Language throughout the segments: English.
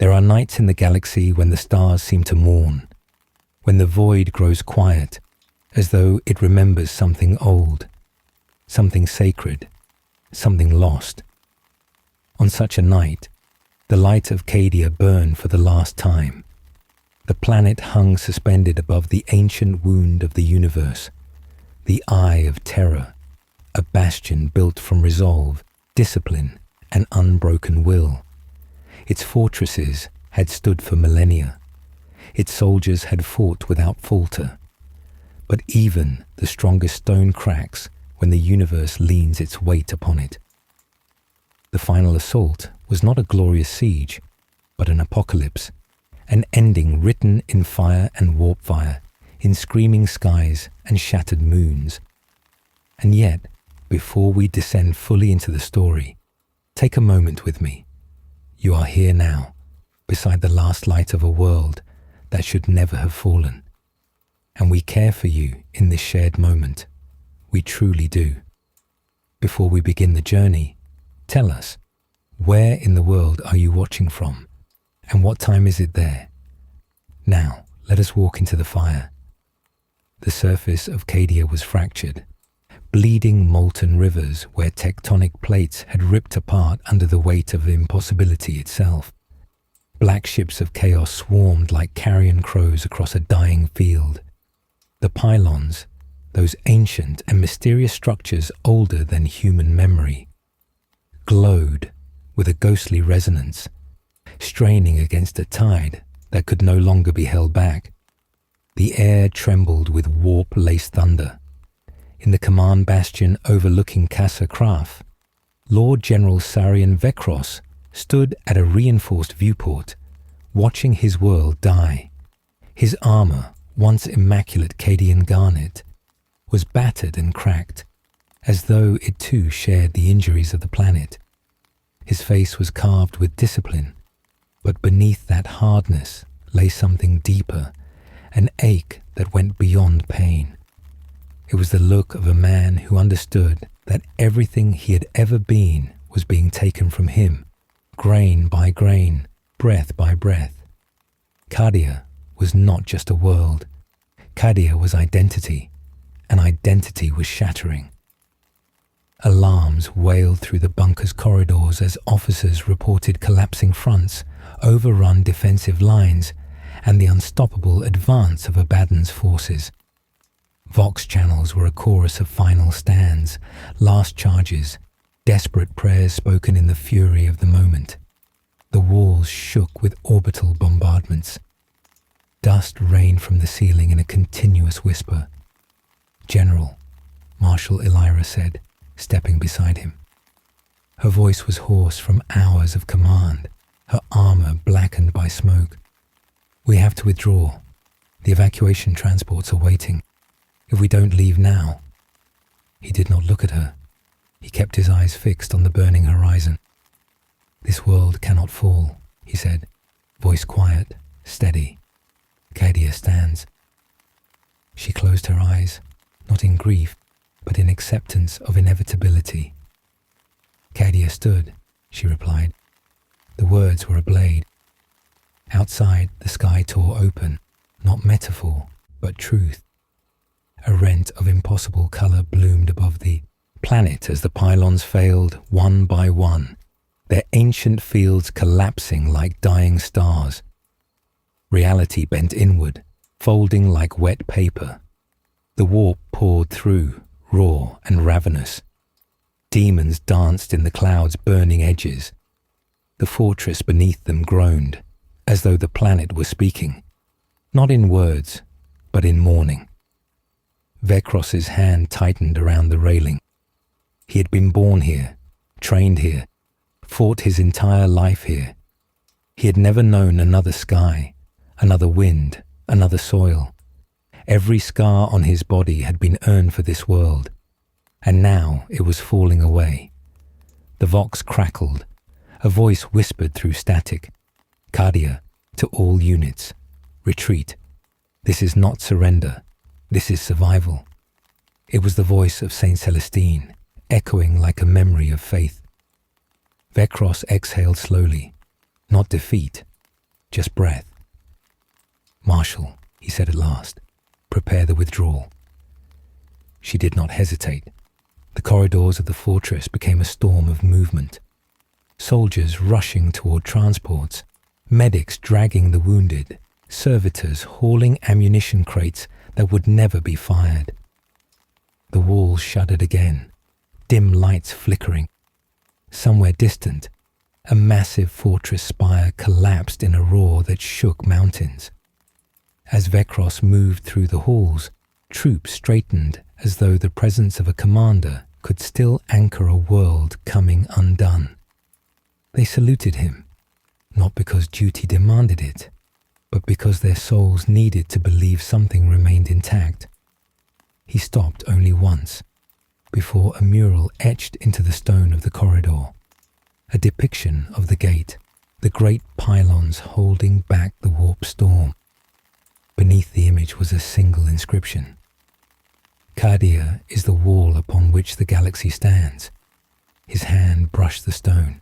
There are nights in the galaxy when the stars seem to mourn, when the void grows quiet, as though it remembers something old, something sacred, something lost. On such a night, the light of Cadia burned for the last time. The planet hung suspended above the ancient wound of the universe, the Eye of Terror, a bastion built from resolve, discipline, and unbroken will. Its fortresses had stood for millennia. Its soldiers had fought without falter. But even the strongest stone cracks when the universe leans its weight upon it. The final assault was not a glorious siege, but an apocalypse, an ending written in fire and warp fire, in screaming skies and shattered moons. And yet, before we descend fully into the story, take a moment with me. You are here now, beside the last light of a world that should never have fallen. And we care for you in this shared moment. We truly do. Before we begin the journey, tell us, where in the world are you watching from? And what time is it there? Now, let us walk into the fire. The surface of Cadia was fractured, bleeding molten rivers where tectonic plates had ripped apart under the weight of impossibility itself. Black ships of chaos swarmed like carrion crows across a dying field. The pylons, those ancient and mysterious structures older than human memory, glowed with a ghostly resonance, straining against a tide that could no longer be held back. The air trembled with warp-laced thunder. In the command bastion overlooking Casa Kraf, Lord General Sarian Vekros stood at a reinforced viewport, watching his world die. His armor, once immaculate Cadian garnet, was battered and cracked, as though it too shared the injuries of the planet. His face was carved with discipline, but beneath that hardness lay something deeper, an ache that went beyond pain. It was the look of a man who understood that everything he had ever been was being taken from him, grain by grain, breath by breath. Cadia was not just a world. Cadia was identity, and identity was shattering. Alarms wailed through the bunker's corridors as officers reported collapsing fronts, overrun defensive lines, and the unstoppable advance of Abaddon's forces. Vox channels were a chorus of final stands, last charges, desperate prayers spoken in the fury of the moment. The walls shook with orbital bombardments. Dust rained from the ceiling in a continuous whisper. "General," Marshal Elira said, stepping beside him. Her voice was hoarse from hours of command, her armor blackened by smoke. "We have to withdraw. The evacuation transports are waiting. If we don't leave now..." He did not look at her. He kept his eyes fixed on the burning horizon. "This world cannot fall," he said, voice quiet, steady. "Cadia stands." She closed her eyes, not in grief, but in acceptance of inevitability. "Cadia stood," she replied. The words were a blade. Outside, the sky tore open, not metaphor, but truth. A rent of impossible color bloomed above the planet as the pylons failed one by one, their ancient fields collapsing like dying stars. Reality bent inward, folding like wet paper. The warp poured through, raw and ravenous. Demons danced in the cloud's burning edges. The fortress beneath them groaned, as though the planet were speaking, not in words, but in mourning. Vekros's hand tightened around the railing. He had been born here, trained here, fought his entire life here. He had never known another sky, another wind, another soil. Every scar on his body had been earned for this world, and now it was falling away. The Vox crackled. A voice whispered through static. "Cadia, to all units. Retreat. This is not surrender. This is survival." It was the voice of Saint Celestine, echoing like a memory of faith. Vekros exhaled slowly. Not defeat, just breath. "Marshal," he said at last, "prepare the withdrawal." She did not hesitate. The corridors of the fortress became a storm of movement. Soldiers rushing toward transports, medics dragging the wounded, servitors hauling ammunition crates that would never be fired. The walls shuddered again, dim lights flickering. Somewhere distant, a massive fortress spire collapsed in a roar that shook mountains. As Vekros moved through the halls, troops straightened as though the presence of a commander could still anchor a world coming undone. They saluted him, not because duty demanded it, but because their souls needed to believe something remained intact. He stopped only once, before a mural etched into the stone of the corridor, a depiction of the gate, the great pylons holding back the warp storm. Beneath the image was a single inscription. "Cadia is the wall upon which the galaxy stands." His hand brushed the stone,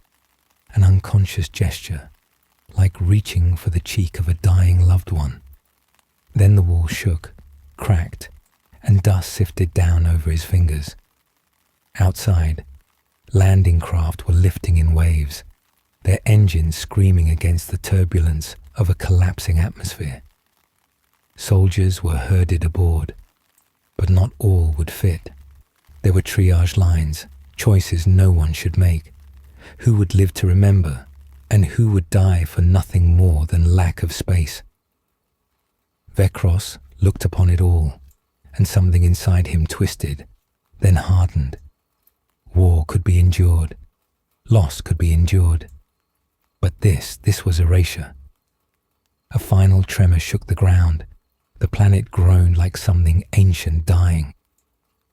an unconscious gesture, like reaching for the cheek of a dying loved one. Then the wall shook, cracked, and dust sifted down over his fingers. Outside, landing craft were lifting in waves, their engines screaming against the turbulence of a collapsing atmosphere. Soldiers were herded aboard, but not all would fit. There were triage lines, choices no one should make. Who would live to remember, and who would die for nothing more than lack of space? Vekros looked upon it all, and something inside him twisted, then hardened. War could be endured. Loss could be endured. But this was erasure. A final tremor shook the ground. The planet groaned like something ancient dying.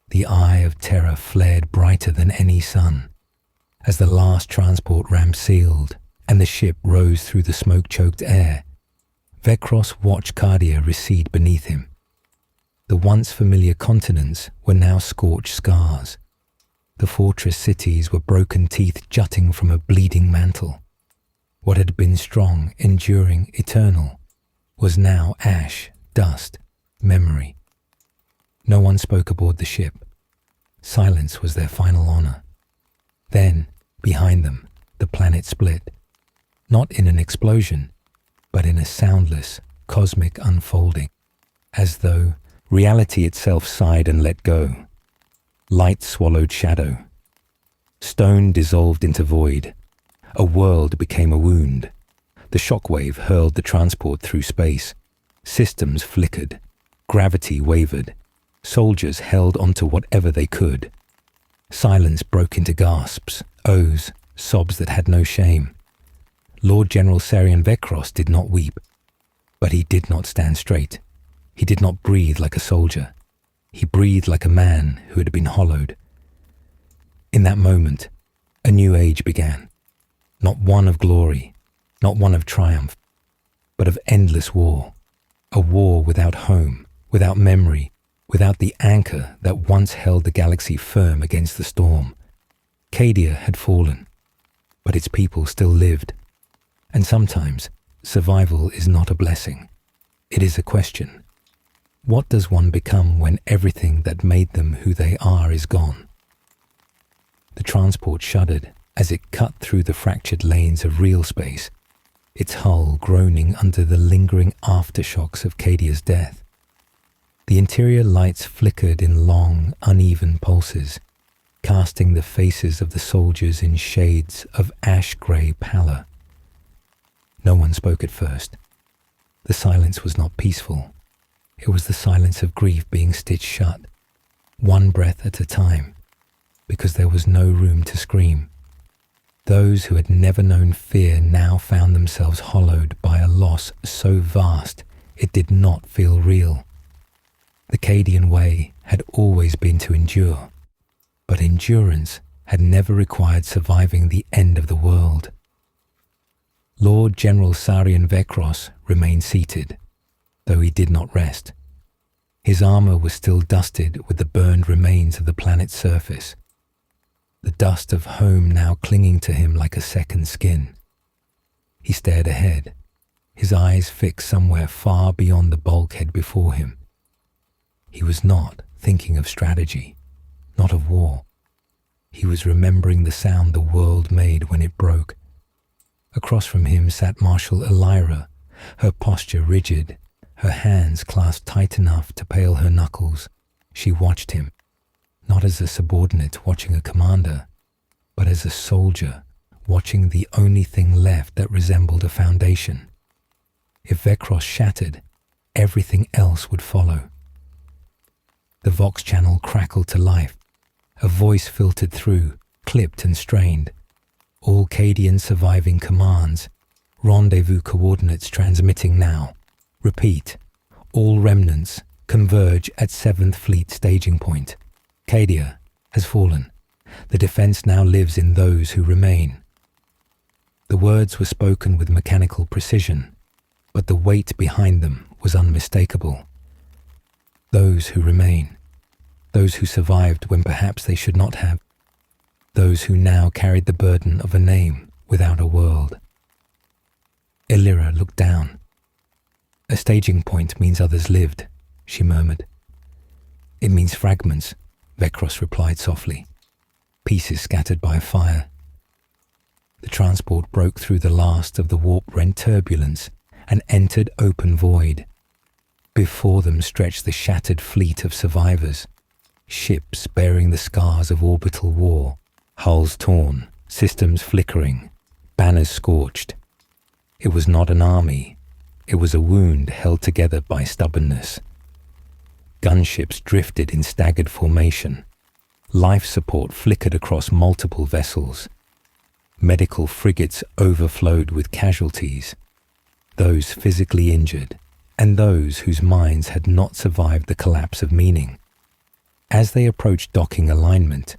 The eye of terror flared brighter than any sun. As the last transport ram sealed and the ship rose through the smoke-choked air, Vekros watched Cadia recede beneath him. The once familiar continents were now scorched scars. The fortress cities were broken teeth jutting from a bleeding mantle. What had been strong, enduring, eternal, was now ash, dust, memory. No one spoke aboard the ship. Silence was their final honor. Then, behind them, the planet split. Not in an explosion, but in a soundless, cosmic unfolding, as though reality itself sighed and let go. Light swallowed shadow. Stone dissolved into void. A world became a wound. The shockwave hurled the transport through space. Systems flickered. Gravity wavered. Soldiers held onto whatever they could. Silence broke into gasps, ohs, sobs that had no shame. Lord General Sarian Vekros did not weep, but he did not stand straight. He did not breathe like a soldier. He breathed like a man who had been hollowed. In that moment, a new age began. Not one of glory, not one of triumph, but of endless war. A war without home, without memory, without the anchor that once held the galaxy firm against the storm. Cadia had fallen, but its people still lived. And sometimes, survival is not a blessing. It is a question. What does one become when everything that made them who they are is gone? The transport shuddered as it cut through the fractured lanes of real space, its hull groaning under the lingering aftershocks of Cadia's death. The interior lights flickered in long, uneven pulses, casting the faces of the soldiers in shades of ash-grey pallor. No one spoke at first. The silence was not peaceful. It was the silence of grief being stitched shut, one breath at a time, because there was no room to scream. Those who had never known fear now found themselves hollowed by a loss so vast it did not feel real. The Cadian way had always been to endure, but endurance had never required surviving the end of the world. Lord General Sarian Vekros remained seated, though he did not rest. His armor was still dusted with the burned remains of the planet's surface, the dust of home now clinging to him like a second skin. He stared ahead, his eyes fixed somewhere far beyond the bulkhead before him. He was not thinking of strategy, not of war. He was remembering the sound the world made when it broke. Across from him sat Marshal Elira, her posture rigid, her hands clasped tight enough to pale her knuckles. She watched him, not as a subordinate watching a commander, but as a soldier watching the only thing left that resembled a foundation. If Vekros shattered, everything else would follow. The Vox channel crackled to life. A voice filtered through, clipped and strained. All Cadian surviving commands. Rendezvous coordinates transmitting now. Repeat. All remnants converge at 7th Fleet staging point. Cadia has fallen. The defense now lives in those who remain. The words were spoken with mechanical precision, but the weight behind them was unmistakable. Those who remain. Those who survived when perhaps they should not have. Those who now carried the burden of a name without a world. Elira looked down. A staging point means others lived, she murmured. It means fragments, Vekros replied softly. Pieces scattered by fire. The transport broke through the last of the warp-rent turbulence and entered open void. Before them stretched the shattered fleet of survivors, ships bearing the scars of orbital war, hulls torn, systems flickering, banners scorched. It was not an army, it was a wound held together by stubbornness. Gunships drifted in staggered formation. Life support flickered across multiple vessels. Medical frigates overflowed with casualties, those physically injured, and those whose minds had not survived the collapse of meaning. As they approached docking alignment,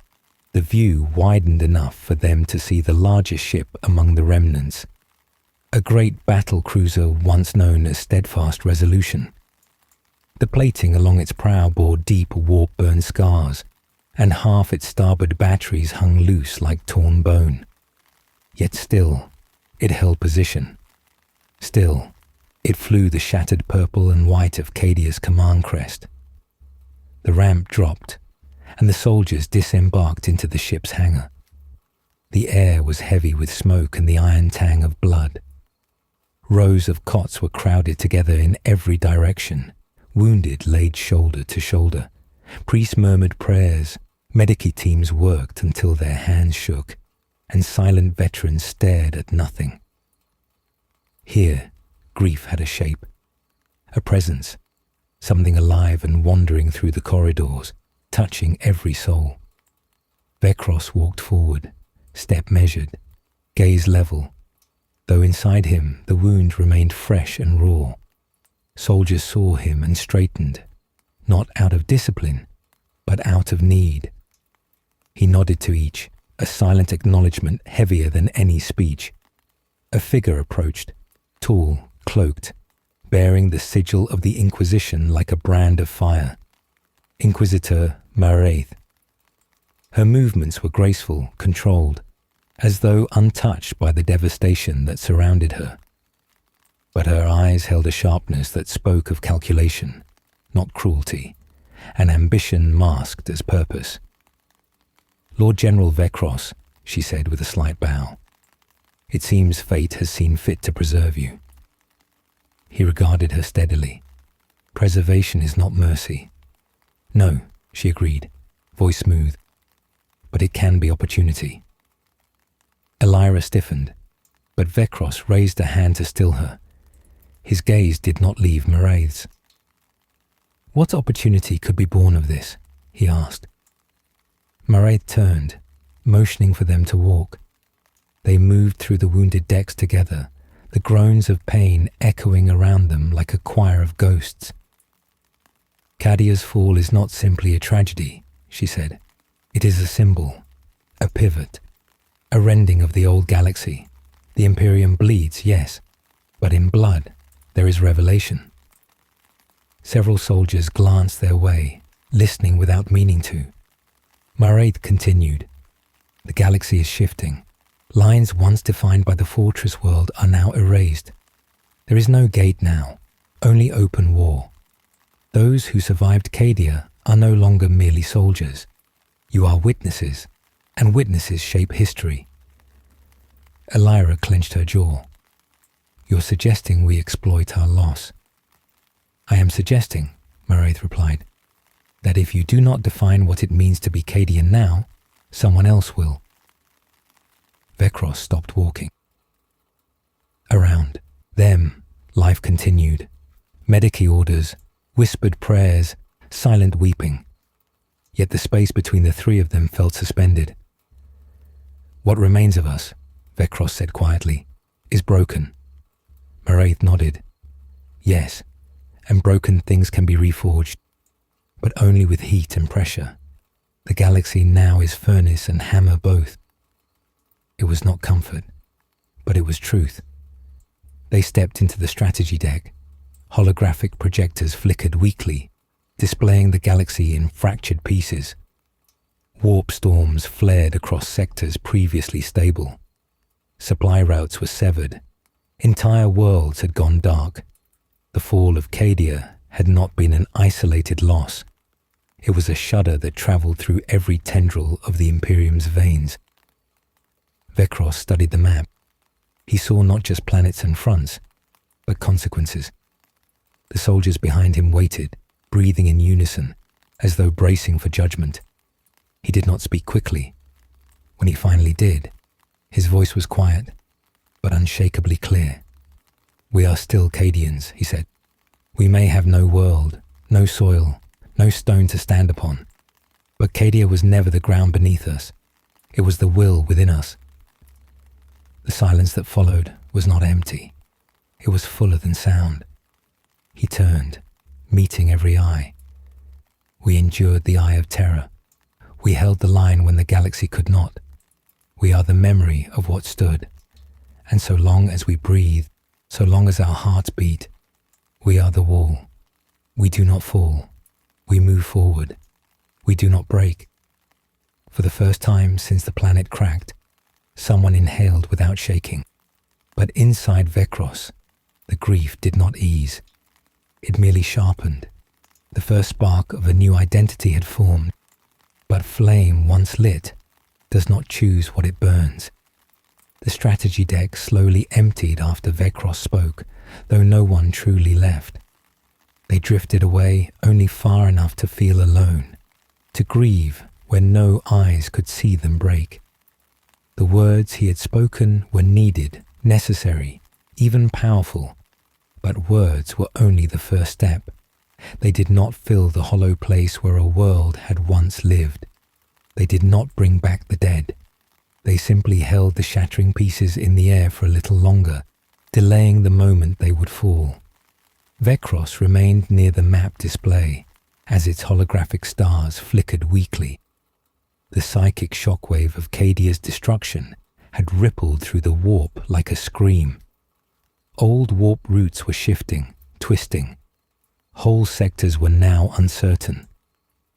the view widened enough for them to see the largest ship among the remnants, a great battle cruiser once known as Steadfast Resolution. The plating along its prow bore deep warp-burn scars, and half its starboard batteries hung loose like torn bone. Yet still, it held position. Still, it flew the shattered purple and white of Cadia's command crest. The ramp dropped, and the soldiers disembarked into the ship's hangar. The air was heavy with smoke and the iron tang of blood. Rows of cots were crowded together in every direction. Wounded laid shoulder to shoulder. Priests murmured prayers. Medici teams worked until their hands shook, and silent veterans stared at nothing. Here, grief had a shape, a presence, something alive and wandering through the corridors, touching every soul. Vekros walked forward, step measured, gaze level, though inside him the wound remained fresh and raw. Soldiers saw him and straightened, not out of discipline, but out of need. He nodded to each, a silent acknowledgement heavier than any speech. A figure approached, tall, cloaked, bearing the sigil of the Inquisition like a brand of fire. Inquisitor Maraith. Her movements were graceful, controlled, as though untouched by the devastation that surrounded her. But her eyes held a sharpness that spoke of calculation, not cruelty, an ambition masked as purpose. Lord General Vekros, she said with a slight bow. It seems fate has seen fit to preserve you. He regarded her steadily. Preservation is not mercy. No, she agreed, voice smooth. But it can be opportunity. Elira stiffened, but Vekros raised a hand to still her. His gaze did not leave Maraith's. What opportunity could be born of this? He asked. Maraith turned, motioning for them to walk. They moved through the wounded decks together, the groans of pain echoing around them like a choir of ghosts. Cadia's fall is not simply a tragedy, she said. It is a symbol, a pivot, a rending of the old galaxy. The Imperium bleeds, yes, but in blood there is revelation. Several soldiers glanced their way, listening without meaning to. Maraith continued. The galaxy is shifting. Lines once defined by the fortress world are now erased. There is no gate now, only open war. Those who survived Cadia are no longer merely soldiers. You are witnesses, and witnesses shape history. Elira clenched her jaw. You're suggesting we exploit our loss. I am suggesting, Maraith replied, that if you do not define what it means to be Cadian now, someone else will. Vekros stopped walking. Around them, life continued. Medici orders, whispered prayers, silent weeping. Yet the space between the three of them felt suspended. What remains of us, Vekros said quietly, is broken. Maraith nodded. Yes, and broken things can be reforged, but only with heat and pressure. The galaxy now is furnace and hammer both. It was not comfort, but it was truth. They stepped into the strategy deck. Holographic projectors flickered weakly, displaying the galaxy in fractured pieces. Warp storms flared across sectors previously stable. Supply routes were severed. Entire worlds had gone dark. The fall of Cadia had not been an isolated loss. It was a shudder that travelled through every tendril of the Imperium's veins. Vekros studied the map. He saw not just planets and fronts, but consequences. The soldiers behind him waited, breathing in unison, as though bracing for judgment. He did not speak quickly. When he finally did, his voice was quiet, but unshakably clear. We are still Cadians, he said. We may have no world, no soil, no stone to stand upon, but Cadia was never the ground beneath us. It was the will within us. The silence that followed was not empty. It was fuller than sound. He turned, meeting every eye. We endured the eye of terror. We held the line when the galaxy could not. We are the memory of what stood. And so long as we breathe, so long as our hearts beat, we are the wall. We do not fall. We move forward. We do not break. For the first time since the planet cracked, someone inhaled without shaking. But inside Vekros, the grief did not ease. It merely sharpened. The first spark of a new identity had formed. But flame once lit does not choose what it burns. The strategy deck slowly emptied after Vekros spoke, though no one truly left. They drifted away only far enough to feel alone, to grieve when no eyes could see them break. The words he had spoken were needed, necessary, even powerful, but words were only the first step. They did not fill the hollow place where a world had once lived. They did not bring back the dead. They simply held the shattering pieces in the air for a little longer, delaying the moment they would fall. Vekros remained near the map display as its holographic stars flickered weakly. The psychic shockwave of Cadia's destruction had rippled through the warp like a scream. Old warp routes were shifting, twisting. Whole sectors were now uncertain.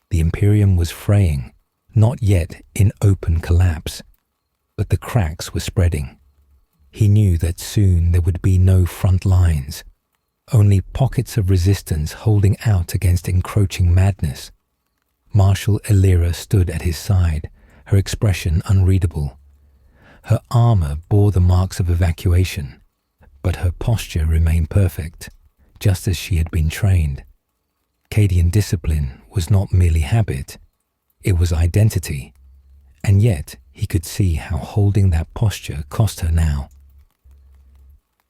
The Imperium was fraying, not yet in open collapse, but the cracks were spreading. He knew that soon there would be no front lines, only pockets of resistance holding out against encroaching madness. Marshal Elira stood at his side, her expression unreadable. Her armor bore the marks of evacuation, but her posture remained perfect, just as she had been trained. Cadian discipline was not merely habit, it was identity, and yet he could see how holding that posture cost her now.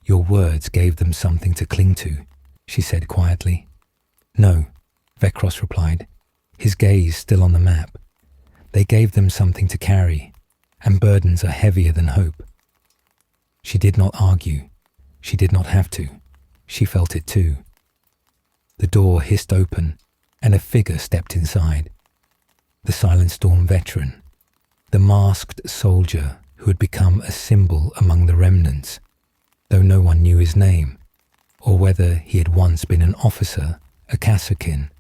Your words gave them something to cling to, she said quietly. No, Vekros replied, his gaze still on the map. They gave them something to carry, and burdens are heavier than hope. She did not argue. She did not have to. She felt it too. The door hissed open, and a figure stepped inside. The Silent Storm veteran, the masked soldier who had become a symbol among the remnants, though no one knew his name, or whether he had once been an officer, a Kassakin,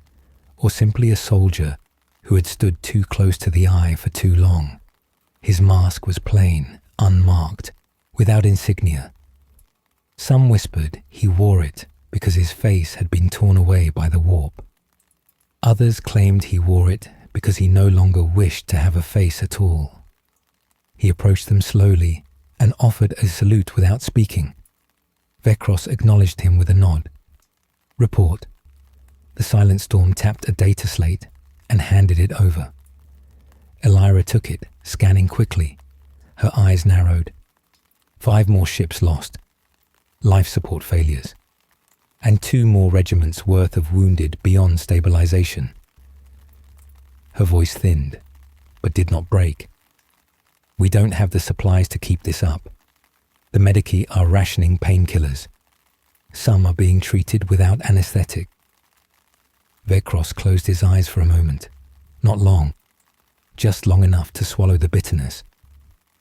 or simply a soldier who had stood too close to the eye for too long. His mask was plain, unmarked, without insignia. Some whispered he wore it because his face had been torn away by the warp. Others claimed he wore it because he no longer wished to have a face at all. He approached them slowly and offered a salute without speaking. Vekros acknowledged him with a nod. "Report." The Silent Storm tapped a data slate and handed it over. Elira took it, scanning quickly. Her eyes narrowed. 5 more ships lost, life support failures, and 2 more regiments worth of wounded beyond stabilization. Her voice thinned, but did not break. "We don't have the supplies to keep this up. The medici are rationing painkillers. Some are being treated without anesthetic." Vekros closed his eyes for a moment. Not long, just long enough to swallow the bitterness.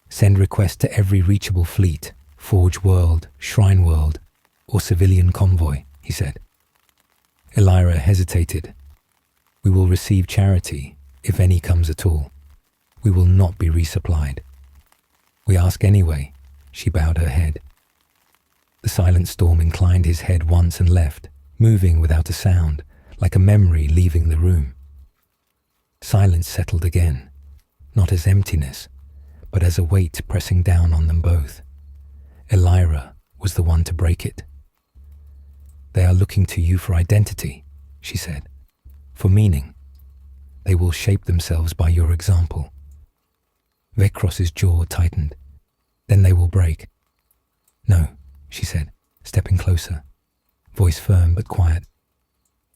"Send requests to every reachable fleet, Forge World, Shrine World, or civilian convoy," he said. Elira hesitated. "We will receive charity, if any comes at all. We will not be resupplied." "We ask anyway." She bowed her head. The Silent Storm inclined his head once and left, moving without a sound, like a memory leaving the room. Silence settled again, not as emptiness, but as a weight pressing down on them both. Elira was the one to break it. "They are looking to you for identity," she said, "for meaning. They will shape themselves by your example." Vekros's jaw tightened. "Then they will break." "No," she said, stepping closer, voice firm but quiet.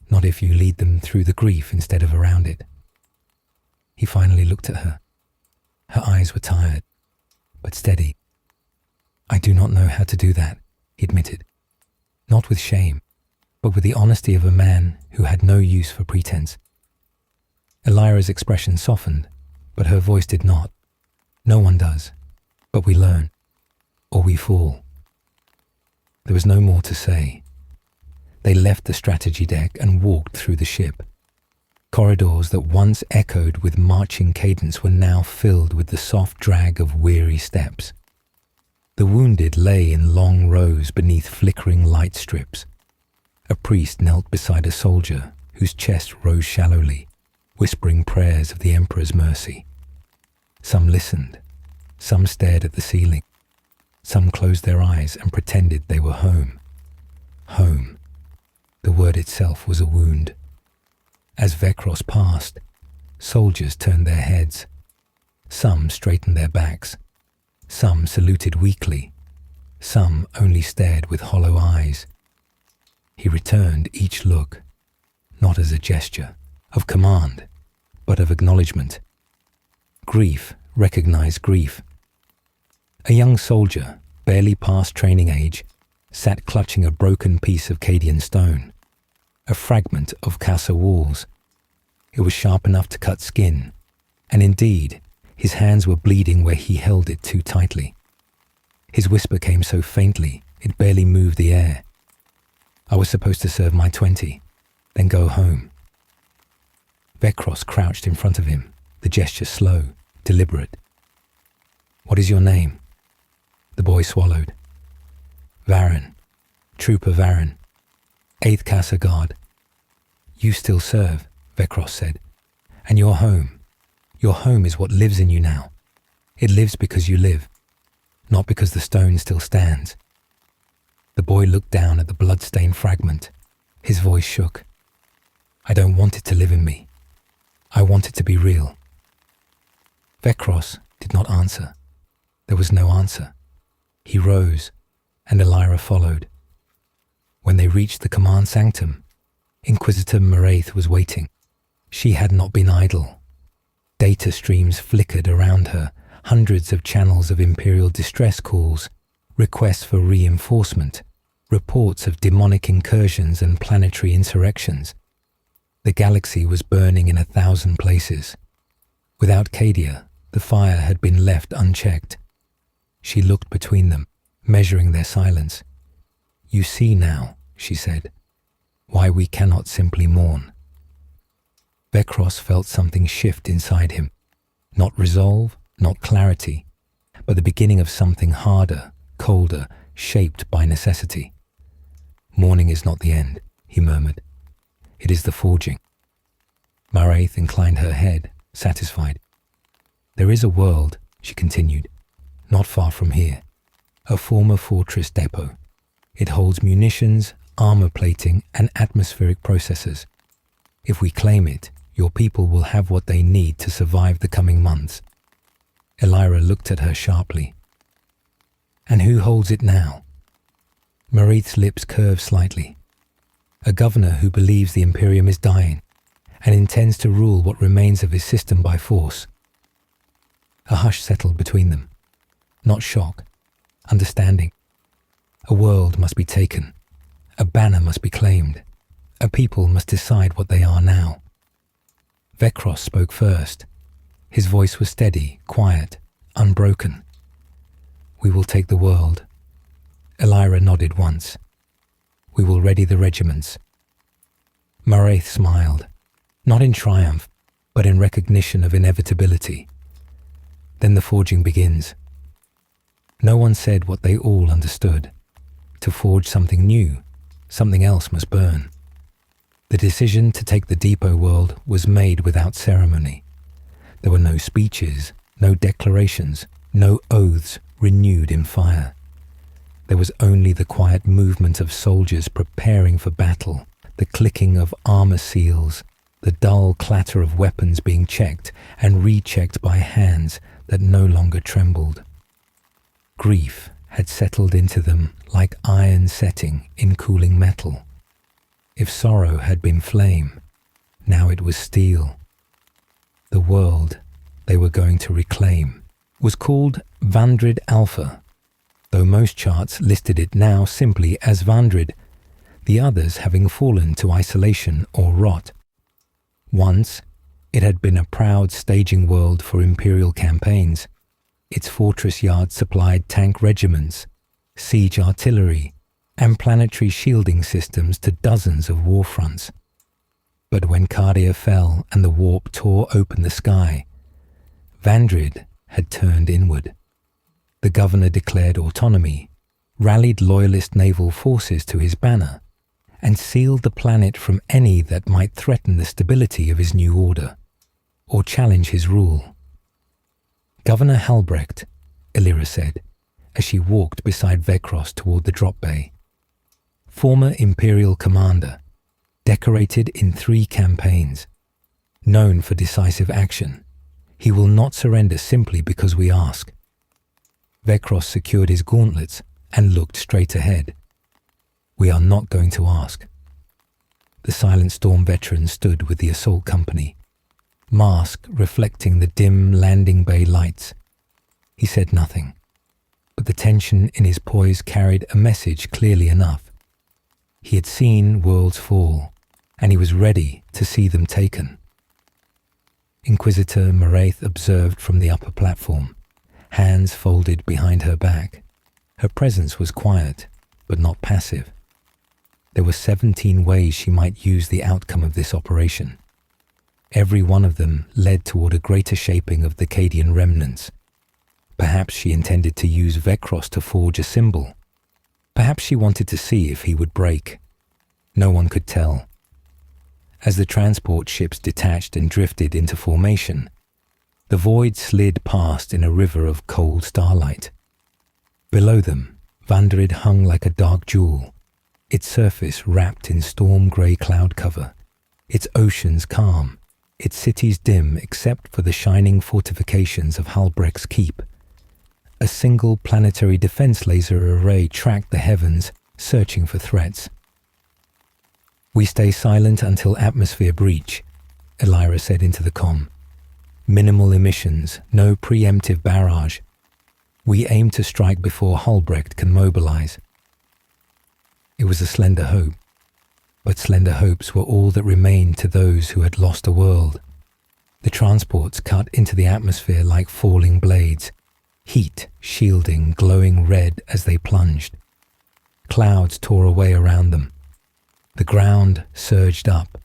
"Not if you lead them through the grief instead of around it." He finally looked at her. Her eyes were tired, but steady. "I do not know how to do that," he admitted. Not with shame, but with the honesty of a man who had no use for pretense. Elira's expression softened, but her voice did not. "No one does, but we learn, or we fall." There was no more to say. They left the strategy deck and walked through the ship. Corridors that once echoed with marching cadence were now filled with the soft drag of weary steps. The wounded lay in long rows beneath flickering light strips. A priest knelt beside a soldier whose chest rose shallowly, whispering prayers of the Emperor's mercy. Some listened, some stared at the ceiling, some closed their eyes and pretended they were home. Home. The word itself was a wound. As Vekros passed, soldiers turned their heads. Some straightened their backs. Some saluted weakly. Some only stared with hollow eyes. He returned each look, not as a gesture of command, but of acknowledgement. Grief recognized grief. A young soldier, barely past training age, sat clutching a broken piece of Cadian stone, a fragment of casa walls. It was sharp enough to cut skin, and indeed, his hands were bleeding where he held it too tightly. His whisper came so faintly, it barely moved the air. "I was supposed to serve my 20, then go home." Vekros crouched in front of him, the gesture slow, deliberate. "What is your name?" The boy swallowed. "Varen, Trooper Varen, 8th Casa Guard." "You still serve," Vekros said, "and your home. Your home is what lives in you now. It lives because you live, not because the stone still stands." The boy looked down at the blood-stained fragment. His voice shook. "I don't want it to live in me. I want it to be real." Vekros did not answer. There was no answer. He rose, and Elira followed. When they reached the command sanctum, Inquisitor Maraith was waiting. She had not been idle. Data streams flickered around her, hundreds of channels of Imperial distress calls, requests for reinforcement, reports of demonic incursions and planetary insurrections. The galaxy was burning in 1,000 places. Without Cadia, the fire had been left unchecked. She looked between them, measuring their silence. "You see now," she said, "why we cannot simply mourn." Vekros felt something shift inside him. Not resolve, not clarity, but the beginning of something harder, colder, shaped by necessity. Mourning is not the end, he murmured. It is the forging. Maraith inclined her head, satisfied. There is a world, she continued, not far from here, a former fortress depot. It holds munitions, armor plating, and atmospheric processors. If we claim it, your people will have what they need to survive the coming months. Elira looked at her sharply. And who holds it now? Maraith's lips curved slightly. A governor who believes the Imperium is dying and intends to rule what remains of his system by force. A hush settled between them. Not shock, understanding. A world must be taken. A banner must be claimed. A people must decide what they are now. Vekros spoke first. His voice was steady, quiet, unbroken. We will take the world. Elira nodded once. We will ready the regiments. Maraith smiled, not in triumph, but in recognition of inevitability. Then the forging begins. No one said what they all understood. To forge something new, something else must burn. The decision to take the depot world was made without ceremony. There were no speeches, no declarations, no oaths renewed in fire. There was only the quiet movement of soldiers preparing for battle, the clicking of armor seals, the dull clatter of weapons being checked and rechecked by hands that no longer trembled. Grief had settled into them like iron setting in cooling metal. If sorrow had been flame, now it was steel. The world they were going to reclaim was called Vandrid Alpha, though most charts listed it now simply as Vandrid, the others having fallen to isolation or rot. Once, it had been a proud staging world for imperial campaigns. Its fortress yards supplied tank regiments, siege artillery, and planetary shielding systems to dozens of war fronts. But when Cadia fell and the warp tore open the sky, Vandrid had turned inward. The governor declared autonomy, rallied loyalist naval forces to his banner, and sealed the planet from any that might threaten the stability of his new order, or challenge his rule. Governor Halbrecht, Elira said, as she walked beside Vekros toward the drop bay. Former Imperial commander, decorated in 3 campaigns, known for decisive action. He will not surrender simply because we ask. Vekros secured his gauntlets and looked straight ahead. We are not going to ask. The Silent Storm veteran stood with the assault company, mask reflecting the dim landing bay lights. He said nothing, but the tension in his poise carried a message clearly enough. He had seen worlds fall, and he was ready to see them taken. Inquisitor Maraith observed from the upper platform, hands folded behind her back. Her presence was quiet, but not passive. There were 17 ways she might use the outcome of this operation. Every one of them led toward a greater shaping of the Cadian remnants. Perhaps she intended to use Vekros to forge a symbol. Perhaps she wanted to see if he would break. No one could tell. As the transport ships detached and drifted into formation, the void slid past in a river of cold starlight. Below them, Vandrid hung like a dark jewel, its surface wrapped in storm-grey cloud cover, its oceans calm, its cities dim except for the shining fortifications of Halbrecht's keep. A single planetary defense laser array tracked the heavens, searching for threats. We stay silent until atmosphere breach, Elira said into the comm. Minimal emissions, no preemptive barrage. We aim to strike before Halbrecht can mobilize. It was a slender hope, but slender hopes were all that remained to those who had lost a world. The transports cut into the atmosphere like falling blades, heat shielding glowing red as they plunged. Clouds tore away around them. The ground surged up.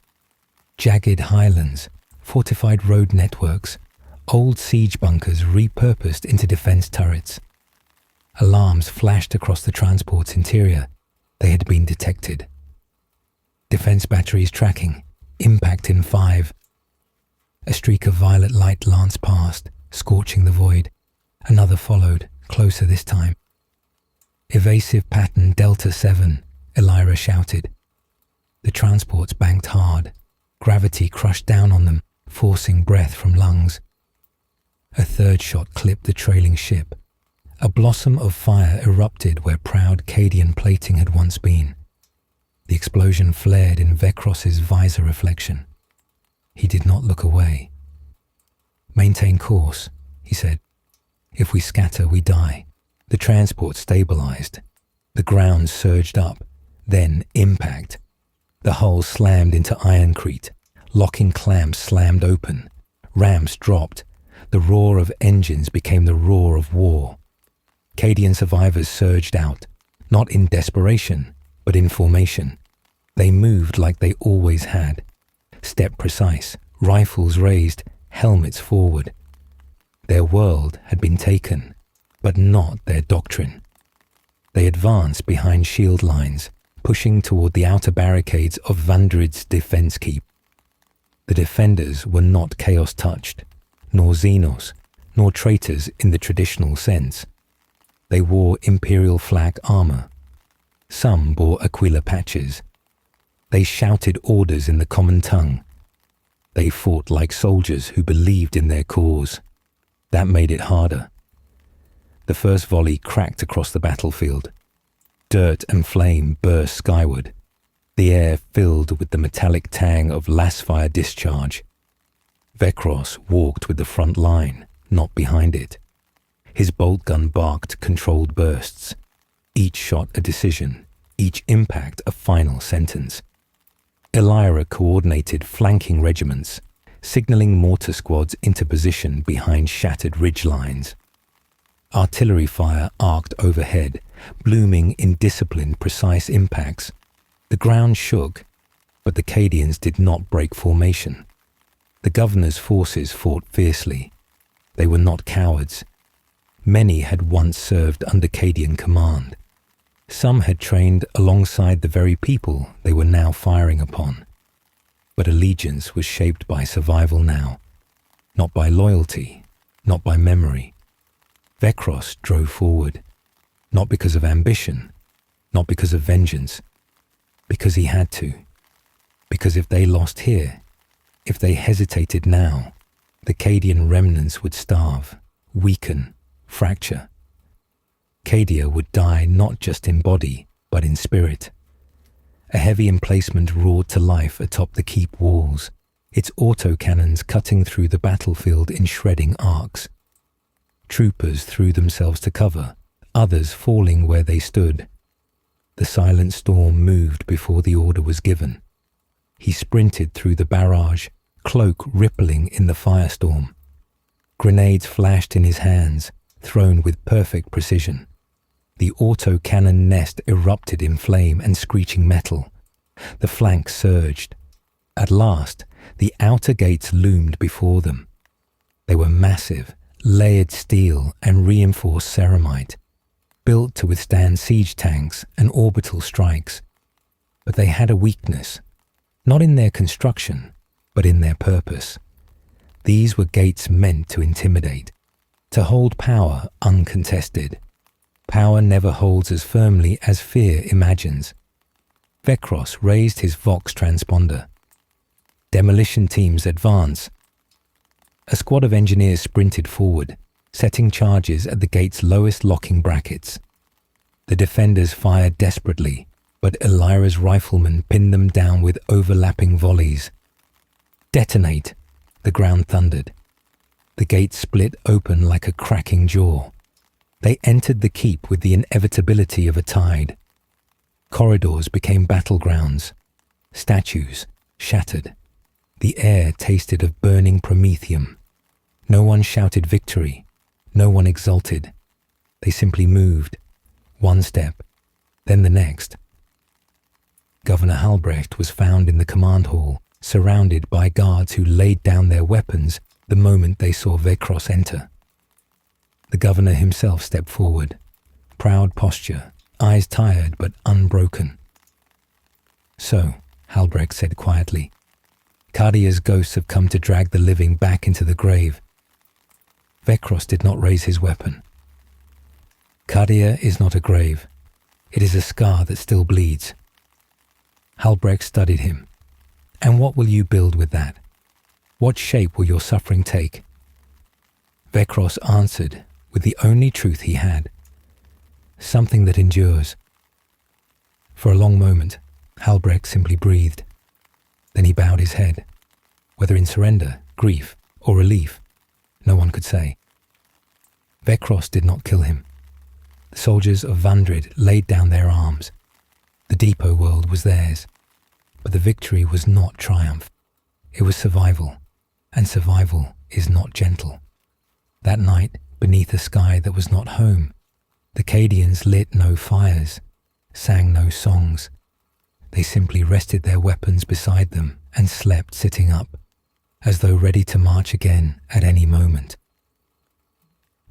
Jagged highlands, fortified road networks, old siege bunkers repurposed into defense turrets. Alarms flashed across the transport's interior. They had been detected. Defense batteries tracking. Impact in 5. A streak of violet light lanced past, scorching the void. Another followed, closer this time. Evasive pattern Delta 7, Elira shouted. The transports banked hard. Gravity crushed down on them, forcing breath from lungs. A third shot clipped the trailing ship. A blossom of fire erupted where proud Cadian plating had once been. The explosion flared in Vecros's visor reflection. He did not look away. "Maintain course," he said. "If we scatter, we die." The transport stabilized. The ground surged up, then impact. The hull slammed into ironcrete. Locking clamps slammed open. Ramps dropped. The roar of engines became the roar of war. Cadian survivors surged out, not in desperation, but in formation. They moved like they always had. Step precise, rifles raised, helmets forward. Their world had been taken, but not their doctrine. They advanced behind shield lines, pushing toward the outer barricades of Vandrid's defense keep. The defenders were not chaos-touched, nor Xenos, nor traitors in the traditional sense. They wore Imperial flag armor. Some bore Aquila patches. They shouted orders in the common tongue. They fought like soldiers who believed in their cause. That made it harder. The first volley cracked across the battlefield. Dirt and flame burst skyward. The air filled with the metallic tang of lasfire discharge. Vecros walked with the front line, not behind it. His bolt gun barked controlled bursts. Each shot a decision, each impact a final sentence. Elira coordinated flanking regiments, signaling mortar squads into position behind shattered ridge lines. Artillery fire arced overhead, blooming in disciplined, precise impacts. The ground shook, but the Cadians did not break formation. The governor's forces fought fiercely. They were not cowards. Many had once served under Cadian command. Some had trained alongside the very people they were now firing upon. But allegiance was shaped by survival now, not by loyalty, not by memory. Vecros drove forward, not because of ambition, not because of vengeance, because he had to. Because if they lost here, if they hesitated now, the Cadian remnants would starve, weaken, fracture. Cadia would die not just in body, but in spirit. A heavy emplacement roared to life atop the keep walls, its autocannons cutting through the battlefield in shredding arcs. Troopers threw themselves to cover, others falling where they stood. The silent storm moved before the order was given. He sprinted through the barrage, cloak rippling in the firestorm. Grenades flashed in his hands, thrown with perfect precision. The autocannon nest erupted in flame and screeching metal. The flanks surged. At last, the outer gates loomed before them. They were massive, layered steel and reinforced ceramite, built to withstand siege tanks and orbital strikes. But they had a weakness, not in their construction, but in their purpose. These were gates meant to intimidate, to hold power uncontested. Power never holds as firmly as fear imagines. Vecros raised his Vox transponder. Demolition teams advance. A squad of engineers sprinted forward, setting charges at the gate's lowest locking brackets. The defenders fired desperately, but Elira's riflemen pinned them down with overlapping volleys. "Detonate!" the ground thundered. The gate split open like a cracking jaw. They entered the keep with the inevitability of a tide. Corridors became battlegrounds. Statues shattered. The air tasted of burning promethium. No one shouted victory. No one exulted. They simply moved. One step, then the next. Governor Halbrecht was found in the command hall, surrounded by guards who laid down their weapons the moment they saw Vecros enter. The governor himself stepped forward, proud posture, eyes tired but unbroken. "So," Halbrecht said quietly, "Cadia's ghosts have come to drag the living back into the grave." Vecros did not raise his weapon. "Cadia is not a grave. It is a scar that still bleeds." Halbrecht studied him. "And what will you build with that? What shape will your suffering take?" Vecros answered with the only truth he had. "Something that endures." For a long moment, Halbrecht simply breathed. Then he bowed his head. Whether in surrender, grief, or relief, no one could say. Vecros did not kill him. The soldiers of Vandrid laid down their arms. The depot world was theirs. But the victory was not triumph. It was survival. And survival is not gentle. That night, beneath a sky that was not home, the Cadians lit no fires, sang no songs. They simply rested their weapons beside them and slept sitting up, as though ready to march again at any moment.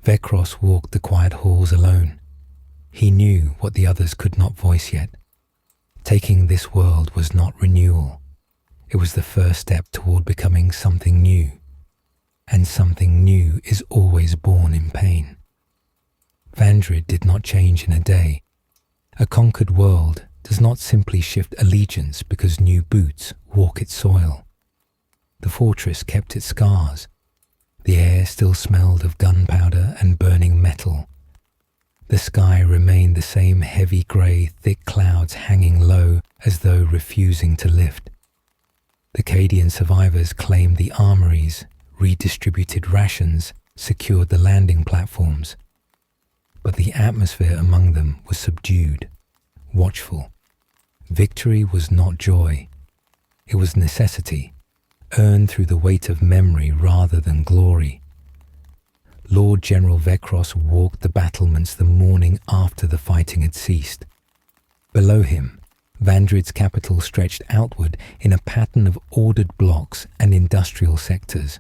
Vecros walked the quiet halls alone. He knew what the others could not voice yet. Taking this world was not renewal. It was the first step toward becoming something new. And something new is always born in pain. Vandrid did not change in a day. A conquered world does not simply shift allegiance because new boots walk its soil. The fortress kept its scars. The air still smelled of gunpowder and burning metal. The sky remained the same heavy grey, thick clouds hanging low as though refusing to lift. The Cadian survivors claimed the armories, redistributed rations, secured the landing platforms. But the atmosphere among them was subdued, watchful. Victory was not joy. It was necessity, earned through the weight of memory rather than glory. Lord General Vecros walked the battlements the morning after the fighting had ceased. Below him, Vandrid's capital stretched outward in a pattern of ordered blocks and industrial sectors.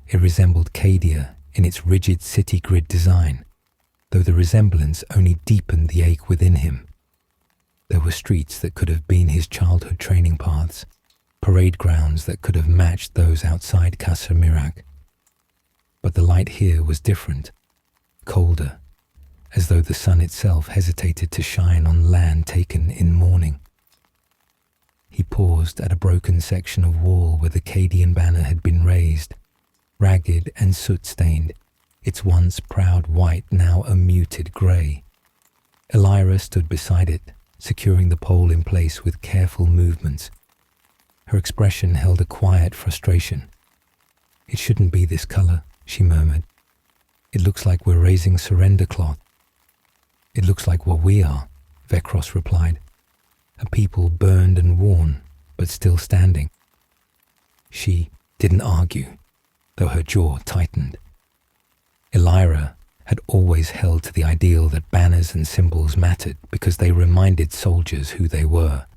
It resembled Cadia in its rigid city grid design, though the resemblance only deepened the ache within him. There were streets that could have been his childhood training paths, parade grounds that could have matched those outside Casa Mirak. But the light here was different, colder, as though the sun itself hesitated to shine on land taken in mourning. He paused at a broken section of wall where the Cadian banner had been raised, ragged and soot-stained, its once proud white now a muted grey. Elira stood beside it, securing the pole in place with careful movements. Her expression held a quiet frustration. "It shouldn't be this colour," she murmured. "It looks like we're raising surrender cloth." "It looks like what we are," Vecros replied. "A people burned and worn, but still standing." She didn't argue, though her jaw tightened. Elira had always held to the ideal that banners and symbols mattered because they reminded soldiers who they were.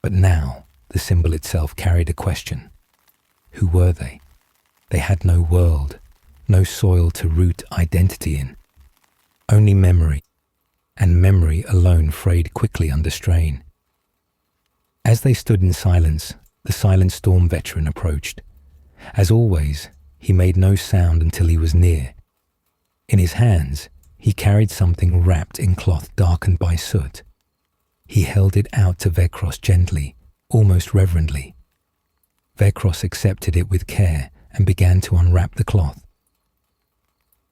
But now, the symbol itself carried a question. Who were they? They had no world, no soil to root identity in. Only memory, and memory alone frayed quickly under strain. As they stood in silence, the Silent Storm veteran approached. As always, he made no sound until he was near. In his hands, he carried something wrapped in cloth darkened by soot. He held it out to Vecros gently, almost reverently. Vecros accepted it with care and began to unwrap the cloth.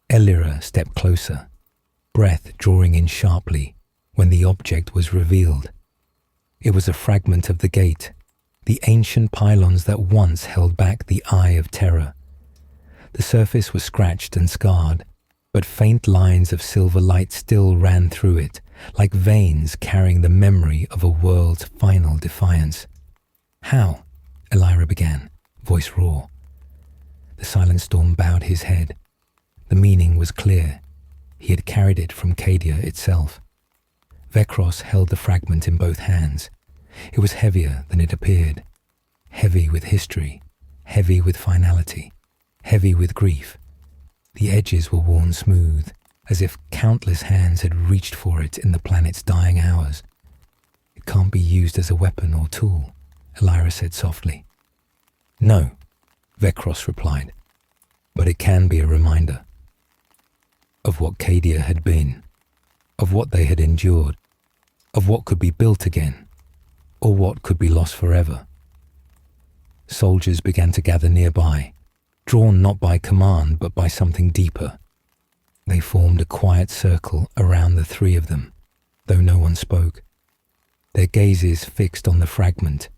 Elira stepped closer, breath drawing in sharply when the object was revealed. It was a fragment of the gate, the ancient pylons that once held back the Eye of Terror. The surface was scratched and scarred, but faint lines of silver light still ran through it, like veins carrying the memory of a world's final defiance. "How?" Elira began, voice raw. The Silent Storm bowed his head. The meaning was clear. He had carried it from Cadia itself. Vecros held the fragment in both hands. It was heavier than it appeared. Heavy with history, heavy with finality, heavy with grief. The edges were worn smooth, as if countless hands had reached for it in the planet's dying hours. "It can't be used as a weapon or tool," Elira said softly. "No," Vecros replied, "but it can be a reminder of what Cadia had been, of what they had endured, of what could be built again, or what could be lost forever." Soldiers began to gather nearby, drawn not by command but by something deeper. They formed a quiet circle around the three of them, though no one spoke. Their gazes fixed on the fragment,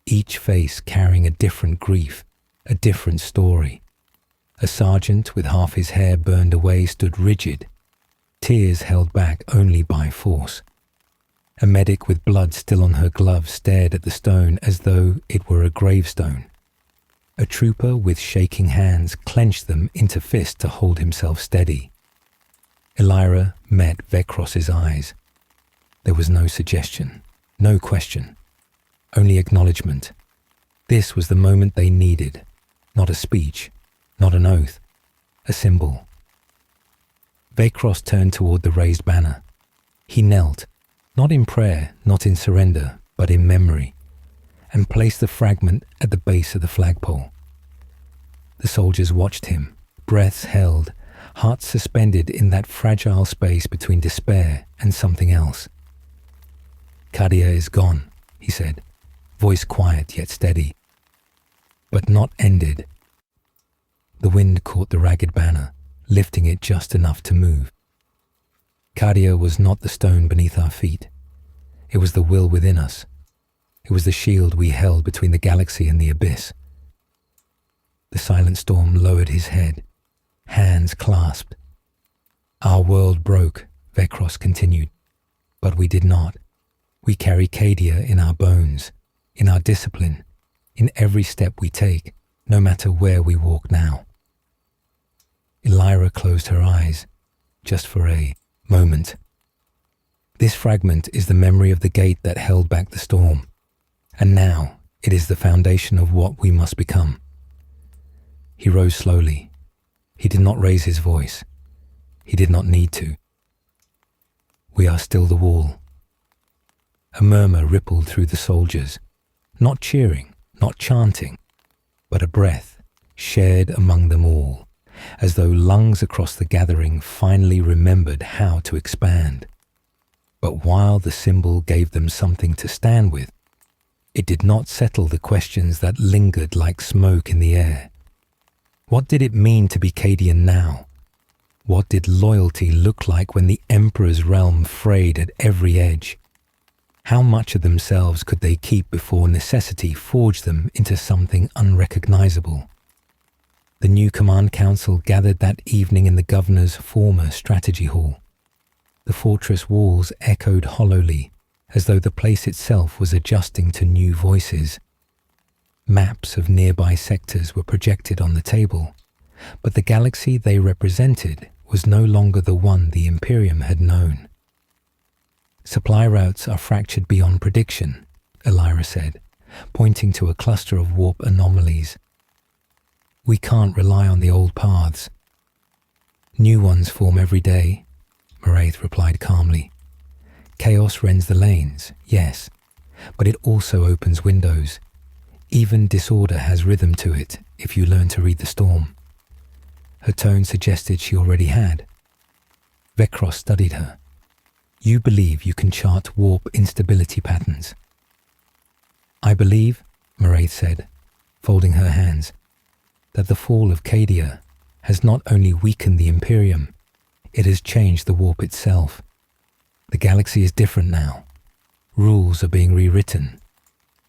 each face carrying a different grief, a different story. A sergeant with half his hair burned away stood rigid, tears held back only by force. A medic with blood still on her gloves stared at the stone as though it were a gravestone. A trooper with shaking hands clenched them into fist to hold himself steady. Elira met Vecros's eyes. There was no suggestion, no question, only acknowledgement. This was the moment they needed, not a speech, not an oath, a symbol. Vecros turned toward the raised banner. He knelt, not in prayer, not in surrender, but in memory, and placed the fragment at the base of the flagpole. The soldiers watched him, breaths held, hearts suspended in that fragile space between despair and something else. "Cadia is gone," he said, voice quiet yet steady. But not ended. The wind caught the ragged banner, lifting it just enough to move. Cadia was not the stone beneath our feet. It was the will within us. It was the shield we held between the galaxy and the abyss. The silent storm lowered his head, hands clasped. "Our world broke," Vecros continued, "but we did not. We carry Cadia in our bones, in our discipline, in every step we take, no matter where we walk now." Elira closed her eyes, just for a moment. This fragment is the memory of the gate that held back the storm, and now it is the foundation of what we must become. He rose slowly. He did not raise his voice. He did not need to. "We are still the wall." A murmur rippled through the soldiers, not cheering, not chanting, but a breath shared among them all, as though lungs across the gathering finally remembered how to expand. But while the symbol gave them something to stand with, it did not settle the questions that lingered like smoke in the air. What did it mean to be Cadian now? What did loyalty look like when the Emperor's realm frayed at every edge? How much of themselves could they keep before necessity forged them into something unrecognizable? The new command council gathered that evening in the governor's former strategy hall. The fortress walls echoed hollowly, as though the place itself was adjusting to new voices. Maps of nearby sectors were projected on the table, but the galaxy they represented was no longer the one the Imperium had known. "Supply routes are fractured beyond prediction," Elira said, pointing to a cluster of warp anomalies. "We can't rely on the old paths." "New ones form every day," Moraith replied calmly. "Chaos rends the lanes, yes, but it also opens windows. Even disorder has rhythm to it if you learn to read the storm." Her tone suggested she already had. Vecros studied her. "You believe you can chart warp instability patterns?" "I believe," Moraith said, folding her hands, "that the fall of Cadia has not only weakened the Imperium, it has changed the warp itself. The galaxy is different now. Rules are being rewritten,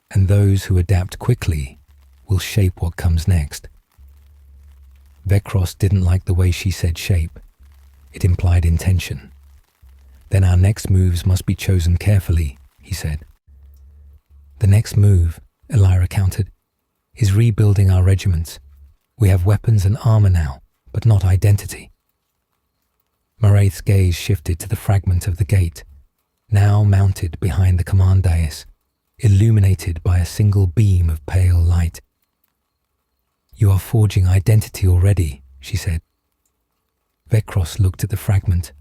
and those who adapt quickly will shape what comes next." Vecros didn't like the way she said shape. It implied intention. "Then our next moves must be chosen carefully," he said. "The next move," Elira countered, "is rebuilding our regiments. We have weapons and armor now, but not identity." Moraith's gaze shifted to the fragment of the gate, now mounted behind the command dais, illuminated by a single beam of pale light. "You are forging identity already," she said. Vecros looked at the fragment,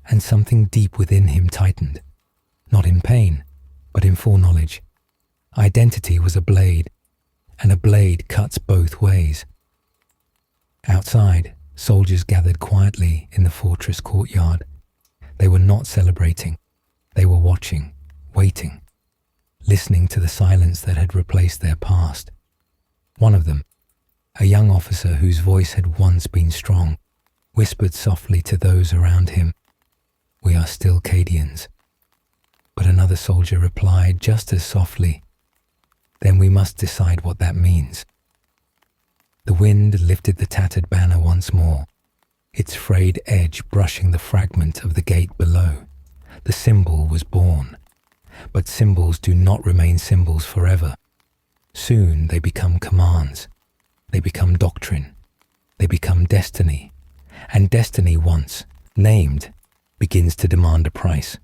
and something deep within him tightened. Not in pain, but in foreknowledge. Identity was a blade, and a blade cuts both ways. Outside, soldiers gathered quietly in the fortress courtyard. They were not celebrating. They were watching, waiting, listening to the silence that had replaced their past. One of them, a young officer whose voice had once been strong, whispered softly to those around him, "We are still Cadians." But another soldier replied just as softly, "Then we must decide what that means." The wind lifted the tattered banner once more, its frayed edge brushing the fragment of the gate below. The symbol was born. But symbols do not remain symbols forever. Soon they become commands. They become doctrine. They become destiny. And destiny, once named, begins to demand a price.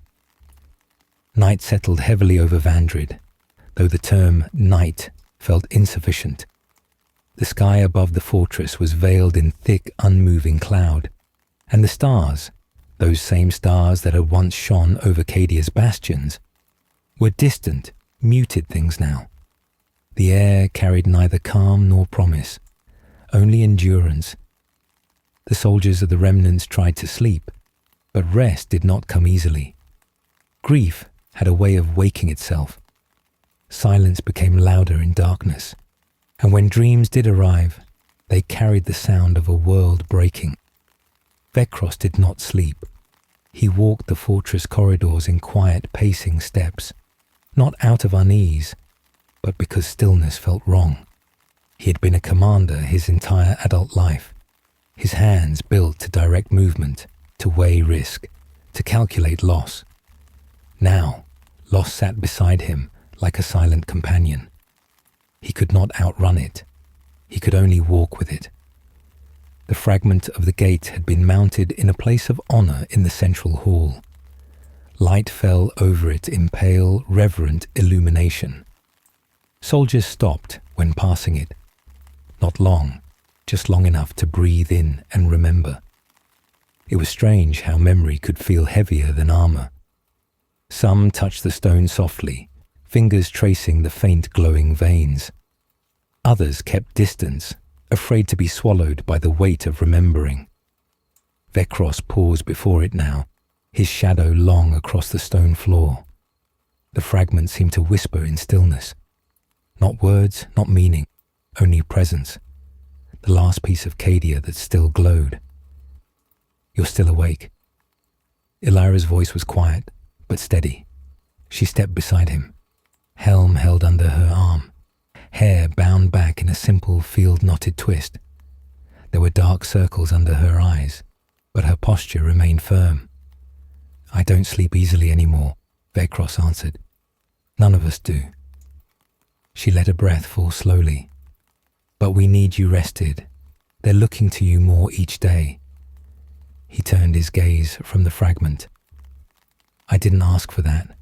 Night settled heavily over Vandrid, though the term night felt insufficient. The sky above the fortress was veiled in thick, unmoving cloud, and the stars, those same stars that had once shone over Cadia's bastions, were distant, muted things now. The air carried neither calm nor promise, only endurance. The soldiers of the remnants tried to sleep, but rest did not come easily. Grief had a way of waking itself. Silence became louder in darkness, and when dreams did arrive, they carried the sound of a world breaking. Vecros did not sleep. He walked the fortress corridors in quiet, pacing steps, not out of unease, but because stillness felt wrong. He had been a commander his entire adult life, his hands built to direct movement, to weigh risk, to calculate loss. Now, loss sat beside him like a silent companion. He could not outrun it. He could only walk with it. The fragment of the gate had been mounted in a place of honor in the central hall. Light fell over it in pale, reverent illumination. Soldiers stopped when passing it. Not long, just long enough to breathe in and remember. It was strange how memory could feel heavier than armor. Some touched the stone softly, fingers tracing the faint glowing veins. Others kept distance, afraid to be swallowed by the weight of remembering. Vecros paused before it now, his shadow long across the stone floor. The fragment seemed to whisper in stillness. Not words, not meaning, only presence. The last piece of Cadia that still glowed. "You're still awake." Elira's voice was quiet, but steady. She stepped beside him, helm held under her arm, hair bound back in a simple field-knotted twist. There were dark circles under her eyes, but her posture remained firm. "I don't sleep easily anymore," Vecros answered. "None of us do." She let a breath fall slowly. "But we need you rested. They're looking to you more each day." He turned his gaze from the fragment. "I didn't ask for that."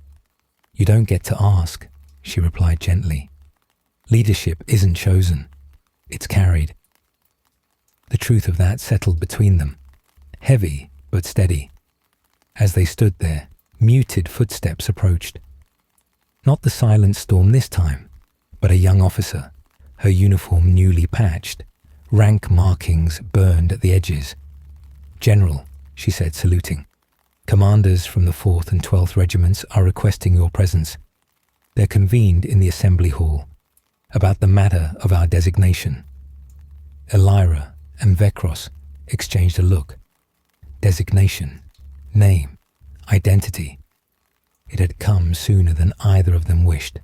"You don't get to ask," she replied gently. "Leadership isn't chosen. It's carried." The truth of that settled between them, heavy but steady. As they stood there, muted footsteps approached. Not the silent storm this time, but a young officer, her uniform newly patched, rank markings burned at the edges. "General," she said, saluting. "Commanders from the 4th and 12th Regiments are requesting your presence. They're convened in the assembly hall about the matter of our designation." Elira and Vecros exchanged a look. Designation, name, identity. It had come sooner than either of them wished.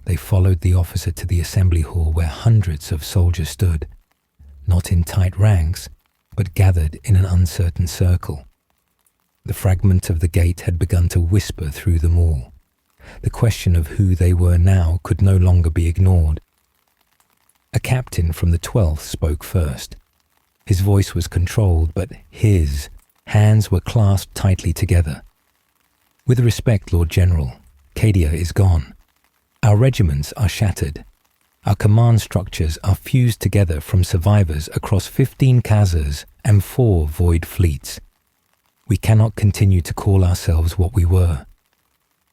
They followed the officer to the assembly hall where hundreds of soldiers stood, not in tight ranks, but gathered in an uncertain circle. The fragment of the gate had begun to whisper through them all. The question of who they were now could no longer be ignored. A captain from the 12th spoke first. His voice was controlled, but his hands were clasped tightly together. "With respect, Lord General, Cadia is gone. Our regiments are shattered. Our command structures are fused together from survivors across 15 Khazars and 4 void fleets. We cannot continue to call ourselves what we were.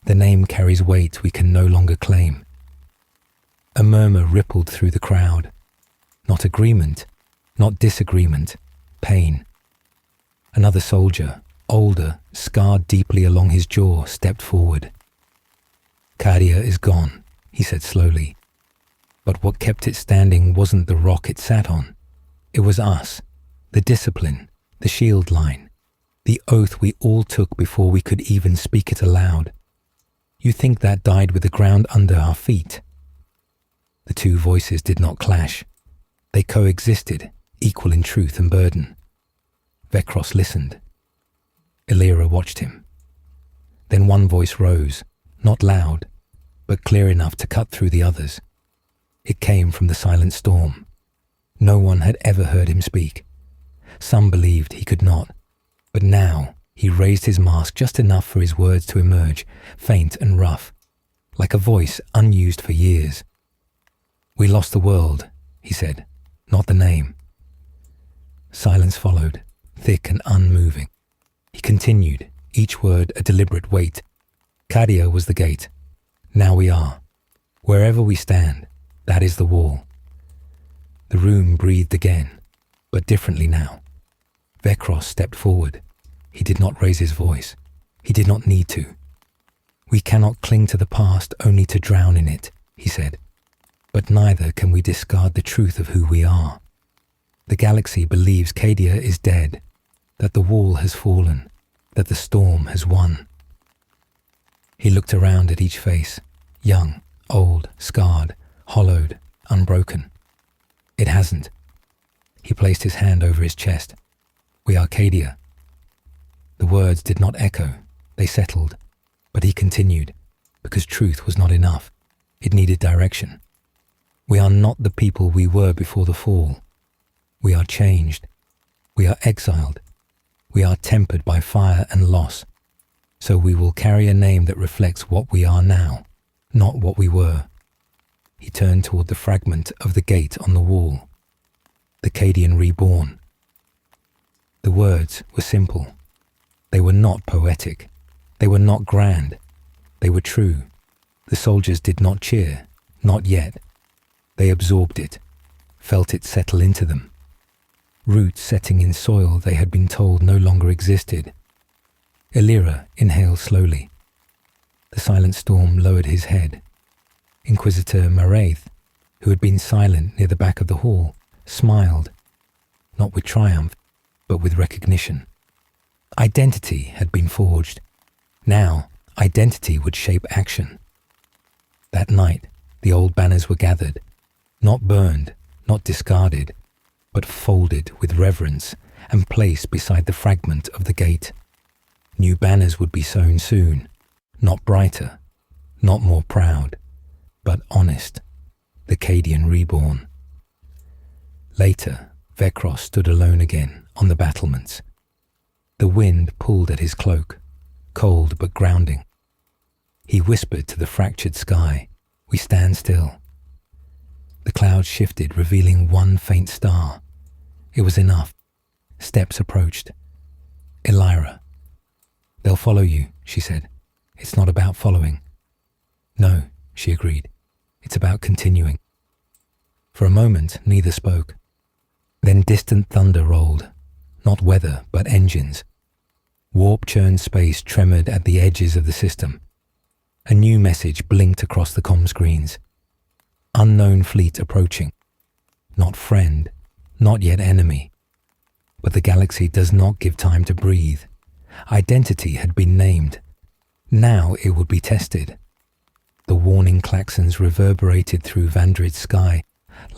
The name carries weight we can no longer claim. A murmur rippled through the crowd. Not agreement, not disagreement, pain. Another soldier, older, scarred deeply along his jaw, stepped forward. "Cadia is gone," he said slowly. But what kept it standing wasn't the rock it sat on. It was us, the discipline, the shield line, the oath we all took before we could even speak it aloud. You think that died with the ground under our feet? The 2 voices did not clash. They coexisted, equal in truth and burden. Vekros listened. Illyra watched him. Then one voice rose, not loud, but clear enough to cut through the others. It came from the silent storm. No one had ever heard him speak. Some believed he could not, but now he raised his mask just enough for his words to emerge, faint and rough, like a voice unused for years. "We lost the world," he said, "not the name." Silence followed, thick and unmoving. He continued, each word a deliberate weight. "Cadia was the gate. Now we are. Wherever we stand, that is the wall." The room breathed again, but differently now. Vekros stepped forward. He did not raise his voice. He did not need to. "We cannot cling to the past only to drown in it," he said. "But neither can we discard the truth of who we are. The galaxy believes Cadia is dead, that the wall has fallen, that the storm has won." He looked around at each face, young, old, scarred, hollowed, unbroken. "It hasn't." He placed his hand over his chest. "We are Cadia." The words did not echo, they settled, but he continued, because truth was not enough. It needed direction. "We are not the people we were before the fall. We are changed. We are exiled. We are tempered by fire and loss. So we will carry a name that reflects what we are now, not what we were." He turned toward the fragment of the gate on the wall. "The Cadian reborn." The words were simple. They were not poetic. They were not grand. They were true. The soldiers did not cheer, not yet. They absorbed it, felt it settle into them. Roots setting in soil they had been told no longer existed. Illyra inhaled slowly. The silent storm lowered his head. Inquisitor Maraith, who had been silent near the back of the hall, smiled, not with triumph, but with recognition. Identity had been forged. Now, identity would shape action. That night, the old banners were gathered, not burned, not discarded, but folded with reverence and placed beside the fragment of the gate. New banners would be sown soon, not brighter, not more proud, but honest, the Cadian reborn. Later, Vekros stood alone again on the battlements. The wind pulled at his cloak, cold but grounding. He whispered to the fractured sky, "We stand still." The clouds shifted, revealing one faint star. It was enough. Steps approached. "Illyra." "They'll follow you," she said. "It's not about following." "No," she agreed. "It's about continuing." For a moment, neither spoke. Then distant thunder rolled. Not weather, but engines. Warp-churned space tremored at the edges of the system. A new message blinked across the comm screens. Unknown fleet approaching. Not friend, not yet enemy. But the galaxy does not give time to breathe. Identity had been named. Now it would be tested. The warning klaxons reverberated through Vandrid's sky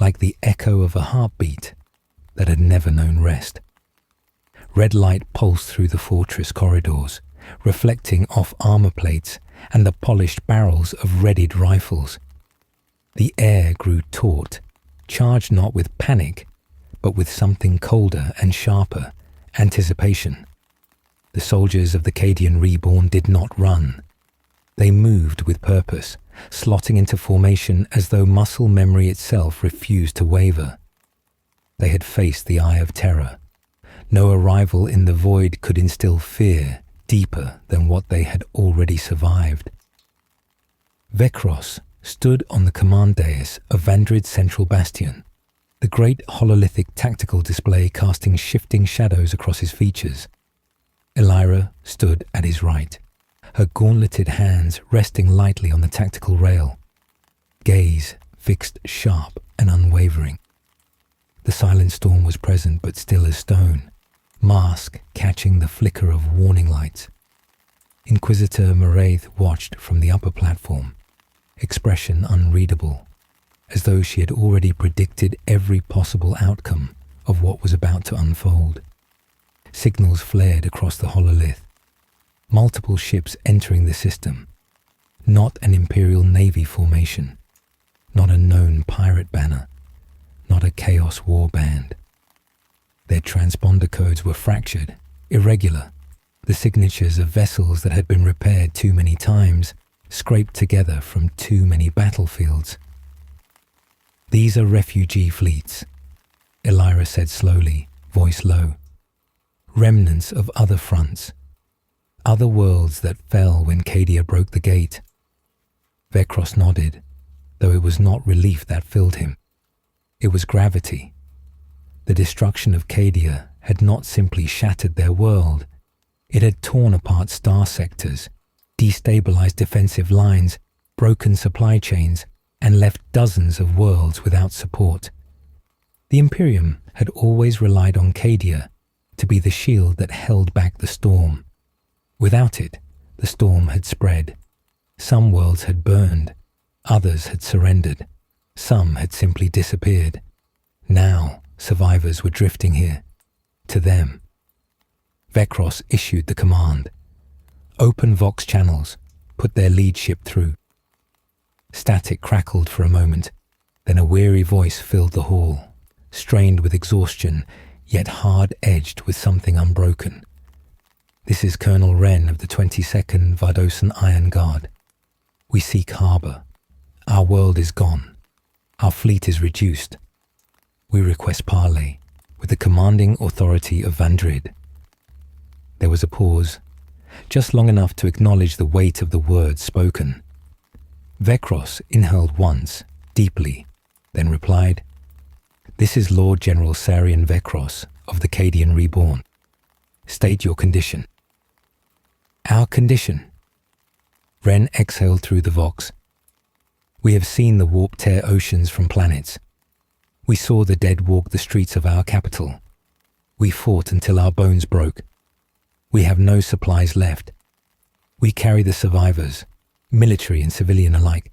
like the echo of a heartbeat that had never known rest. Red light pulsed through the fortress corridors, reflecting off armor plates and the polished barrels of readied rifles. The air grew taut, charged not with panic, but with something colder and sharper, anticipation. The soldiers of the Cadian reborn did not run. They moved with purpose, slotting into formation as though muscle memory itself refused to waver. They had faced the eye of terror, No arrival in the void could instill fear deeper than what they had already survived. Vekros stood on the command dais of Vandrid's central bastion, the great hololithic tactical display casting shifting shadows across his features. Elira stood at his right, her gauntleted hands resting lightly on the tactical rail, gaze fixed sharp and unwavering. The silent storm was present but still as stone, mask catching the flicker of warning lights. Inquisitor Maraith watched from the upper platform, expression unreadable, as though she had already predicted every possible outcome of what was about to unfold. Signals flared across the hololith. Multiple ships entering the system. Not an Imperial Navy formation. Not a known pirate banner. Not a Chaos War band. Their transponder codes were fractured, irregular, the signatures of vessels that had been repaired too many times, scraped together from too many battlefields. "These are refugee fleets," Elira said slowly, voice low. "Remnants of other fronts. Other worlds that fell when Cadia broke the gate." Vekros nodded, though it was not relief that filled him. It was gravity. The destruction of Cadia had not simply shattered their world. It had torn apart star sectors, destabilized defensive lines, broken supply chains, and left dozens of worlds without support. The Imperium had always relied on Cadia to be the shield that held back the storm. Without it, the storm had spread. Some worlds had burned, others had surrendered, some had simply disappeared. Now, survivors were drifting here, to them. Vekros issued the command. "Open Vox channels, put their lead ship through." Static crackled for a moment, then a weary voice filled the hall, strained with exhaustion, yet hard-edged with something unbroken. "This is Colonel Wren of the 22nd Vardosan Iron Guard. We seek harbour. Our world is gone. Our fleet is reduced. We request parley with the commanding authority of Vandrid." There was a pause, just long enough to acknowledge the weight of the words spoken. Vekros inhaled once, deeply, then replied, "This is Lord General Sarian Vekros of the Cadian Reborn. State your condition." "Our condition?" Wren exhaled through the Vox. "We have seen the warp-tear oceans from planets. We saw the dead walk the streets of our capital. We fought until our bones broke. We have no supplies left. We carry the survivors, military and civilian alike.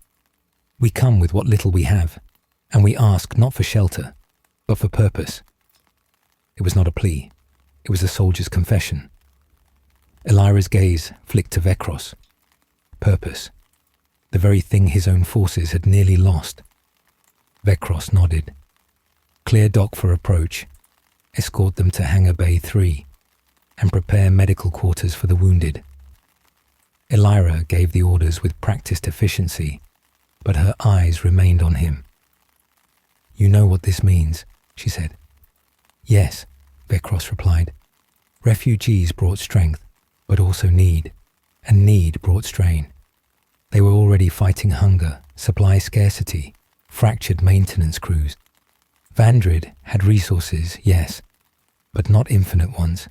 We come with what little we have, and we ask not for shelter, but for purpose." It was not a plea. It was a soldier's confession. Elira's gaze flicked to Vekros. Purpose. The very thing his own forces had nearly lost. Vekros nodded. "Clear dock for approach. Escort them to Hangar Bay 3, and prepare medical quarters for the wounded." Elira gave the orders with practiced efficiency, but her eyes remained on him. "You know what this means," she said. "Yes," Vekros replied. "Refugees brought strength, but also need, and need brought strain. They were already fighting hunger, supply scarcity, fractured maintenance crews. Vandrid had resources, yes, but not infinite ones.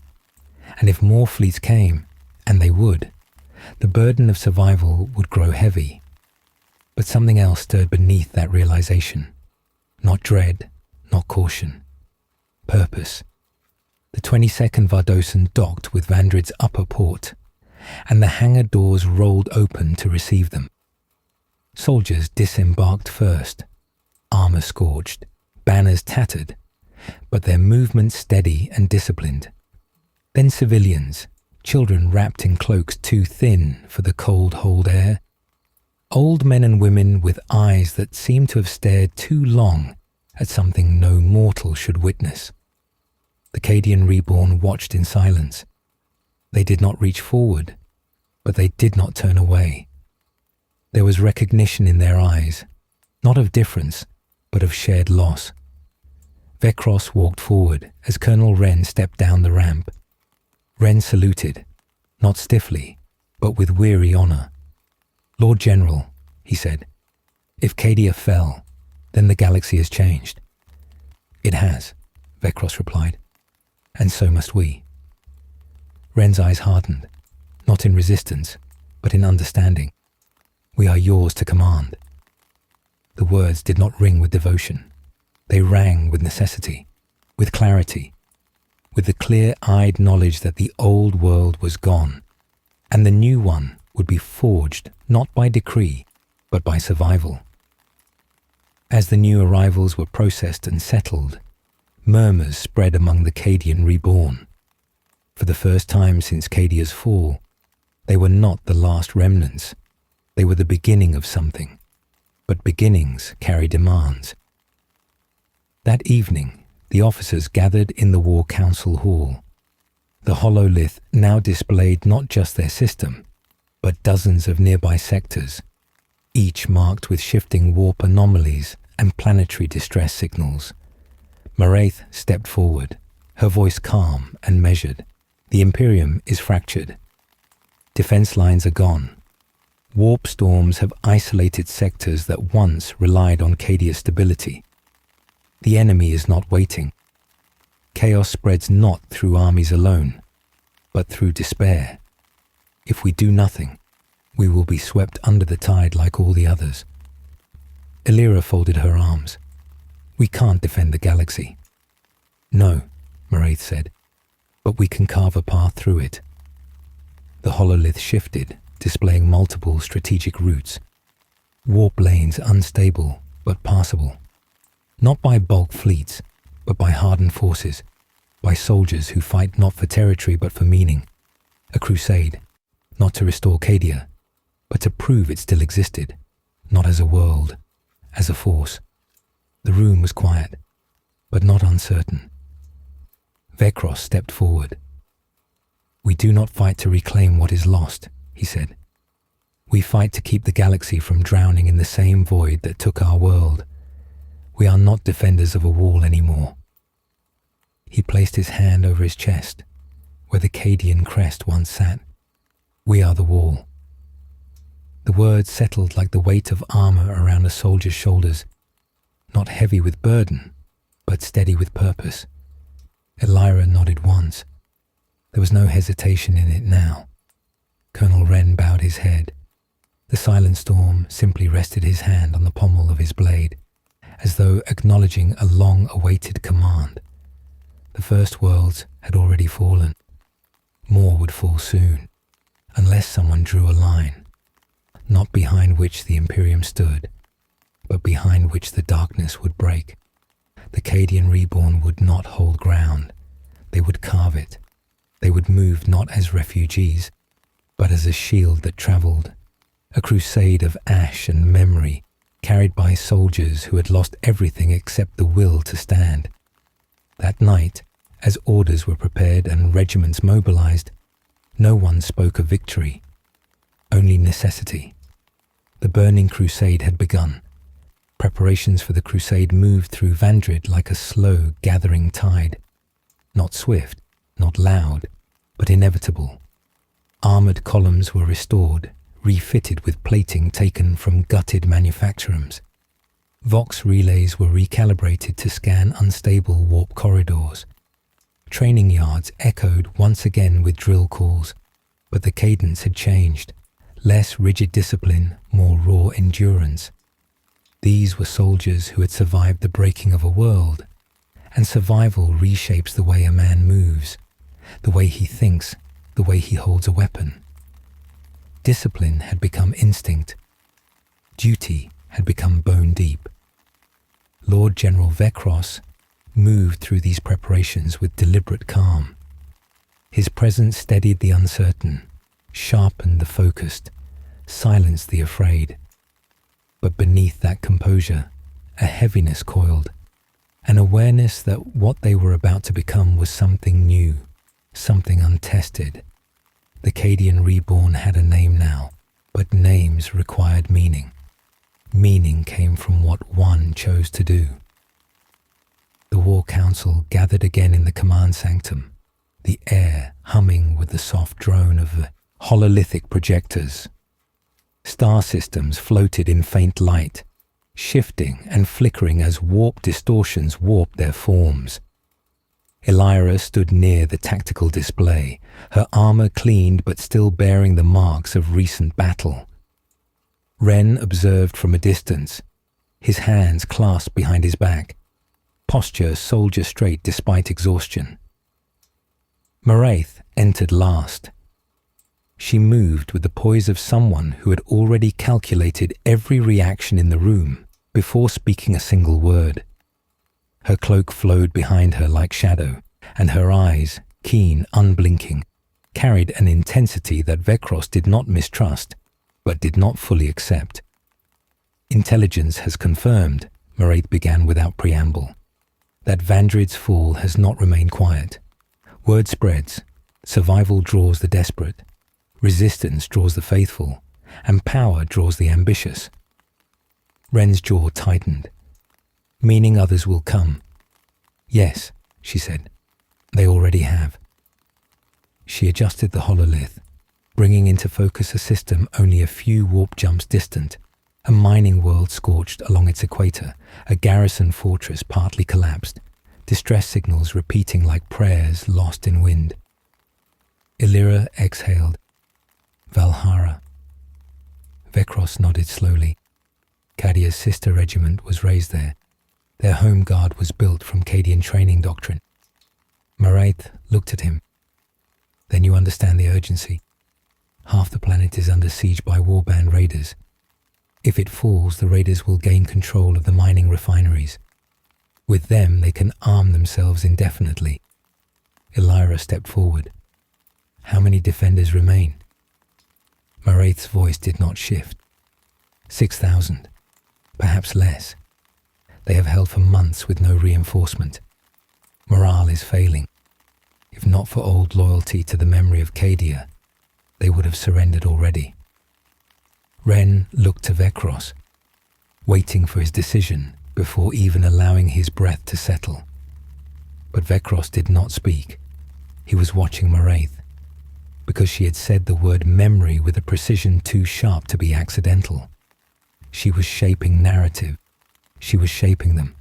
And if more fleets came, and they would, the burden of survival would grow heavy. But something else stirred beneath that realization. Not dread, not caution. Purpose. The 22nd Vardosan docked with Vandrid's upper port, and the hangar doors rolled open to receive them. Soldiers disembarked first, armor scorched, banners tattered, but their movement steady and disciplined. Then civilians, children wrapped in cloaks too thin for the cold hold air, old men and women with eyes that seemed to have stared too long at something no mortal should witness. The Cadian Reborn watched in silence. They did not reach forward, but they did not turn away. There was recognition in their eyes, not of difference, but of shared loss. Vekros walked forward as Colonel Wren stepped down the ramp. Wren saluted, not stiffly, but with weary honor. "Lord General," he said, "if Cadia fell, then the galaxy has changed." "It has," Vekros replied, "and so must we." Wren's eyes hardened, not in resistance, but in understanding. "We are yours to command." The words did not ring with devotion. They rang with necessity, with clarity, with the clear-eyed knowledge that the old world was gone, and the new one would be forged not by decree, but by survival. As the new arrivals were processed and settled, murmurs spread among the Cadian reborn. For the first time since Cadia's fall, they were not the last remnants. They were the beginning of something. But beginnings carry demands. That evening, the officers gathered in the War Council Hall. The hololith now displayed not just their system, but dozens of nearby sectors, each marked with shifting warp anomalies and planetary distress signals. Maraith stepped forward, her voice calm and measured. "The Imperium is fractured. Defense lines are gone. Warp storms have isolated sectors that once relied on Cadia's stability. The enemy is not waiting. Chaos spreads not through armies alone, but through despair. If we do nothing, we will be swept under the tide like all the others." Illyra folded her arms. "We can't defend the galaxy." "No," Maraith said, "but we can carve a path through it." The hololith shifted, displaying multiple strategic routes. Warp lanes unstable but passable. Not by bulk fleets, but by hardened forces, by soldiers who fight not for territory but for meaning. A crusade, not to restore Cadia, but to prove it still existed, not as a world, as a force. The room was quiet, but not uncertain. Vekros stepped forward. "We do not fight to reclaim what is lost," he said. "We fight to keep the galaxy from drowning in the same void that took our world. We are not defenders of a wall anymore." He placed his hand over his chest, where the Cadian crest once sat. "We are the wall." The words settled like the weight of armor around a soldier's shoulders, not heavy with burden, but steady with purpose. Illyra nodded once. There was no hesitation in it now. Colonel Wren bowed his head. The silent storm simply rested his hand on the pommel of his blade, as though acknowledging a long-awaited command. The first worlds had already fallen. More would fall soon, unless someone drew a line, not behind which the Imperium stood, but behind which the darkness would break. The Cadian reborn would not hold ground. They would carve it. They would move not as refugees, but as a shield that travelled, a crusade of ash and memory carried by soldiers who had lost everything except the will to stand. That night, as orders were prepared and regiments mobilized, no one spoke of victory, only necessity. The burning crusade had begun. Preparations for the crusade moved through Vandrid like a slow gathering tide, not swift, not loud, but inevitable. Armoured columns were restored, refitted with plating taken from gutted manufacturums. Vox relays were recalibrated to scan unstable warp corridors. Training yards echoed once again with drill calls, but the cadence had changed. Less rigid discipline, more raw endurance. These were soldiers who had survived the breaking of a world, and survival reshapes the way a man moves, the way he thinks, the way he holds a weapon. Discipline had become instinct. Duty had become bone deep. Lord General Vekros moved through these preparations with deliberate calm. His presence steadied the uncertain, sharpened the focused, silenced the afraid. But beneath that composure, a heaviness coiled, an awareness that what they were about to become was something new, something untested. The Cadian reborn had a name now, but names required meaning. Meaning came from what one chose to do. The War Council gathered again in the command sanctum, the air humming with the soft drone of the hololithic projectors. Star systems floated in faint light, shifting and flickering as warp distortions warped their forms. Elira stood near the tactical display, her armor cleaned but still bearing the marks of recent battle. Ren observed from a distance, his hands clasped behind his back, posture soldier straight despite exhaustion. Maraith entered last. She moved with the poise of someone who had already calculated every reaction in the room before speaking a single word. Her cloak flowed behind her like shadow, and her eyes, keen, unblinking, carried an intensity that Vekros did not mistrust, but did not fully accept. Intelligence has confirmed, Maraith began without preamble, that Vandrid's fall has not remained quiet. Word spreads, survival draws the desperate, resistance draws the faithful, and power draws the ambitious. Ren's jaw tightened. Meaning others will come. Yes, she said, they already have. She adjusted the hololith, bringing into focus a system only a few warp jumps distant, a mining world scorched along its equator, a garrison fortress partly collapsed, distress signals repeating like prayers lost in wind. Elira exhaled. Valhalla. Vekros nodded slowly. Cadia's sister regiment was raised there. Their home guard was built from Cadian training doctrine. Maraith looked at him. Then you understand the urgency. Half the planet is under siege by warband raiders. If it falls, the raiders will gain control of the mining refineries. With them, they can arm themselves indefinitely. Elira stepped forward. How many defenders remain? Maraith's voice did not shift. 6,000, perhaps less. They have held for months with no reinforcement. Morale is failing. If not for old loyalty to the memory of Cadia, they would have surrendered already. Ren looked to Vekros, waiting for his decision before even allowing his breath to settle. But Vekros did not speak. He was watching Maraith, because she had said the word memory with a precision too sharp to be accidental. She was shaping narrative. She was shaping them.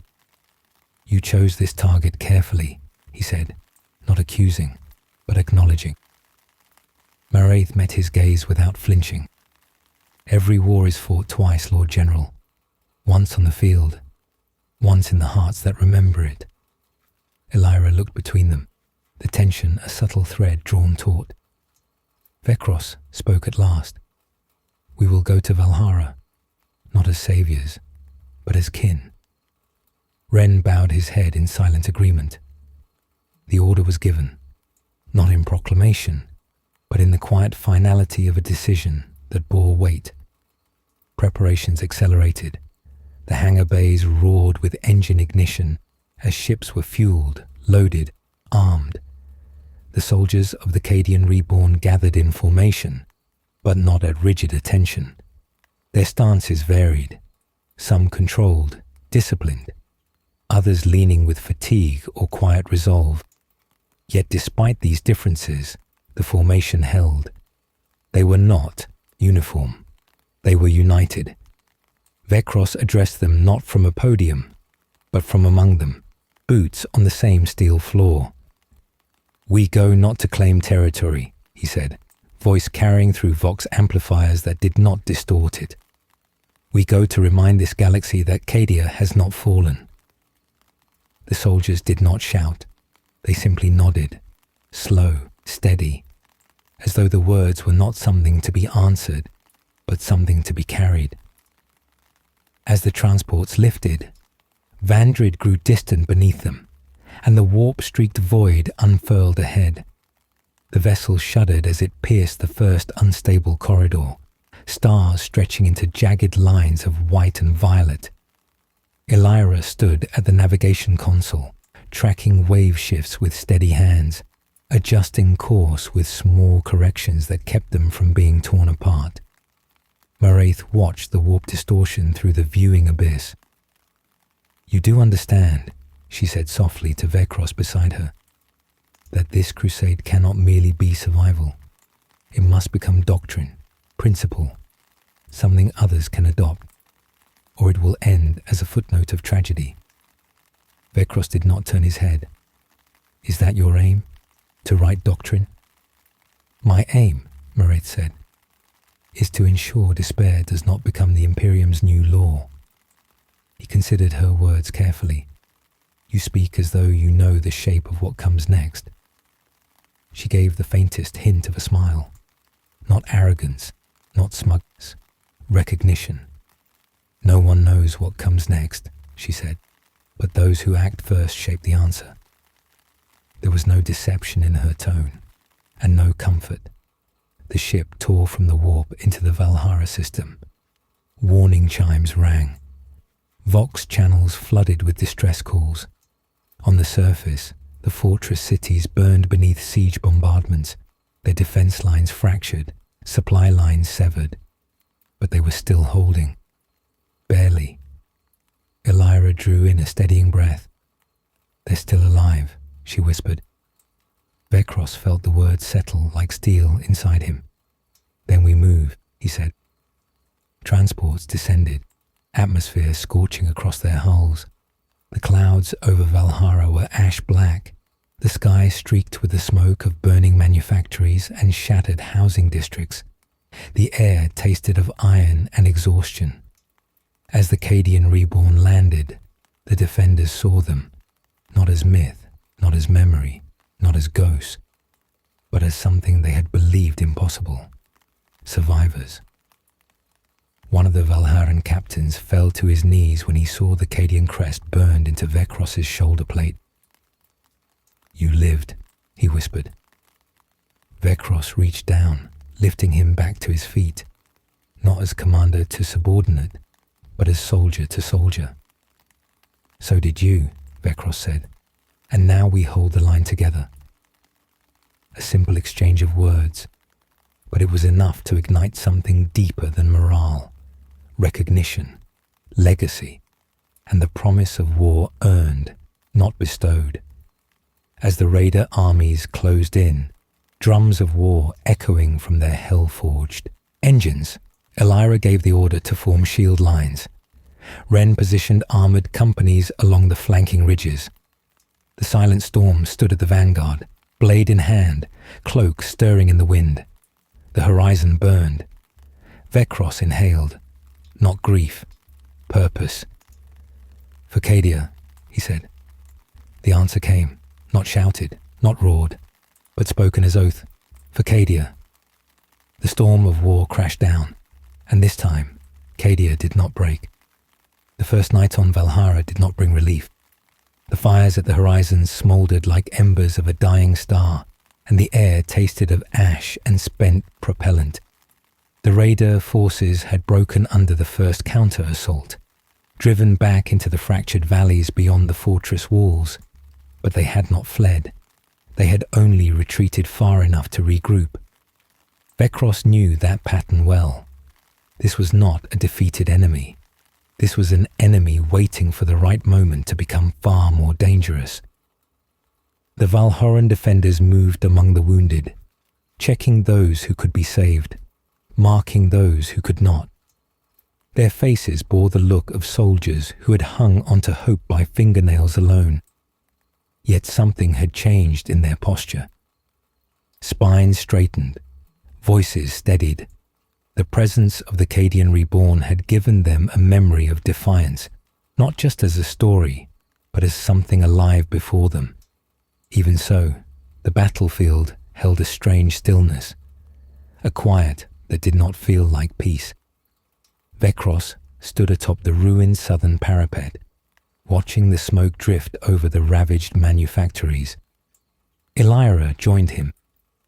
You chose this target carefully, he said, not accusing, but acknowledging. Maraith met his gaze without flinching. Every war is fought twice, Lord General. Once on the field, once in the hearts that remember it. Elira looked between them, the tension a subtle thread drawn taut. Vekros spoke at last. We will go to Valhalla, not as saviors, but as kin. Ren bowed his head in silent agreement. The order was given, not in proclamation, but in the quiet finality of a decision that bore weight. Preparations accelerated. The hangar bays roared with engine ignition as ships were fueled, loaded, armed. The soldiers of the Cadian Reborn gathered in formation, but not at rigid attention. Their stances varied, some controlled, disciplined, others leaning with fatigue or quiet resolve. Yet despite these differences, the formation held. They were not uniform. They were united. Vekros addressed them not from a podium, but from among them, boots on the same steel floor. We go not to claim territory, he said, voice carrying through vox amplifiers that did not distort it. We go to remind this galaxy that Cadia has not fallen. The soldiers did not shout. They simply nodded, slow, steady, as though the words were not something to be answered, but something to be carried. As the transports lifted, Vandrid grew distant beneath them, and the warp-streaked void unfurled ahead. The vessel shuddered as it pierced the first unstable corridor, stars stretching into jagged lines of white and violet. Elira stood at the navigation console, tracking wave shifts with steady hands, adjusting course with small corrections that kept them from being torn apart. Maraith watched the warp distortion through the viewing abyss. You do understand, she said softly to Vekros beside her, that this crusade cannot merely be survival. It must become doctrine, principle, something others can adopt, or it will end as a footnote of tragedy. Vekros did not turn his head. Is that your aim? To write doctrine? My aim, Mairead said, is to ensure despair does not become the Imperium's new law. He considered her words carefully. You speak as though you know the shape of what comes next. She gave the faintest hint of a smile. Not arrogance, not smugness, recognition. No one knows what comes next, she said, but those who act first shape the answer. There was no deception in her tone, and no comfort. The ship tore from the warp into the Valhalla system. Warning chimes rang. Vox channels flooded with distress calls. On the surface, the fortress cities burned beneath siege bombardments, their defense lines fractured, supply lines severed. But they were still holding. Barely. Elira drew in a steadying breath. They're still alive, she whispered. Vekros felt the words settle like steel inside him. Then we move, he said. Transports descended, atmosphere scorching across their hulls. The clouds over Valhalla were ash black, the sky streaked with the smoke of burning manufactories and shattered housing districts. The air tasted of iron and exhaustion. As the Cadian reborn landed, the defenders saw them, not as myth, not as memory, not as ghosts, but as something they had believed impossible. Survivors. One of the Valharan captains fell to his knees when he saw the Cadian crest burned into Vekros's shoulder plate. You lived, he whispered. Vekros reached down, lifting him back to his feet, not as commander to subordinate, but as soldier to soldier. So did you, Vekros said, and now we hold the line together. A simple exchange of words, but it was enough to ignite something deeper than morale, recognition, legacy, and the promise of war earned, not bestowed. As the raider armies closed in, drums of war echoing from their hell-forged engines, Elira gave the order to form shield lines. Ren positioned armoured companies along the flanking ridges. The silent storm stood at the vanguard, blade in hand, cloak stirring in the wind. The horizon burned. Vekros inhaled, not grief, purpose. For Cadia, he said. The answer came, not shouted, not roared, but spoken as oath. For Cadia. The storm of war crashed down, and this time, Cadia did not break. The first night on Valhalla did not bring relief. The fires at the horizon smouldered like embers of a dying star, and the air tasted of ash and spent propellant. The raider forces had broken under the first counter-assault, driven back into the fractured valleys beyond the fortress walls, but they had not fled. They had only retreated far enough to regroup. Vekros knew that pattern well. This was not a defeated enemy. This was an enemy waiting for the right moment to become far more dangerous. The Valhoran defenders moved among the wounded, checking those who could be saved, marking those who could not. Their faces bore the look of soldiers who had hung onto hope by fingernails alone. Yet something had changed in their posture. Spines straightened, voices steadied. The presence of the Cadian reborn had given them a memory of defiance, not just as a story, but as something alive before them. Even so, the battlefield held a strange stillness, a quiet that did not feel like peace. Vekros stood atop the ruined southern parapet, watching the smoke drift over the ravaged manufactories. Elira joined him,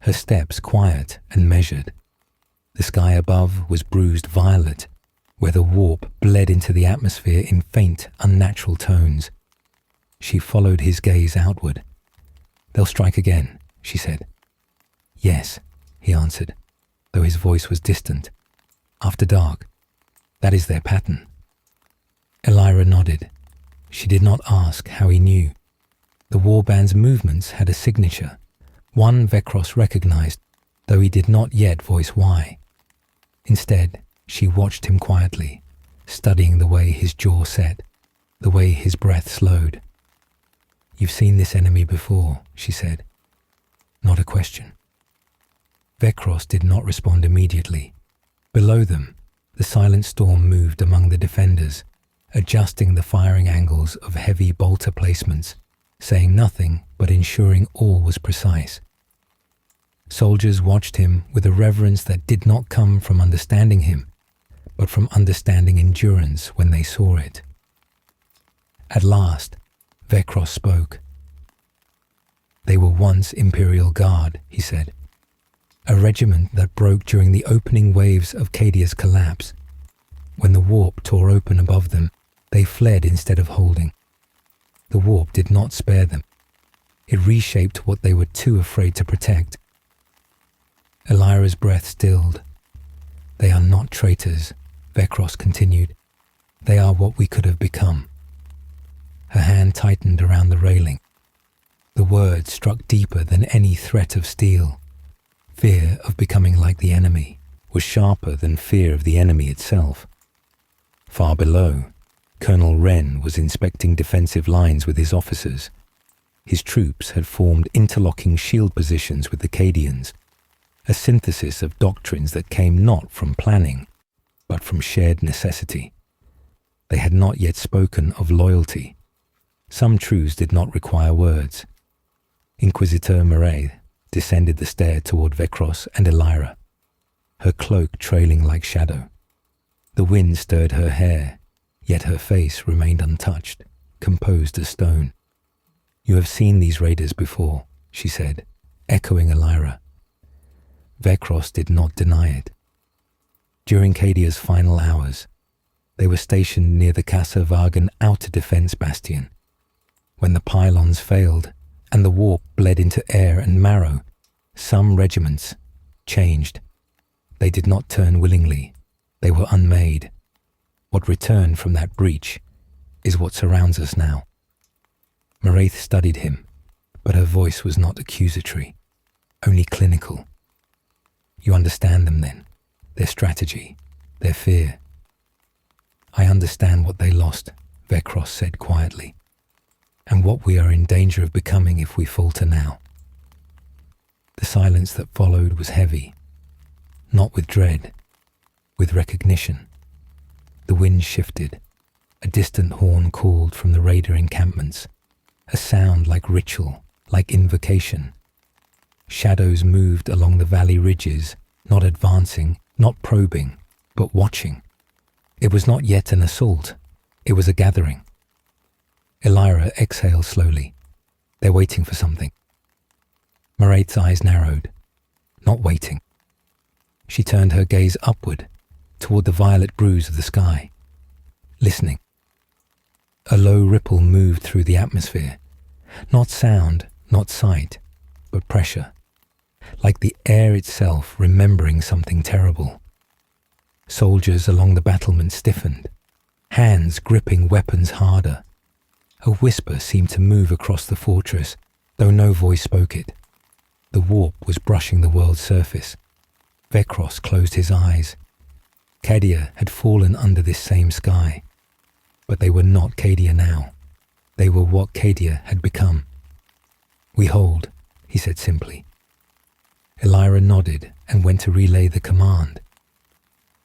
her steps quiet and measured. The sky above was bruised violet, where the warp bled into the atmosphere in faint, unnatural tones. She followed his gaze outward. They'll strike again, she said. Yes, he answered, though his voice was distant. After dark. That is their pattern. Elira nodded. She did not ask how he knew. The warband's movements had a signature, one Vecros recognized, though he did not yet voice why. Instead, she watched him quietly, studying the way his jaw set, the way his breath slowed. "You've seen this enemy before," she said. Not a question. Vecros did not respond immediately. Below them, the silent storm moved among the defenders, adjusting the firing angles of heavy bolter placements, saying nothing but ensuring all was precise. Soldiers watched him with a reverence that did not come from understanding him, but from understanding endurance when they saw it. At last, Vecros spoke. "They were once Imperial Guard," he said. "A regiment that broke during the opening waves of Cadia's collapse. When the warp tore open above them, they fled instead of holding. The warp did not spare them. It reshaped what they were too afraid to protect." Elira's breath stilled. "They are not traitors," Vecros continued. "They are what we could have become." Her hand tightened around the railing. The words struck deeper than any threat of steel. Fear of becoming like the enemy was sharper than fear of the enemy itself. Far below, Colonel Wren was inspecting defensive lines with his officers. His troops had formed interlocking shield positions with the Cadians, a synthesis of doctrines that came not from planning, but from shared necessity. They had not yet spoken of loyalty. Some truths did not require words. Inquisitor Mairead descended the stair toward Vecros and Elira, her cloak trailing like shadow. The wind stirred her hair, yet her face remained untouched, composed as stone. "You have seen these raiders before," she said, echoing Elira. Vecros did not deny it. During Cadia's final hours, they were stationed near the Casa Vargan outer defense bastion. When the pylons failed and the warp bled into air and marrow, some regiments changed. They did not turn willingly. They were unmade. What returned from that breach is what surrounds us now. Mairead studied him, but her voice was not accusatory, only clinical. "You understand them then, their strategy, their fear." "I understand what they lost," Vecros said quietly, "and what we are in danger of becoming if we falter now." The silence that followed was heavy, not with dread, with recognition. The wind shifted. A distant horn called from the raider encampments, a sound like ritual, like invocation. Shadows moved along the valley ridges, not advancing, not probing, but watching. It was not yet an assault. It was a gathering. Elira exhaled slowly. "They're waiting for something." Mairead's eyes narrowed. "Not waiting." She turned her gaze upward, toward the violet bruise of the sky. Listening. A low ripple moved through the atmosphere. Not sound, not sight, but pressure. Like the air itself remembering something terrible. Soldiers along the battlement stiffened, hands gripping weapons harder. A whisper seemed to move across the fortress, though no voice spoke it. The warp was brushing the world's surface. Vecros closed his eyes. Cadia had fallen under this same sky. But they were not Cadia now. They were what Cadia had become. "We hold," he said simply. Elira nodded and went to relay the command.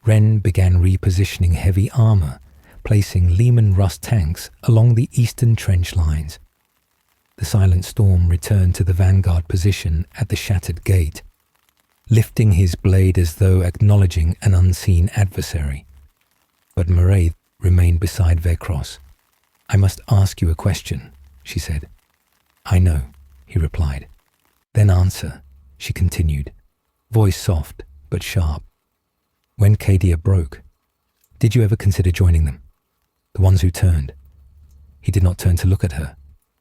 Wren began repositioning heavy armor, placing Lehman Russ tanks along the eastern trench lines. The silent storm returned to the vanguard position at the shattered gate, lifting his blade as though acknowledging an unseen adversary. But Mairead remained beside Vecros. "I must ask you a question," she said. "I know," he replied. "Then answer," she continued, voice soft but sharp. "When Cadia broke, did you ever consider joining them? The ones who turned?" He did not turn to look at her.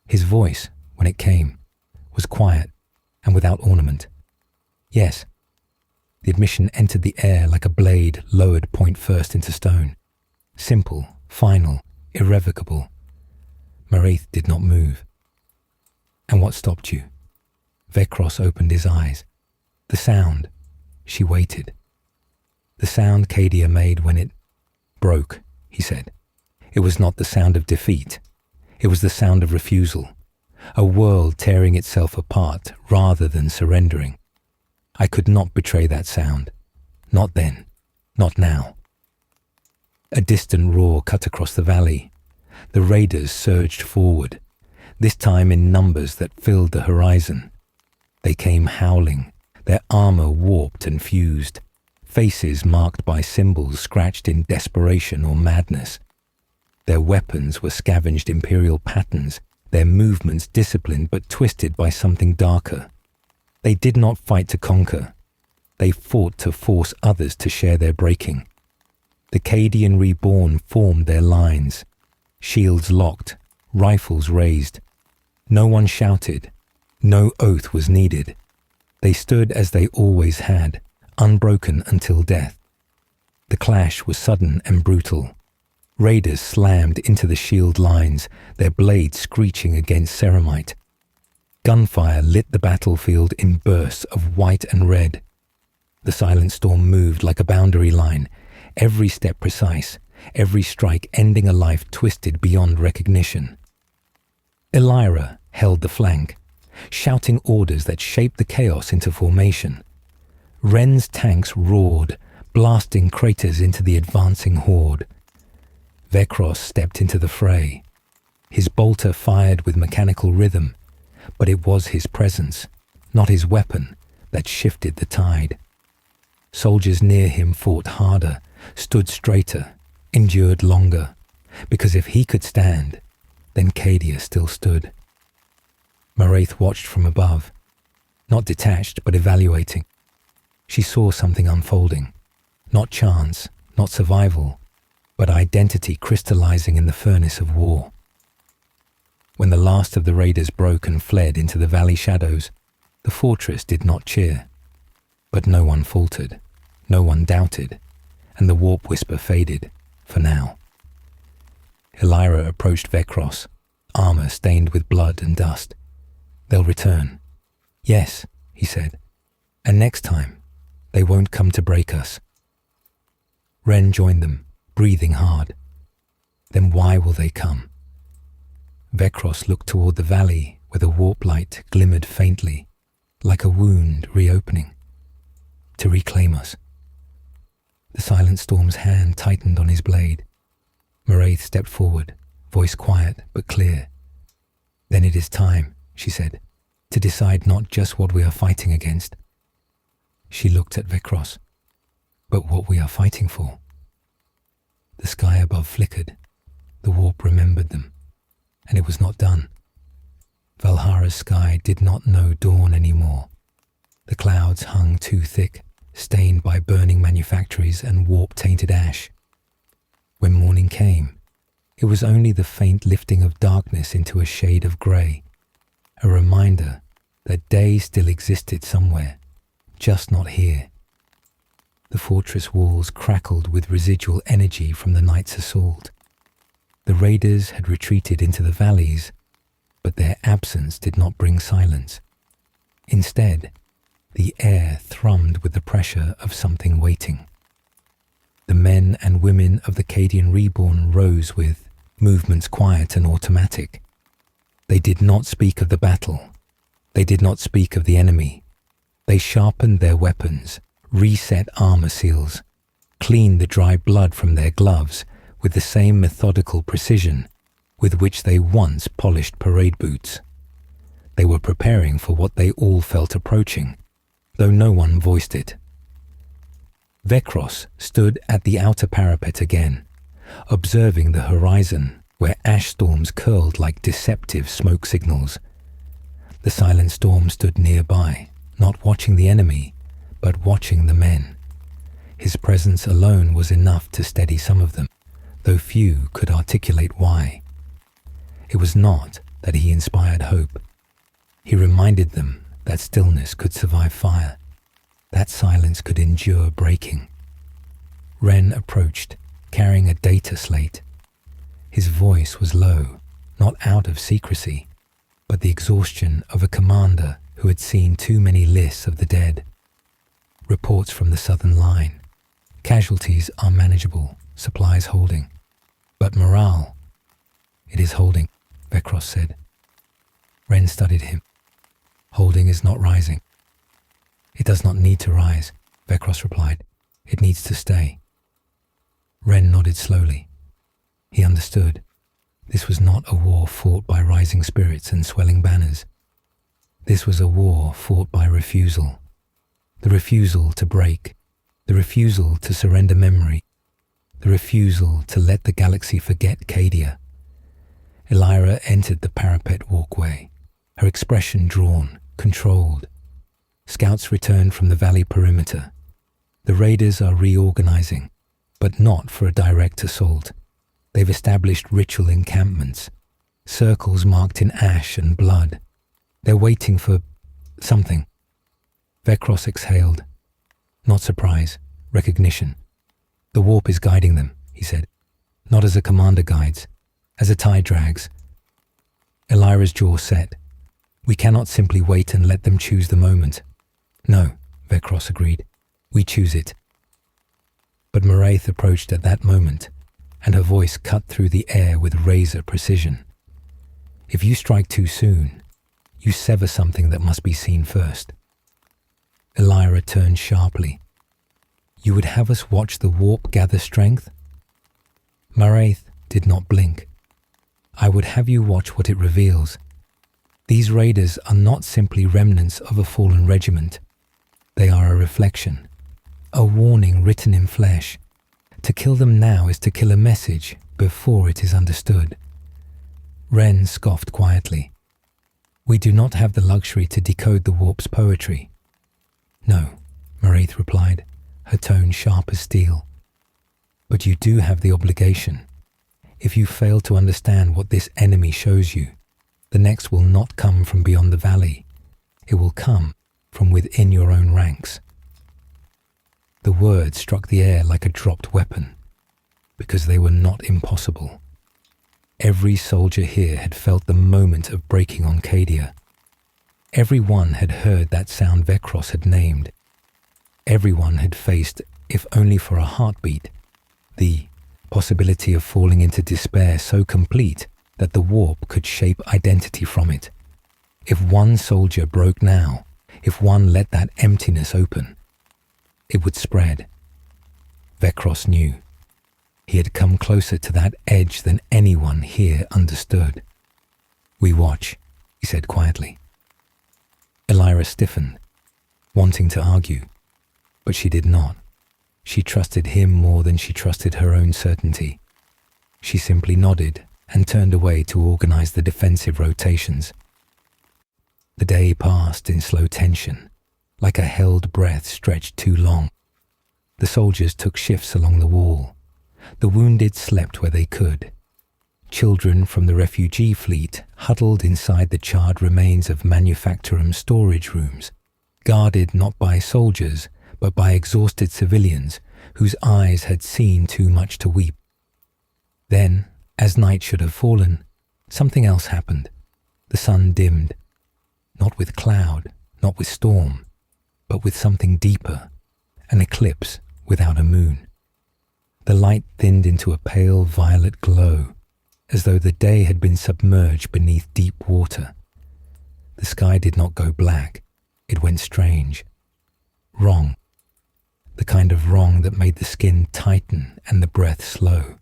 His voice, when it came, was quiet and without ornament. "Yes." The admission entered the air like a blade lowered point first into stone. Simple, final, irrevocable. Maraith did not move. And what stopped you? Vekros opened his eyes. The sound. She waited. The sound Cadia made when it broke, he said. It was not the sound of defeat. It was the sound of refusal. A world tearing itself apart rather than surrendering. I could not betray that sound. Not then. Not now. A distant roar cut across the valley. The raiders surged forward, this time in numbers that filled the horizon. They came howling, their armor warped and fused, faces marked by symbols scratched in desperation or madness. Their weapons were scavenged imperial patterns, their movements disciplined but twisted by something darker. They did not fight to conquer. They fought to force others to share their breaking. The Cadian reborn formed their lines, shields locked, rifles raised. No one shouted. No oath was needed. They stood as they always had, unbroken until death. The clash was sudden and brutal. Raiders slammed into the shield lines, their blades screeching against ceramite. Gunfire lit the battlefield in bursts of white and red. The silent storm moved like a boundary line, every step precise, every strike ending a life twisted beyond recognition. Elira held the flank, shouting orders that shaped the chaos into formation. Ren's tanks roared, blasting craters into the advancing horde. Vekros stepped into the fray. His bolter fired with mechanical rhythm, but it was his presence, not his weapon, that shifted the tide. Soldiers near him fought harder, stood straighter, endured longer, because if he could stand, then Cadia still stood. Maraith watched from above, not detached but evaluating. She saw something unfolding, not chance, not survival, but identity crystallizing in the furnace of war. When the last of the raiders broke and fled into the valley shadows, the fortress did not cheer. But no one faltered, no one doubted, and the warp whisper faded, for now. Elira approached Vekros, armor stained with blood and dust. They'll return. Yes, he said, and next time, they won't come to break us. Ren joined them, breathing hard. Then why will they come? Vekros looked toward the valley where the warp light glimmered faintly, like a wound reopening. To reclaim us. The silent storm's hand tightened on his blade. Maraith stepped forward, voice quiet but clear. Then it is time, she said, to decide not just what we are fighting against. She looked at Vekros, but what we are fighting for. The sky above flickered. The warp remembered them, and it was not done. Valhara's sky did not know dawn anymore. The clouds hung too thick, stained by burning manufactories and warp-tainted ash. When morning came, it was only the faint lifting of darkness into a shade of grey, a reminder that day still existed somewhere, just not here. The fortress walls crackled with residual energy from the night's assault. The raiders had retreated into the valleys, but their absence did not bring silence. Instead, the air thrummed with the pressure of something waiting. The men and women of the Cadian Reborn rose with movements quiet and automatic. They did not speak of the battle. They did not speak of the enemy. They sharpened their weapons, reset armor seals, cleaned the dry blood from their gloves with the same methodical precision with which they once polished parade boots. They were preparing for what they all felt approaching, though no one voiced it. Vekros stood at the outer parapet again, observing the horizon where ash storms curled like deceptive smoke signals. The silent storm stood nearby, not watching the enemy, but watching the men. His presence alone was enough to steady some of them, though few could articulate why. It was not that he inspired hope. He reminded them that stillness could survive fire, that silence could endure breaking. Ren approached, carrying a data slate. His voice was low, not out of secrecy, but the exhaustion of a commander who had seen too many lists of the dead. Reports from the southern line. Casualties are manageable, supplies holding. But morale, it is holding, Vekros said. Ren studied him. Holding is not rising. It does not need to rise, Vekros replied. It needs to stay. Ren nodded slowly. He understood. This was not a war fought by rising spirits and swelling banners. This was a war fought by refusal. The refusal to break. The refusal to surrender memory. The refusal to let the galaxy forget Cadia. Elira entered the parapet walkway, her expression drawn, controlled. Scouts returned from the valley perimeter. The raiders are reorganizing, but not for a direct assault. They've established ritual encampments, circles marked in ash and blood. They're waiting for something. Vekros exhaled. Not surprise, recognition. The warp is guiding them, he said. Not as a commander guides, as a tide drags. Elira's jaw set. We cannot simply wait and let them choose the moment. No, Vekros agreed. We choose it. But Maraith approached at that moment, and her voice cut through the air with razor precision. If you strike too soon, you sever something that must be seen first. Elira turned sharply. You would have us watch the warp gather strength? Maraith did not blink. I would have you watch what it reveals. These raiders are not simply remnants of a fallen regiment. They are a reflection, a warning written in flesh. To kill them now is to kill a message before it is understood. Ren scoffed quietly. We do not have the luxury to decode the warp's poetry. No, Maraith replied, her tone sharp as steel. But you do have the obligation. If you fail to understand what this enemy shows you, the next will not come from beyond the valley. It will come from within your own ranks. The words struck the air like a dropped weapon, because they were not impossible. Every soldier here had felt the moment of breaking on Cadia. Everyone had heard that sound Vekros had named. Everyone had faced, if only for a heartbeat, the possibility of falling into despair so complete that the warp could shape identity from it. If one soldier broke now, if one let that emptiness open, it would spread. Vekros knew. He had come closer to that edge than anyone here understood. We watch, he said quietly. Elira stiffened, wanting to argue, but she did not. She trusted him more than she trusted her own certainty. She simply nodded and turned away to organize the defensive rotations. The day passed in slow tension, like a held breath stretched too long. The soldiers took shifts along the wall. The wounded slept where they could. Children from the refugee fleet huddled inside the charred remains of manufactorum storage rooms, guarded not by soldiers, but by exhausted civilians whose eyes had seen too much to weep. Then, as night should have fallen, something else happened. The sun dimmed, not with cloud, not with storm, but with something deeper, an eclipse without a moon. The light thinned into a pale violet glow, as though the day had been submerged beneath deep water. The sky did not go black, it went strange. Wrong. The kind of wrong that made the skin tighten and the breath slow,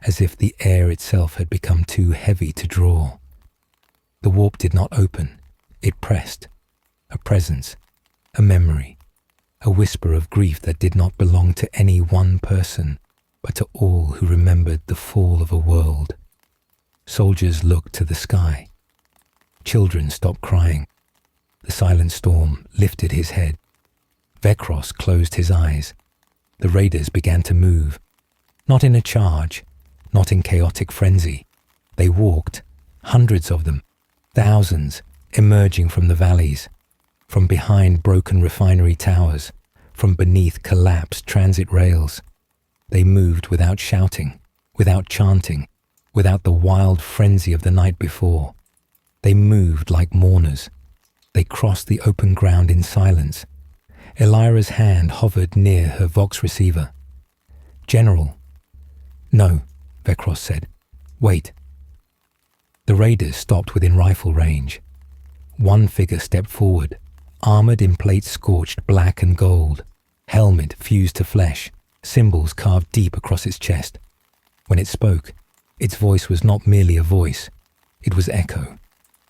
as if the air itself had become too heavy to draw. The warp did not open, it pressed. A presence, a memory, a whisper of grief that did not belong to any one person, but to all who remembered the fall of a world. Soldiers looked to the sky. Children stopped crying. The silent storm lifted his head. Vekros closed his eyes. The raiders began to move. Not in a charge, not in chaotic frenzy. They walked, hundreds of them, thousands, emerging from the valleys, from behind broken refinery towers, from beneath collapsed transit rails. They moved without shouting, without chanting, without the wild frenzy of the night before. They moved like mourners. They crossed the open ground in silence. Elira's hand hovered near her Vox receiver. "General." "No," Vecros said. "Wait." The raiders stopped within rifle range. One figure stepped forward, armored in plates scorched black and gold, helmet fused to flesh, symbols carved deep across its chest. When it spoke, its voice was not merely a voice, it was echo,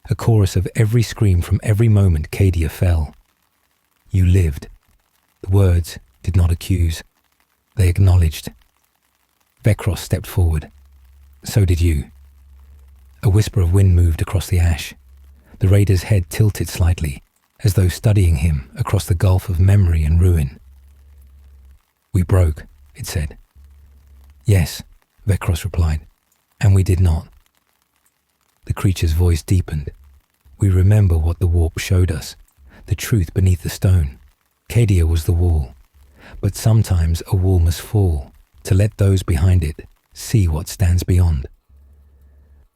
a chorus of every scream from every moment Cadia fell. "You lived." The words did not accuse, they acknowledged. Vecros stepped forward. "So did you." A whisper of wind moved across the ash. The raider's head tilted slightly, as though studying him across the gulf of memory and ruin. "We broke," it said. "Yes," Vecros replied, "and we did not." The creature's voice deepened. "We remember what the warp showed us, the truth beneath the stone. Cadia was the wall, but sometimes a wall must fall to let those behind it see what stands beyond."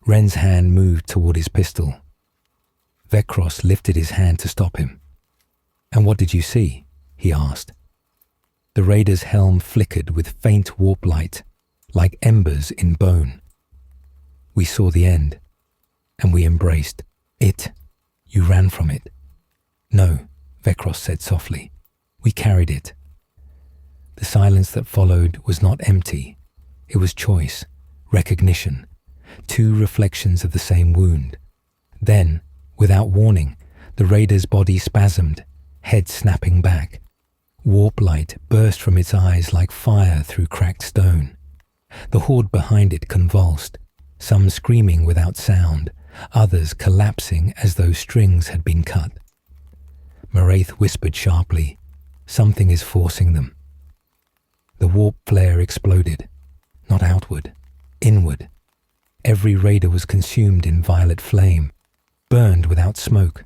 Ren's hand moved toward his pistol. Vecros lifted his hand to stop him. "And what did you see?" he asked. The raider's helm flickered with faint warp light, like embers in bone. "We saw the end, and we embraced it. You ran from it." "No," Vecros said softly. "We carried it." The silence that followed was not empty. It was choice, recognition, two reflections of the same wound. Then, without warning, the raider's body spasmed, head snapping back. Warp light burst from its eyes like fire through cracked stone. The horde behind it convulsed, some screaming without sound, others collapsing as though strings had been cut. Moraith whispered sharply, "Something is forcing them." The warp flare exploded, not outward, inward. Every raider was consumed in violet flame, burned without smoke,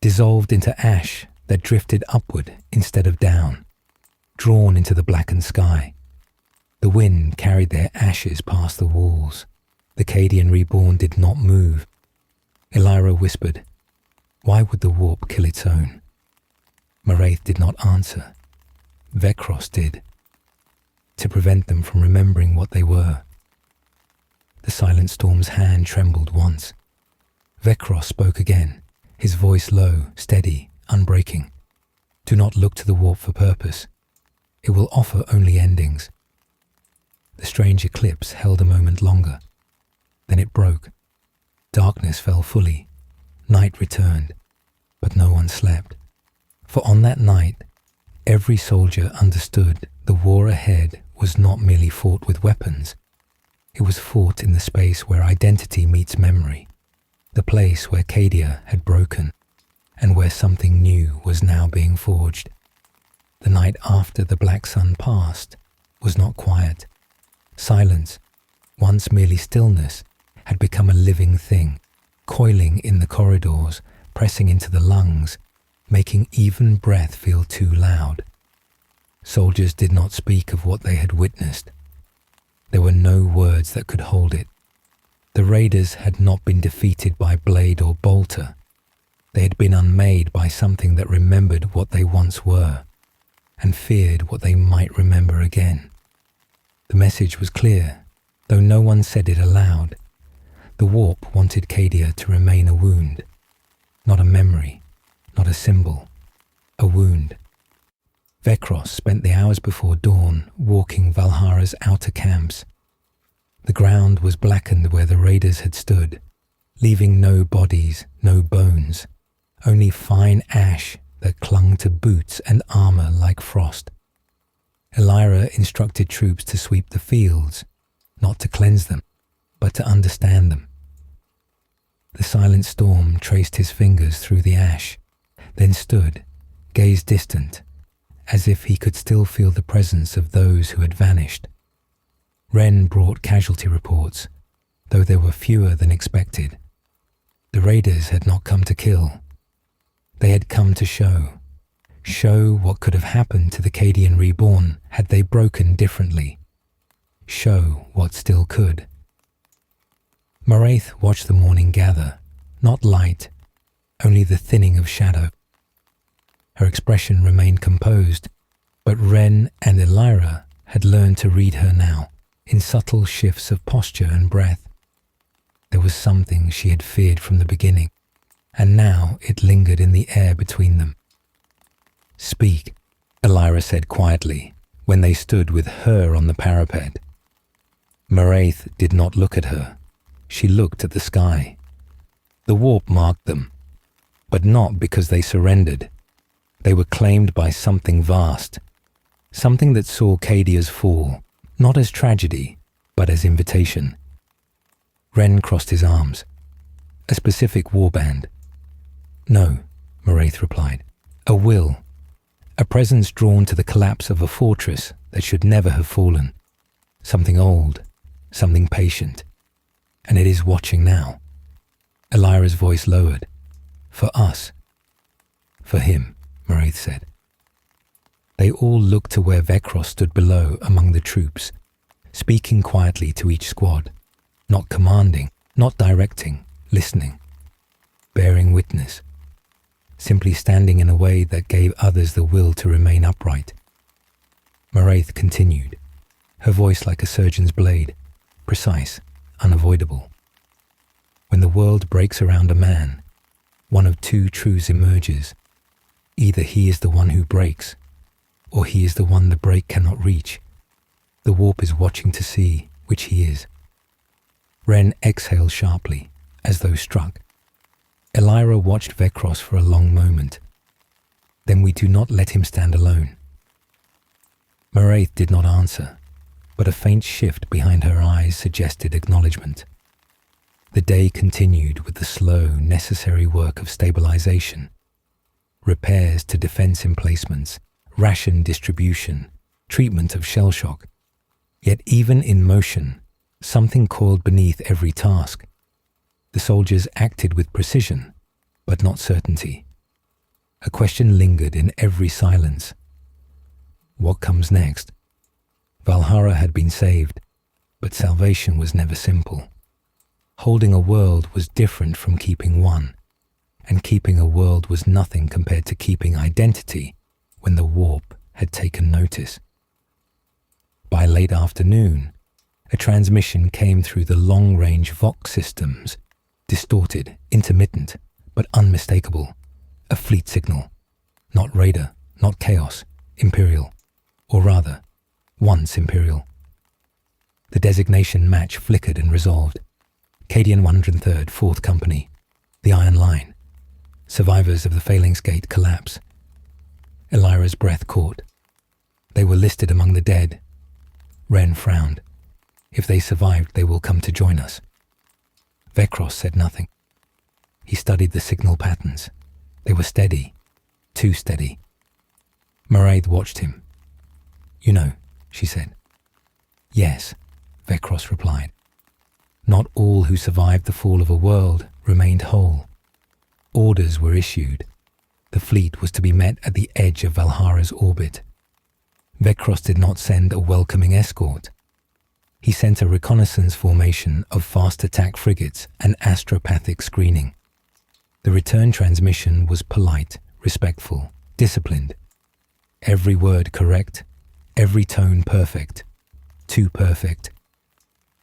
dissolved into ash that drifted upward instead of down, drawn into the blackened sky. The wind carried their ashes past the walls. The Cadian reborn did not move. Elira whispered, "Why would the warp kill its own?" Moraith did not answer. Vecros did, to prevent them from remembering what they were. The silent storm's hand trembled once. Vecros spoke again, his voice low, steady, unbreaking. "Do not look to the warp for purpose. It will offer only endings." The strange eclipse held a moment longer. Then it broke. Darkness fell fully. Night returned, but no one slept. For on that night, every soldier understood the war ahead was not merely fought with weapons. It was fought in the space where identity meets memory, the place where Cadia had broken, and where something new was now being forged. The night after the black sun passed was not quiet. Silence, once merely stillness, had become a living thing, coiling in the corridors, pressing into the lungs, making even breath feel too loud. Soldiers did not speak of what they had witnessed. There were no words that could hold it. The raiders had not been defeated by blade or bolter. They had been unmade by something that remembered what they once were, and feared what they might remember again. The message was clear, though no one said it aloud. The warp wanted Cadia to remain a wound, not a memory, not a symbol, a wound. Vecros spent the hours before dawn walking Valhara's outer camps. The ground was blackened where the raiders had stood, leaving no bodies, no bones, only fine ash that clung to boots and armor like frost. Elira instructed troops to sweep the fields, not to cleanse them, but to understand them. The silent storm traced his fingers through the ash, then stood, gazed distant, as if he could still feel the presence of those who had vanished. Ren brought casualty reports, though there were fewer than expected. The raiders had not come to kill. They had come to show what could have happened to the Cadian reborn had they broken differently. Show what still could. Moraith watched the morning gather, not light, only the thinning of shadow. Her expression remained composed, but Ren and Elira had learned to read her now, in subtle shifts of posture and breath. There was something she had feared from the beginning, and now it lingered in the air between them. "Speak," Elira said quietly, when they stood with her on the parapet. Moraith did not look at her. She looked at the sky. The warp marked them, but not because they surrendered. They were claimed by something vast, something that saw Cadia's fall, not as tragedy, but as invitation. Ren crossed his arms. "A specific warband." "No," Moraith replied. "A will. A presence drawn to the collapse of a fortress that should never have fallen. Something old, something patient. And it is watching now." Elira's voice lowered. "For us." "For him," Moraith said. They all looked to where Vekros stood below among the troops, speaking quietly to each squad, not commanding, not directing, listening, bearing witness, simply standing in a way that gave others the will to remain upright. Moraith continued, her voice like a surgeon's blade, precise, unavoidable. "When the world breaks around a man, one of two truths emerges. Either he is the one who breaks, or he is the one the break cannot reach. The warp is watching to see which he is." Ren exhaled sharply, as though struck. Elira watched Vekros for a long moment. "Then we do not let him stand alone." Moraith did not answer, but a faint shift behind her eyes suggested acknowledgement. The day continued with the slow, necessary work of stabilization. Repairs to defense emplacements, ration distribution, treatment of shell shock. Yet even in motion, something coiled beneath every task. The soldiers acted with precision, but not certainty. A question lingered in every silence. What comes next? Valhalla had been saved, but salvation was never simple. Holding a world was different from keeping one, and keeping a world was nothing compared to keeping identity when the warp had taken notice. By late afternoon, a transmission came through the long-range Vox systems, distorted, intermittent, but unmistakable. A fleet signal. Not Raider, not Chaos, Imperial. Or rather, once Imperial. The designation match flickered and resolved. Cadian 103rd, 4th Company. The Iron Line. Survivors of the Phalanx Gate collapse. Elira's breath caught. They were listed among the dead. Ren frowned. If they survived, they will come to join us. Vekros said nothing. He studied the signal patterns. They were steady. Too steady. Moraith watched him. "You know," she said. "Yes," Vekros replied. Not all who survived the fall of a world remained whole. Orders were issued. The fleet was to be met at the edge of Valhara's orbit. Vekros did not send a welcoming escort. He sent a reconnaissance formation of fast attack frigates and astropathic screening. The return transmission was polite, respectful, disciplined. Every word correct, every tone perfect. Too perfect.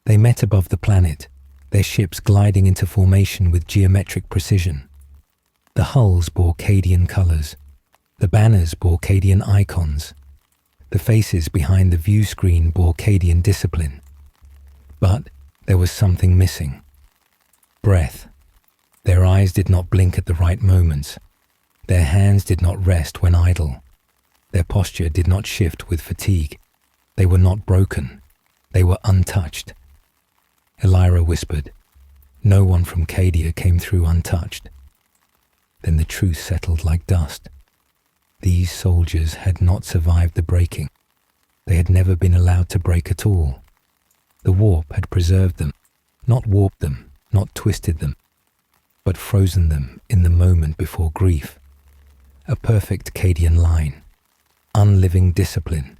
They met above the planet, their ships gliding into formation with geometric precision. The hulls bore Cadian colors. The banners bore Cadian icons. The faces behind the view screen bore Cadian discipline. But there was something missing. Breath. Their eyes did not blink at the right moments. Their hands did not rest when idle. Their posture did not shift with fatigue. They were not broken. They were untouched. Elira whispered. No one from Cadia came through untouched. Then the truth settled like dust. These soldiers had not survived the breaking. They had never been allowed to break at all. The warp had preserved them, not warped them, not twisted them, but frozen them in the moment before grief. A perfect Cadian line, unliving discipline,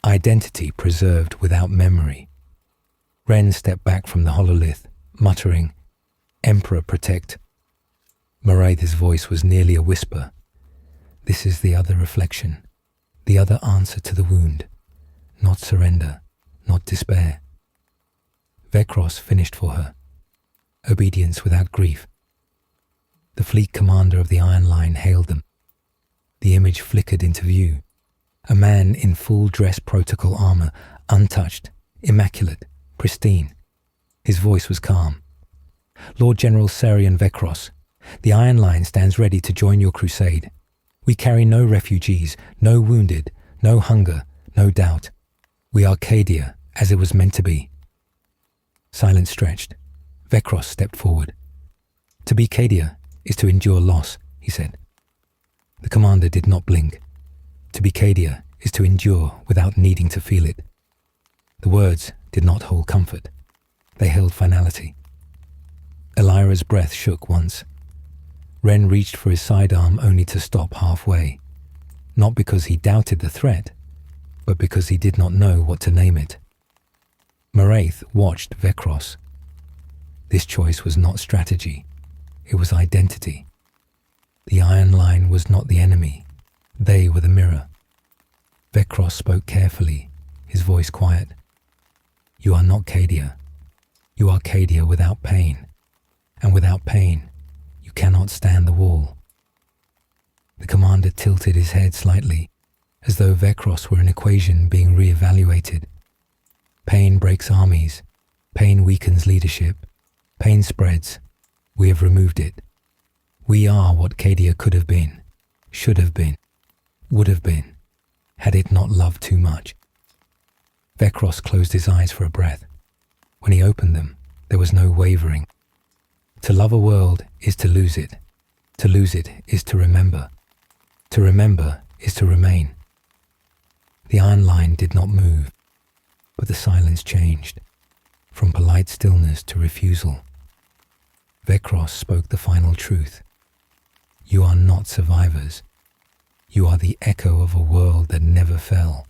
identity preserved without memory. Ren stepped back from the hololith, muttering, "Emperor, protect." Maraith's voice was nearly a whisper. "This is the other reflection, the other answer to the wound. Not surrender, not despair." Vekros finished for her. Obedience without grief. The fleet commander of the Iron Line hailed them. The image flickered into view. A man in full dress protocol armor, untouched, immaculate, pristine. His voice was calm. "Lord General Sarian Vekros, the Iron Line stands ready to join your crusade. We carry no refugees, no wounded, no hunger, no doubt. We are Cadia, as it was meant to be." Silence stretched. Vekros stepped forward. "To be Cadia is to endure loss," he said. The commander did not blink. To be Cadia is to endure without needing to feel it. The words did not hold comfort. They held finality. Elira's breath shook once. Ren reached for his sidearm only to stop halfway, not because he doubted the threat, but because he did not know what to name it. Maraith watched Vekros. This choice was not strategy, it was identity. The Iron Line was not the enemy, they were the mirror. Vekros spoke carefully, his voice quiet. "You are not Cadia. You are Cadia without pain, and without pain, you cannot stand the wall." The commander tilted his head slightly, as though Vekros were an equation being re-evaluated. Pain breaks armies. Pain weakens leadership. Pain spreads. We have removed it. We are what Cadia could have been, should have been, would have been, had it not loved too much. Vekros closed his eyes for a breath. When he opened them, there was no wavering. To love a world is to lose it. To lose it is to remember. To remember is to remain. The Iron Line did not move, but the silence changed, from polite stillness to refusal. Vekros spoke the final truth. You are not survivors. You are the echo of a world that never fell,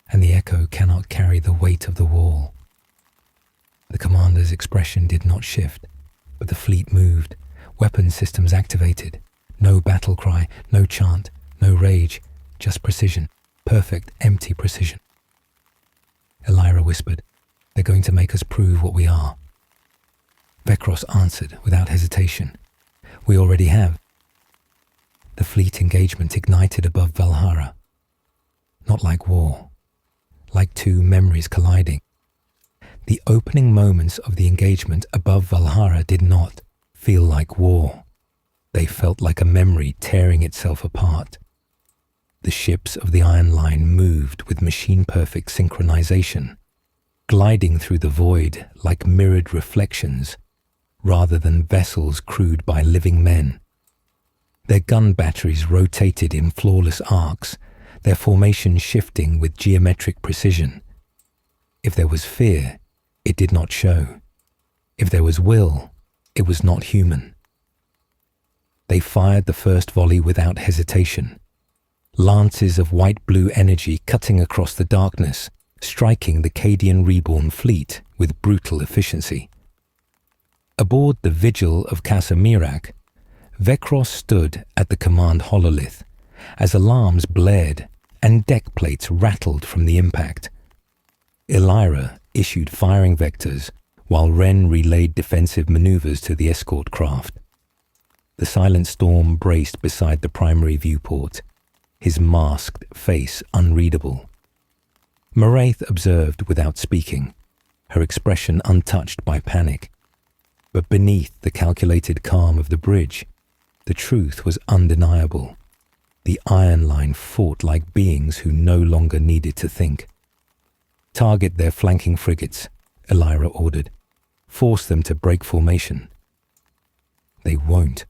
and the echo cannot carry the weight of the wall. The commander's expression did not shift, but the fleet moved, weapon systems activated. No battle cry, no chant, no rage, just precision, perfect, empty precision. Elira whispered, "They're going to make us prove what we are." Vekros answered without hesitation, "We already have." The fleet engagement ignited above Valhalla. Not like war, like two memories colliding. The opening moments of the engagement above Valhalla did not feel like war. They felt like a memory tearing itself apart. The ships of the Iron Line moved with machine-perfect synchronization, gliding through the void like mirrored reflections, rather than vessels crewed by living men. Their gun batteries rotated in flawless arcs, their formation shifting with geometric precision. If there was fear, it did not show. If there was will, it was not human. They fired the first volley without hesitation. Lances of white-blue energy cutting across the darkness, striking the Cadian reborn fleet with brutal efficiency. Aboard the Vigil of Casa Mirak, Vekros stood at the command hololith as alarms blared and deck plates rattled from the impact. Elira issued firing vectors while Ren relayed defensive maneuvers to the escort craft. The silent storm braced beside the primary viewport, his masked face unreadable. Maraith observed without speaking, her expression untouched by panic. But beneath the calculated calm of the bridge, the truth was undeniable. The Iron Line fought like beings who no longer needed to think. "Target their flanking frigates," Elira ordered. "Force them to break formation." "They won't,"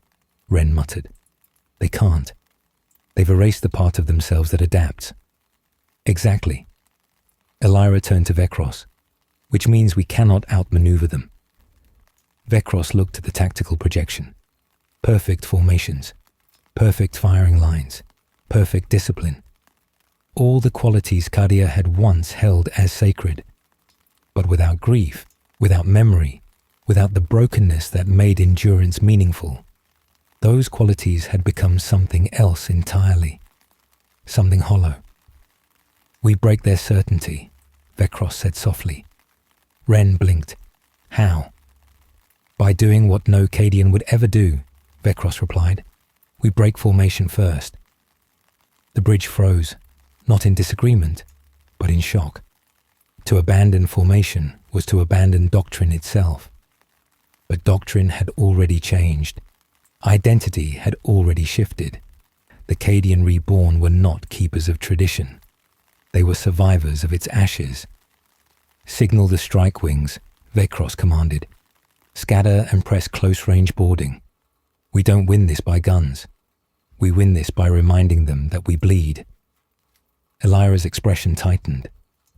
Ren muttered. "They can't. They've erased the part of themselves that adapts." "Exactly." Elira turned to Vekros, "Which means we cannot outmaneuver them." Vekros looked at the tactical projection. Perfect formations, perfect firing lines, perfect discipline. All the qualities Cadia had once held as sacred. But without grief, without memory, without the brokenness that made endurance meaningful. Those qualities had become something else entirely, something hollow. "We break their certainty," Vekros said softly. Ren blinked. "How?" "By doing what no Cadian would ever do," Vekros replied. "We break formation first." The bridge froze, not in disagreement, but in shock. To abandon formation was to abandon doctrine itself. But doctrine had already changed. Identity had already shifted. The Cadian reborn were not keepers of tradition. They were survivors of its ashes. "Signal the strike wings," Vekros commanded. "Scatter and press close-range boarding. We don't win this by guns. We win this by reminding them that we bleed." Elira's expression tightened.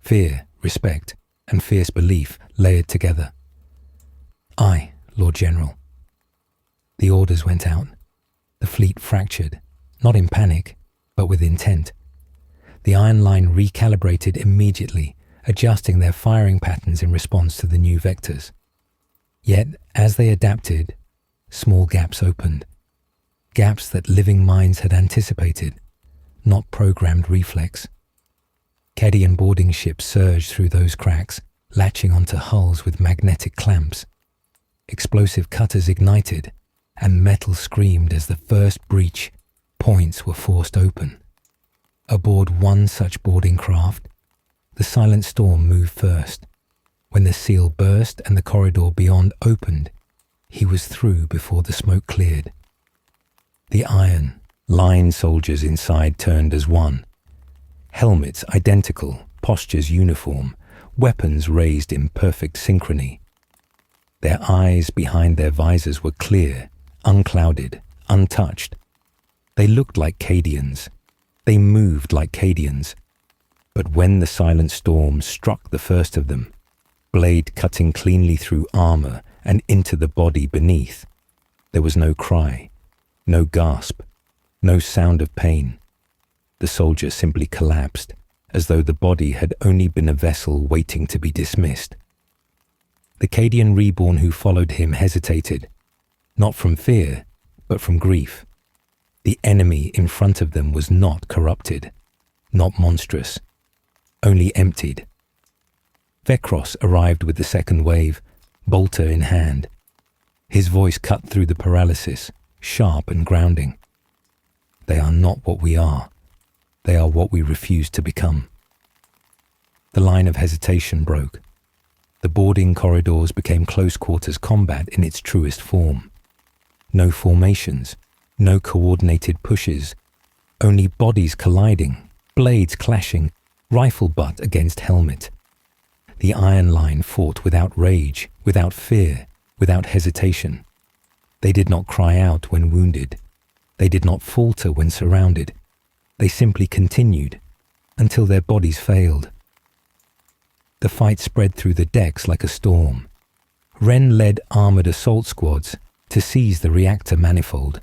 Fear, respect, and fierce belief layered together. "Aye, Lord General." The orders went out. The fleet fractured, not in panic, but with intent. The Iron Line recalibrated immediately, adjusting their firing patterns in response to the new vectors. Yet, as they adapted, small gaps opened. Gaps that living minds had anticipated, not programmed reflex. Cadian boarding ships surged through those cracks, latching onto hulls with magnetic clamps. Explosive cutters ignited, and metal screamed as the first breach points were forced open. Aboard one such boarding craft, the Silent Storm moved first. When the seal burst and the corridor beyond opened, he was through before the smoke cleared. The Iron Line soldiers inside turned as one. Helmets identical, postures uniform, weapons raised in perfect synchrony. Their eyes behind their visors were clear, unclouded, untouched. They looked like Cadians. They moved like Cadians. But when the Silent Storm struck the first of them, blade cutting cleanly through armor and into the body beneath, there was no cry, no gasp, no sound of pain. The soldier simply collapsed, as though the body had only been a vessel waiting to be dismissed. The Cadian reborn who followed him hesitated, not from fear, but from grief. The enemy in front of them was not corrupted, not monstrous, only emptied. Vekros arrived with the second wave, bolter in hand. His voice cut through the paralysis, sharp and grounding. "They are not what we are. They are what we refuse to become." The line of hesitation broke. The boarding corridors became close-quarters combat in its truest form. No formations, no coordinated pushes, only bodies colliding, blades clashing, rifle butt against helmet. The Iron Line fought without rage, without fear, without hesitation. They did not cry out when wounded. They did not falter when surrounded. They simply continued until their bodies failed. The fight spread through the decks like a storm. Ren led armored assault squads to seize the reactor manifold.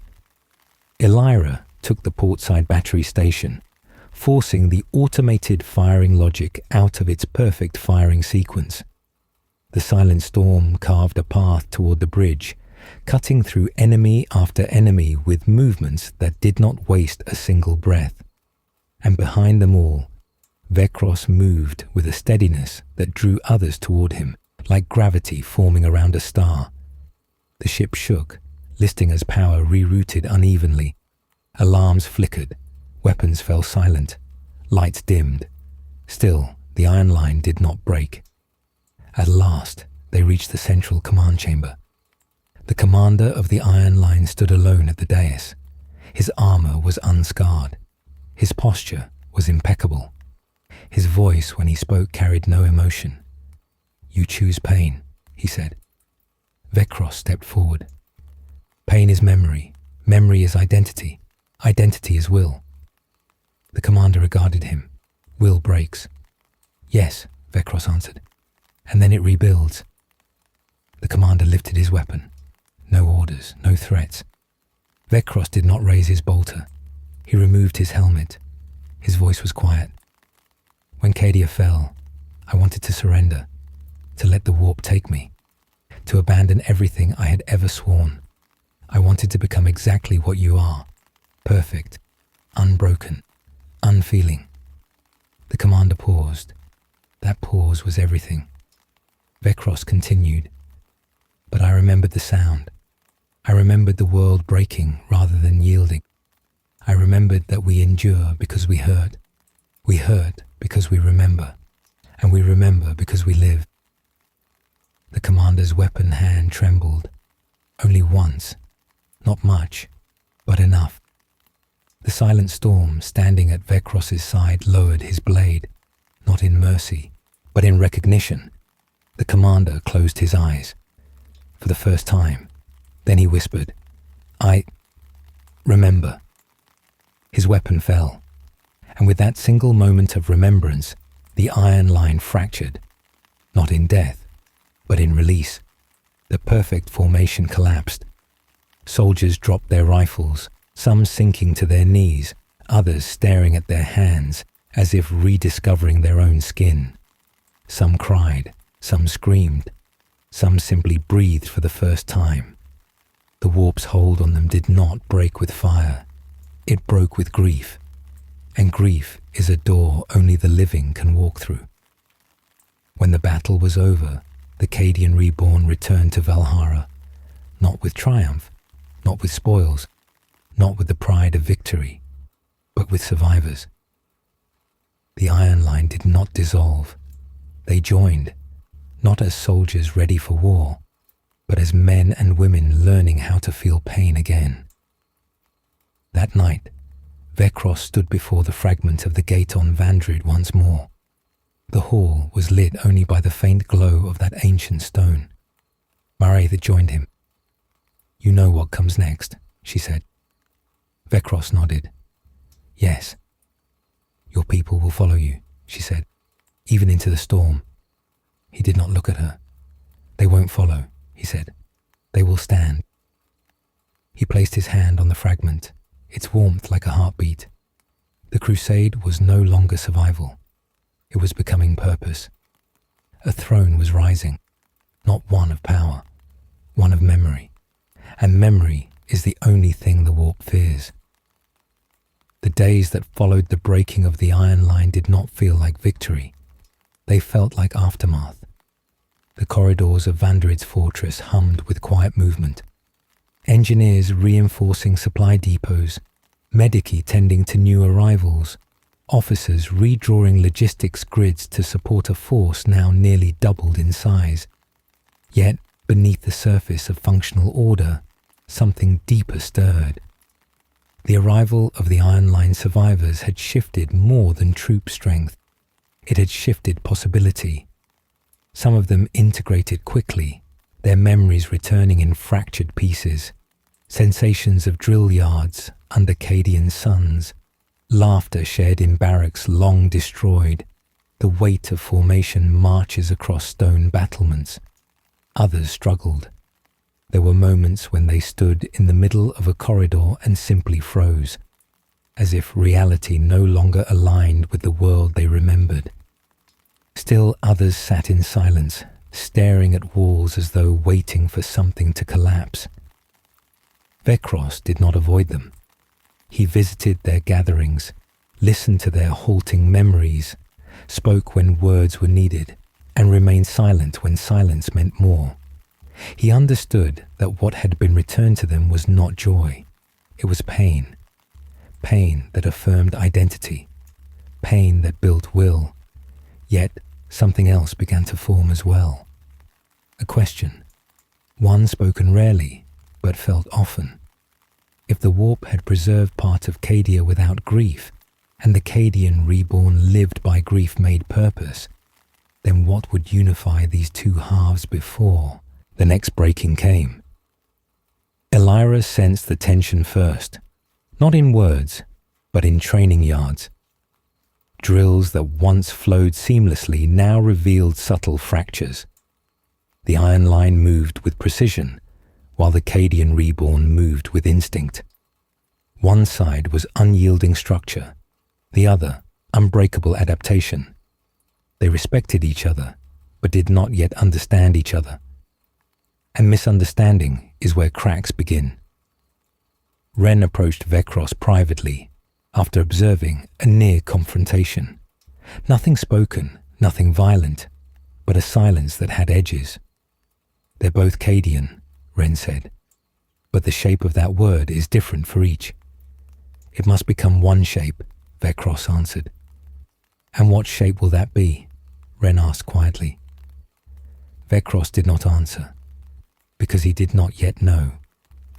Elira took the portside battery station, forcing the automated firing logic out of its perfect firing sequence. The Silent Storm carved a path toward the bridge, cutting through enemy after enemy with movements that did not waste a single breath. And behind them all, Vekros moved with a steadiness that drew others toward him, like gravity forming around a star. The ship shook, listing as power rerouted unevenly. Alarms flickered, weapons fell silent, lights dimmed. Still, the Iron Line did not break. At last, they reached the central command chamber. The commander of the Iron Line stood alone at the dais. His armor was unscarred. His posture was impeccable. His voice, when he spoke, carried no emotion. "You choose pain," he said. Vekros stepped forward. "Pain is memory. Memory is identity. Identity is will." The commander regarded him. "Will breaks." "Yes," Vekros answered. "And then it rebuilds." The commander lifted his weapon. No orders, no threats. Vekros did not raise his bolter. He removed his helmet. His voice was quiet. "When Cadia fell, I wanted to surrender, to let the warp take me, to abandon everything I had ever sworn. I wanted to become exactly what you are, perfect, unbroken, unfeeling. The commander paused. That pause was everything. Vekros continued. But I remembered the sound. I remembered the world breaking rather than yielding. I remembered that we endure because we hurt. We hurt because we remember. And we remember because we live. The commander's weapon hand trembled. Only once. Not much, but enough. The silent storm standing at Vekros's side lowered his blade, not in mercy, but in recognition. The commander closed his eyes. For the first time, then he whispered, I remember. His weapon fell, and with that single moment of remembrance, the iron line fractured, not in death, but in release. The perfect formation collapsed. Soldiers dropped their rifles, some sinking to their knees, others staring at their hands as if rediscovering their own skin. Some cried, some screamed, some simply breathed for the first time. The warp's hold on them did not break with fire. It broke with grief, and grief is a door only the living can walk through. When the battle was over, the Cadian reborn returned to Valhalla, not with triumph, not with spoils, not with the pride of victory, but with survivors. The Iron Line did not dissolve. They joined, not as soldiers ready for war, but as men and women learning how to feel pain again. That night, Vekros stood before the fragment of the gate on Vandrid once more. The hall was lit only by the faint glow of that ancient stone. Maraitha joined him. You know what comes next, she said. Vekros nodded. Yes. Your people will follow you, she said, even into the storm. He did not look at her. They won't follow, he said. They will stand. He placed his hand on the fragment, its warmth like a heartbeat. The crusade was no longer survival. It was becoming purpose. A throne was rising, not one of power, one of memory. And memory is the only thing the warp fears. The days that followed the breaking of the Iron Line did not feel like victory. They felt like aftermath. The corridors of Vandrid's fortress hummed with quiet movement. Engineers reinforcing supply depots, medici tending to new arrivals, officers redrawing logistics grids to support a force now nearly doubled in size. Yet, beneath the surface of functional order, something deeper stirred. The arrival of the Iron Line survivors had shifted more than troop strength. It had shifted possibility. Some of them integrated quickly, their memories returning in fractured pieces. Sensations of drill yards under Cadian suns, laughter shared in barracks long destroyed, the weight of formation marches across stone battlements. Others struggled. There were moments when they stood in the middle of a corridor and simply froze, as if reality no longer aligned with the world they remembered. Still others sat in silence, staring at walls as though waiting for something to collapse. Vekros did not avoid them. He visited their gatherings, listened to their halting memories, spoke when words were needed, and remained silent when silence meant more. He understood that what had been returned to them was not joy. It was pain. Pain that affirmed identity. Pain that built will. Yet something else began to form as well. A question. One spoken rarely, but felt often. If the warp had preserved part of Cadia without grief, and the Cadian reborn lived by grief made purpose, then what would unify these two halves before the next breaking came? Elira sensed the tension first, not in words, but in training yards. Drills that once flowed seamlessly now revealed subtle fractures. The Iron Line moved with precision, while the Cadian reborn moved with instinct. One side was unyielding structure, the other unbreakable adaptation. They respected each other, but did not yet understand each other. And misunderstanding is where cracks begin. Ren approached Vekros privately after observing a near confrontation. Nothing spoken, nothing violent, but a silence that had edges. "They're both Cadian," Ren said, "but the shape of that word is different for each." "It must become one shape," Vekros answered. "And what shape will that be?" Ren asked quietly. Vekros did not answer, because he did not yet know,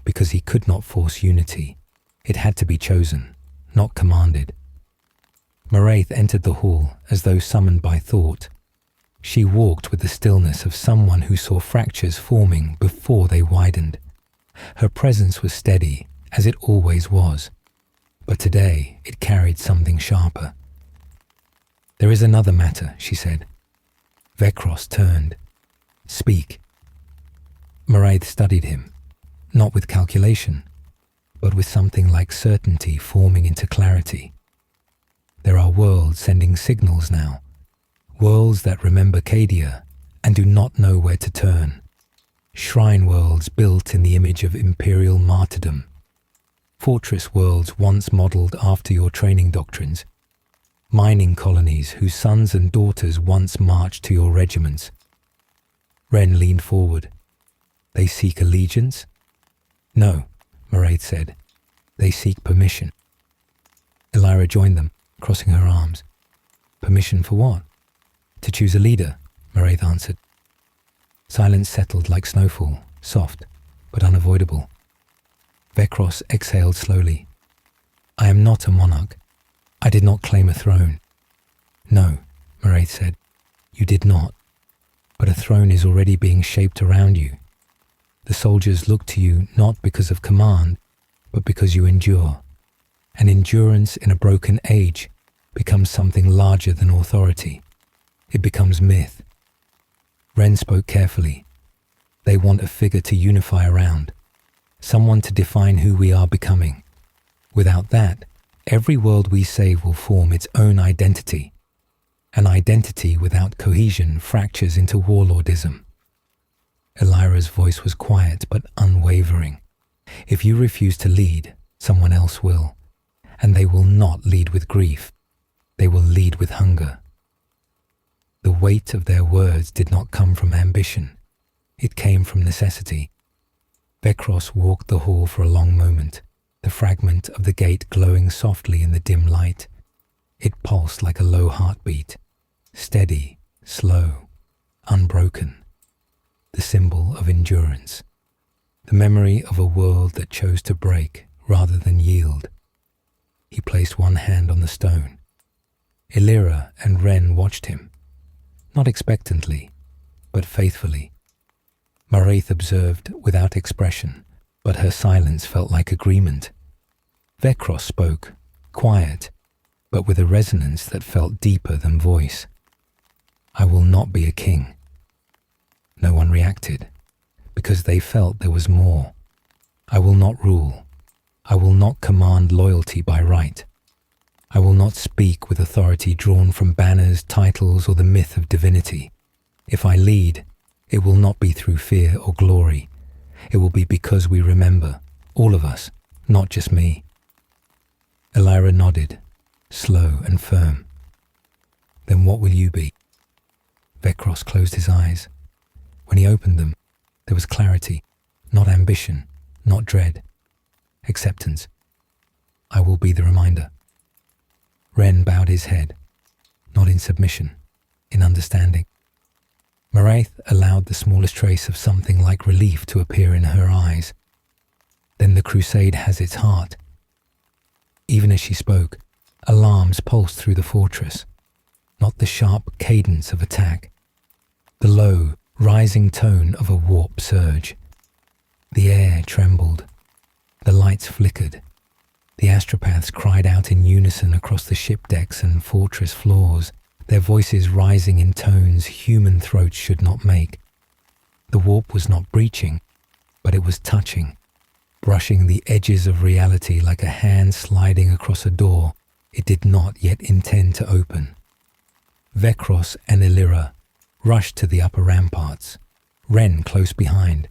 because he could not force unity. It had to be chosen, not commanded. Maraith entered the hall as though summoned by thought. She walked with the stillness of someone who saw fractures forming before they widened. Her presence was steady, as it always was, but today it carried something sharper. "There is another matter," she said. Vekros turned. "Speak." Maraith studied him, not with calculation, but with something like certainty forming into clarity. "There are worlds sending signals now, worlds that remember Cadia and do not know where to turn. Shrine worlds built in the image of imperial martyrdom. Fortress worlds once modelled after your training doctrines. Mining colonies whose sons and daughters once marched to your regiments." Ren leaned forward. "They seek allegiance?" "No," Maraith said. "They seek permission." Elira joined them, crossing her arms. "Permission for what?" "To choose a leader," Maraith answered. Silence settled like snowfall, soft but unavoidable. Vekros exhaled slowly. "I am not a monarch. I did not claim a throne." "No," Maraith said. "You did not. But a throne is already being shaped around you. The soldiers look to you not because of command, but because you endure. And endurance in a broken age becomes something larger than authority. It becomes myth." Ren spoke carefully. "They want a figure to unify around, someone to define who we are becoming. Without that, every world we save will form its own identity. An identity without cohesion fractures into warlordism." Elira's voice was quiet but unwavering. "If you refuse to lead, someone else will. And they will not lead with grief. They will lead with hunger." The weight of their words did not come from ambition. It came from necessity. Vekros walked the hall for a long moment, the fragment of the gate glowing softly in the dim light. It pulsed like a low heartbeat, steady, slow, unbroken. The symbol of endurance. The memory of a world that chose to break rather than yield. He placed one hand on the stone. Elira and Ren watched him, not expectantly, but faithfully. Maraith observed without expression, but her silence felt like agreement. Vekros spoke, quiet, but with a resonance that felt deeper than voice. "I will not be a king." No one reacted, because they felt there was more. "I will not rule. I will not command loyalty by right. I will not speak with authority drawn from banners, titles, or the myth of divinity. If I lead, it will not be through fear or glory. It will be because we remember, all of us, not just me." Elira nodded, slow and firm. "Then what will you be?" Vekros closed his eyes. When he opened them, there was clarity, not ambition, not dread. Acceptance. "I will be the reminder." Ren bowed his head, not in submission, in understanding. Maraith allowed the smallest trace of something like relief to appear in her eyes. "Then the crusade has its heart." Even as she spoke, alarms pulsed through the fortress, not the sharp cadence of attack, the low, rising tone of a warp surge. The air trembled, the lights flickered. The astropaths cried out in unison across the ship decks and fortress floors, their voices rising in tones human throats should not make. The warp was not breaching, but it was touching, brushing the edges of reality like a hand sliding across a door it did not yet intend to open. Vekros and Elira rushed to the upper ramparts, Ren close behind,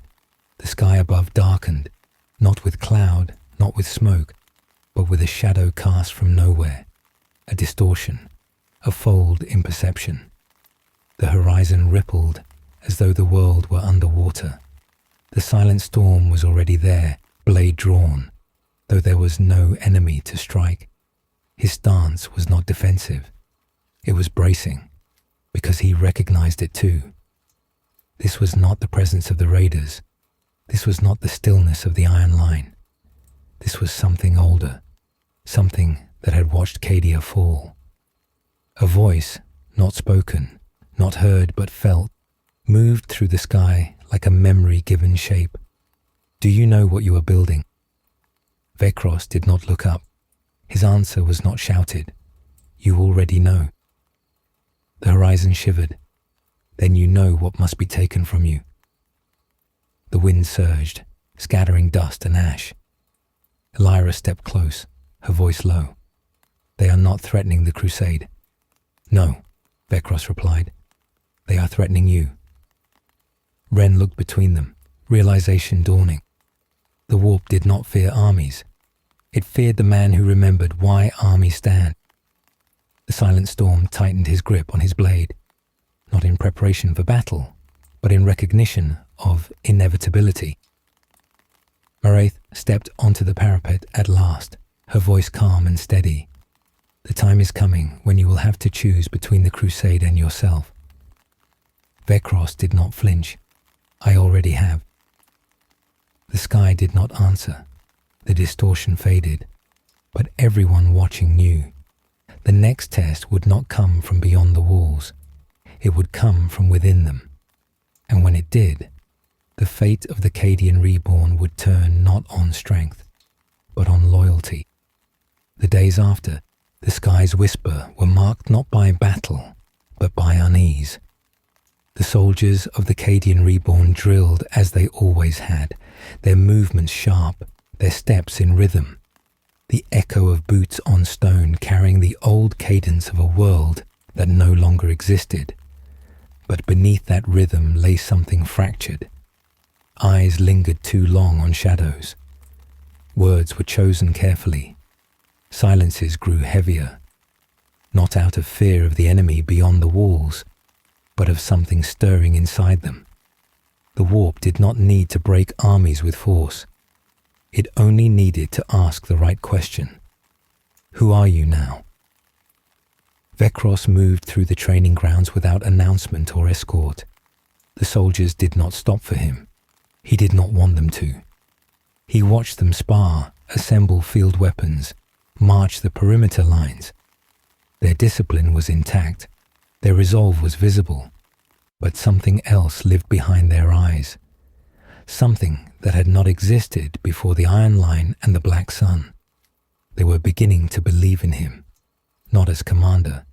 The sky above darkened, not with cloud, not with smoke, but with a shadow cast from nowhere, a distortion, a fold in perception. The horizon rippled as though the world were underwater. The silent storm was already there, blade drawn, though there was no enemy to strike. His stance was not defensive. It was bracing, because he recognized it too. This was not the presence of the raiders. This was not the stillness of the iron line. This was something older, something that had watched Cadia fall. A voice, not spoken, not heard but felt, moved through the sky like a memory given shape. Do you know what you are building? Vekros did not look up. His answer was not shouted. You already know. The horizon shivered. Then you know what must be taken from you. The wind surged, scattering dust and ash. Elira stepped close, her voice low. They are not threatening the crusade. No, Vekros replied. They are threatening you. Ren looked between them, realization dawning. The warp did not fear armies. It feared the man who remembered why armies stand. The silent storm tightened his grip on his blade, not in preparation for battle, but in recognition of inevitability. Maraith stepped onto the parapet at last, her voice calm and steady. The time is coming when you will have to choose between the crusade and yourself. Vekros did not flinch. I already have. The sky did not answer. The distortion faded, but everyone watching knew. The next test would not come from beyond the walls. It would come from within them. And when it did, the fate of the Cadian reborn would turn not on strength, but on loyalty. The days after, the sky's whisper were marked not by battle, but by unease. The soldiers of the Cadian reborn drilled as they always had, their movements sharp, their steps in rhythm, the echo of boots on stone carrying the old cadence of a world that no longer existed. But beneath that rhythm lay something fractured. Eyes lingered too long on shadows. Words were chosen carefully. Silences grew heavier, not out of fear of the enemy beyond the walls, but of something stirring inside them. The warp did not need to break armies with force. It only needed to ask the right question. Who are you now? Vekros moved through the training grounds without announcement or escort. The soldiers did not stop for him. He did not want them to. He watched them spar, assemble field weapons, march the perimeter lines. Their discipline was intact. Their resolve was visible. But something else lived behind their eyes. Something that had not existed before the Iron Line and the Black Sun. They were beginning to believe in him, not as commander,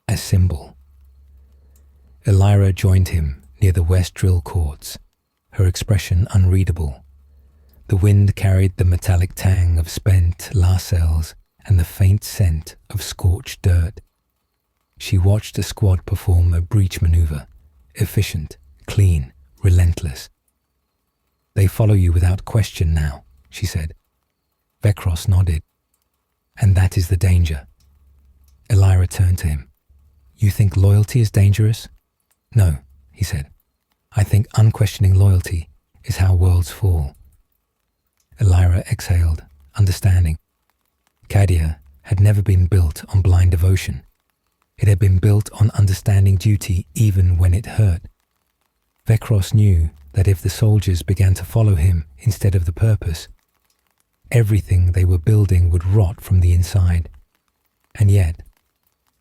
as symbol. Elira joined him near the west drill courts, her expression unreadable. The wind carried the metallic tang of spent lacels and the faint scent of scorched dirt. She watched a squad perform a breach maneuver, efficient, clean, relentless. They follow you without question now, she said. Vekros nodded. And that is the danger. Elira turned to him. You think loyalty is dangerous? No, he said. I think unquestioning loyalty is how worlds fall. Elira exhaled, understanding. Cadia had never been built on blind devotion. It had been built on understanding duty even when it hurt. Vekros knew that if the soldiers began to follow him instead of the purpose, everything they were building would rot from the inside. And yet,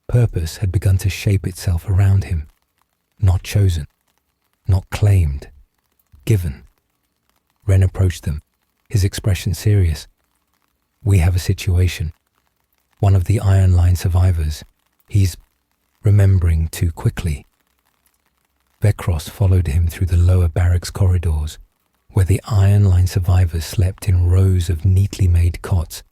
purpose had begun to shape itself around him, not chosen, not claimed, given. Ren approached them, his expression serious. We have a situation. One of the Iron Line survivors, he's remembering too quickly. Vekros followed him through the lower barracks corridors, where the Iron Line survivors slept in rows of neatly made cots.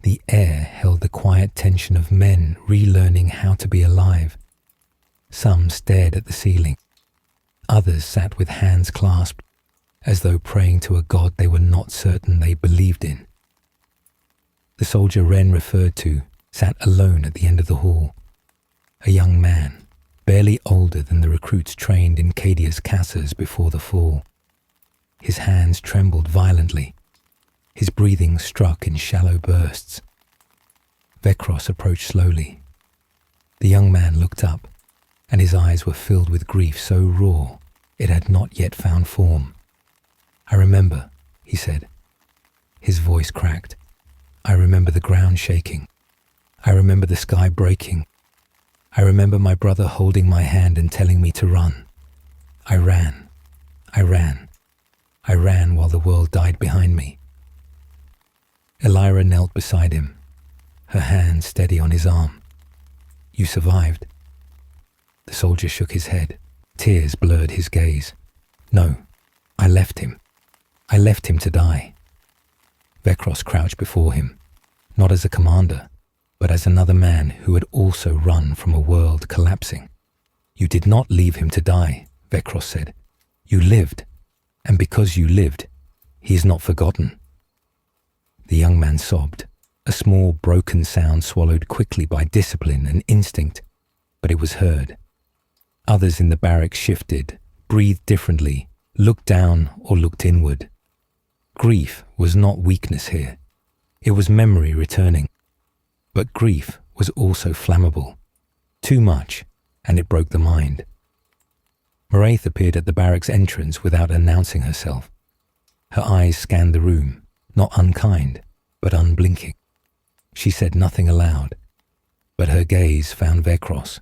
The air held the quiet tension of men relearning how to be alive. Some stared at the ceiling. Others sat with hands clasped, as though praying to a god they were not certain they believed in. The soldier Ren referred to sat alone at the end of the hall, a young man, barely older than the recruits trained in Cadia's casas before the fall. His hands trembled violently. His breathing struck in shallow bursts. Vekros approached slowly. The young man looked up, and his eyes were filled with grief so raw it had not yet found form. "I remember," he said. His voice cracked. "I remember the ground shaking. I remember the sky breaking. I remember my brother holding my hand and telling me to run. I ran. I ran. I ran while the world died behind me." Elira knelt beside him, her hand steady on his arm. "You survived." The soldier shook his head. Tears blurred his gaze. "No, I left him. I left him to die." Vekros crouched before him, not as a commander, but as another man who had also run from a world collapsing. "You did not leave him to die," Vekros said. "You lived, and because you lived, he is not forgotten." The young man sobbed, a small broken sound swallowed quickly by discipline and instinct, but it was heard. Others in the barracks shifted, breathed differently, looked down or looked inward. Grief was not weakness here. It was memory returning. But grief was also flammable. Too much, and it broke the mind. Moraith appeared at the barracks entrance without announcing herself. Her eyes scanned the room, not unkind, but unblinking. She said nothing aloud, but her gaze found Vekros,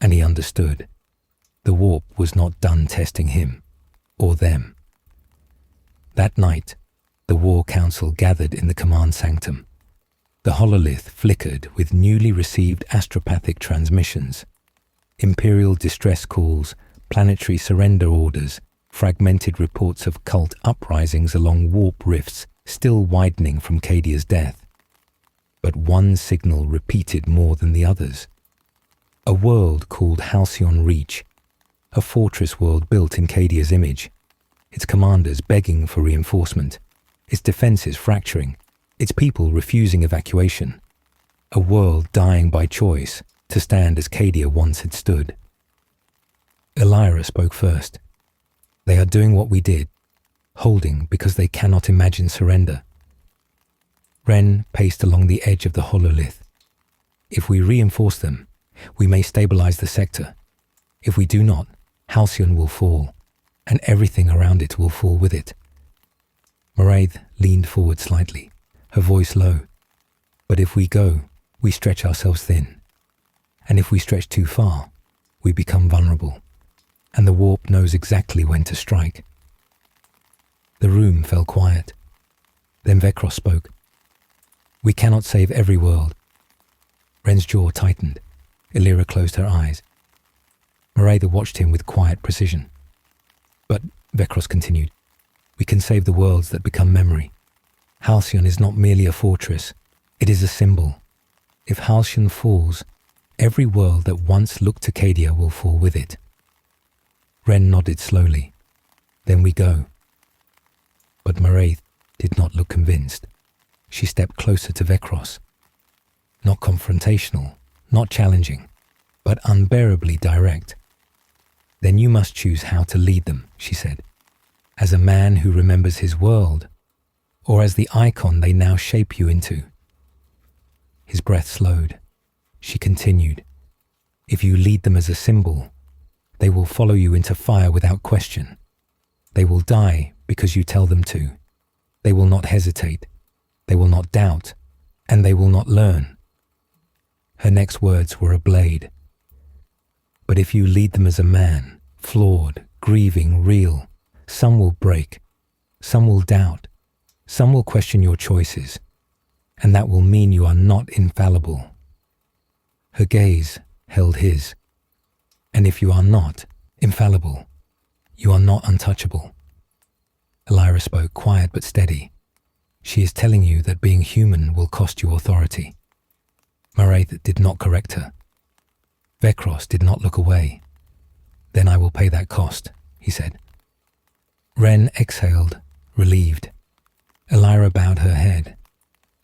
and he understood. The warp was not done testing him, or them. That night, the War Council gathered in the command sanctum. The hololith flickered with newly received astropathic transmissions. Imperial distress calls, planetary surrender orders, fragmented reports of cult uprisings along warp rifts still widening from Cadia's death. But one signal repeated more than the others. A world called Halcyon Reach, a fortress world built in Cadia's image, its commanders begging for reinforcement, its defenses fracturing, its people refusing evacuation. A world dying by choice to stand as Cadia once had stood. Elira spoke first. "They are doing what we did, holding because they cannot imagine surrender." Ren paced along the edge of the hololith. "If we reinforce them, we may stabilize the sector. If we do not, Halcyon will fall, and everything around it will fall with it." Moraith leaned forward slightly, her voice low. "But if we go, we stretch ourselves thin. And if we stretch too far, we become vulnerable. And the warp knows exactly when to strike." The room fell quiet. Then Vekros spoke. "We cannot save every world." Ren's jaw tightened. Elira closed her eyes. Moraith watched him with quiet precision. "But," Vekros continued, "we can save the worlds that become memory. Halcyon is not merely a fortress, it is a symbol. If Halcyon falls, every world that once looked to Cadia will fall with it." Ren nodded slowly. "Then we go." But Moraith did not look convinced. She stepped closer to Vekros. Not confrontational, not challenging, but unbearably direct. "Then you must choose how to lead them," she said, "as a man who remembers his world, or as the icon they now shape you into." His breath slowed. She continued, "If you lead them as a symbol, they will follow you into fire without question. They will die because you tell them to. They will not hesitate. They will not doubt, and they will not learn." Her next words were a blade. "But if you lead them as a man, flawed, grieving, real, some will break, some will doubt, some will question your choices, and that will mean you are not infallible." Her gaze held his. "And if you are not infallible, you are not untouchable." Elira spoke, quiet but steady. "She is telling you that being human will cost you authority." Moraith did not correct her. Vekros did not look away. "Then I will pay that cost," he said. Ren exhaled, relieved. Elira bowed her head,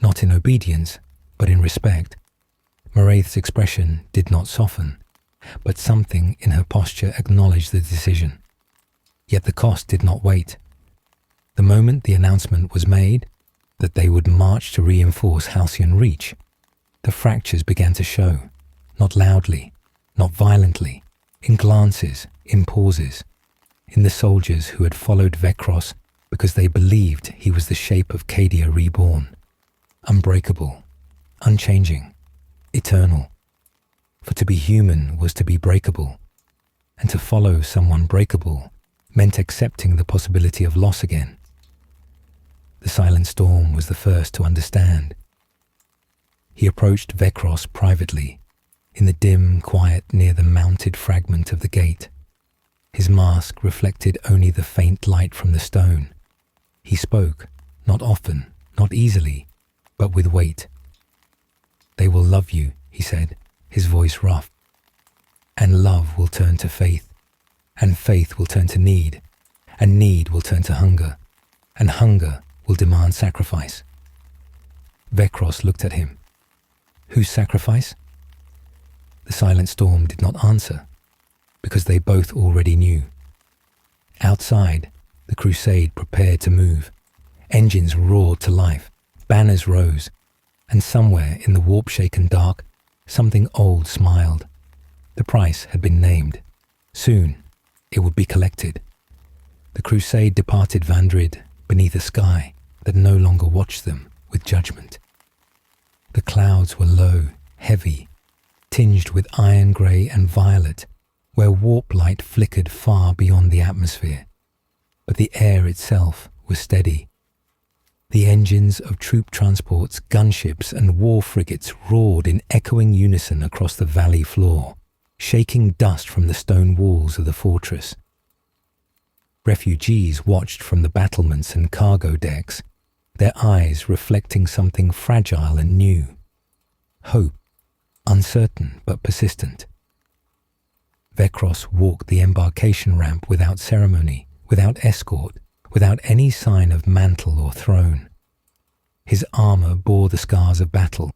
not in obedience, but in respect. Maraith's expression did not soften, but something in her posture acknowledged the decision. Yet the cost did not wait. The moment the announcement was made that they would march to reinforce Halcyon Reach, the fractures began to show, not loudly, not violently, in glances, in pauses, in the soldiers who had followed Vekros because they believed he was the shape of Cadia reborn, unbreakable, unchanging, eternal. For to be human was to be breakable, and to follow someone breakable meant accepting the possibility of loss again. The Silent Storm was the first to understand. He approached Vekros privately, in the dim quiet near the mounted fragment of the gate. His mask reflected only the faint light from the stone. He spoke, not often, not easily, but with weight. "They will love you," he said, his voice rough. "And love will turn to faith, and faith will turn to need, and need will turn to hunger, and hunger will demand sacrifice." Vekros looked at him. "Whose sacrifice?" The Silent Storm did not answer, because they both already knew. Outside, the crusade prepared to move. Engines roared to life, banners rose, and somewhere in the warp-shaken dark, something old smiled. The price had been named. Soon, it would be collected. The crusade departed Vandrid beneath a sky that no longer watched them with judgment. The clouds were low, heavy, tinged with iron grey and violet, where warp light flickered far beyond the atmosphere. But the air itself was steady. The engines of troop transports, gunships, and war frigates roared in echoing unison across the valley floor, shaking dust from the stone walls of the fortress. Refugees watched from the battlements and cargo decks, their eyes reflecting something fragile and new. Hope, uncertain but persistent. Vekros walked the embarkation ramp without ceremony, without escort, without any sign of mantle or throne. His armour bore the scars of battle,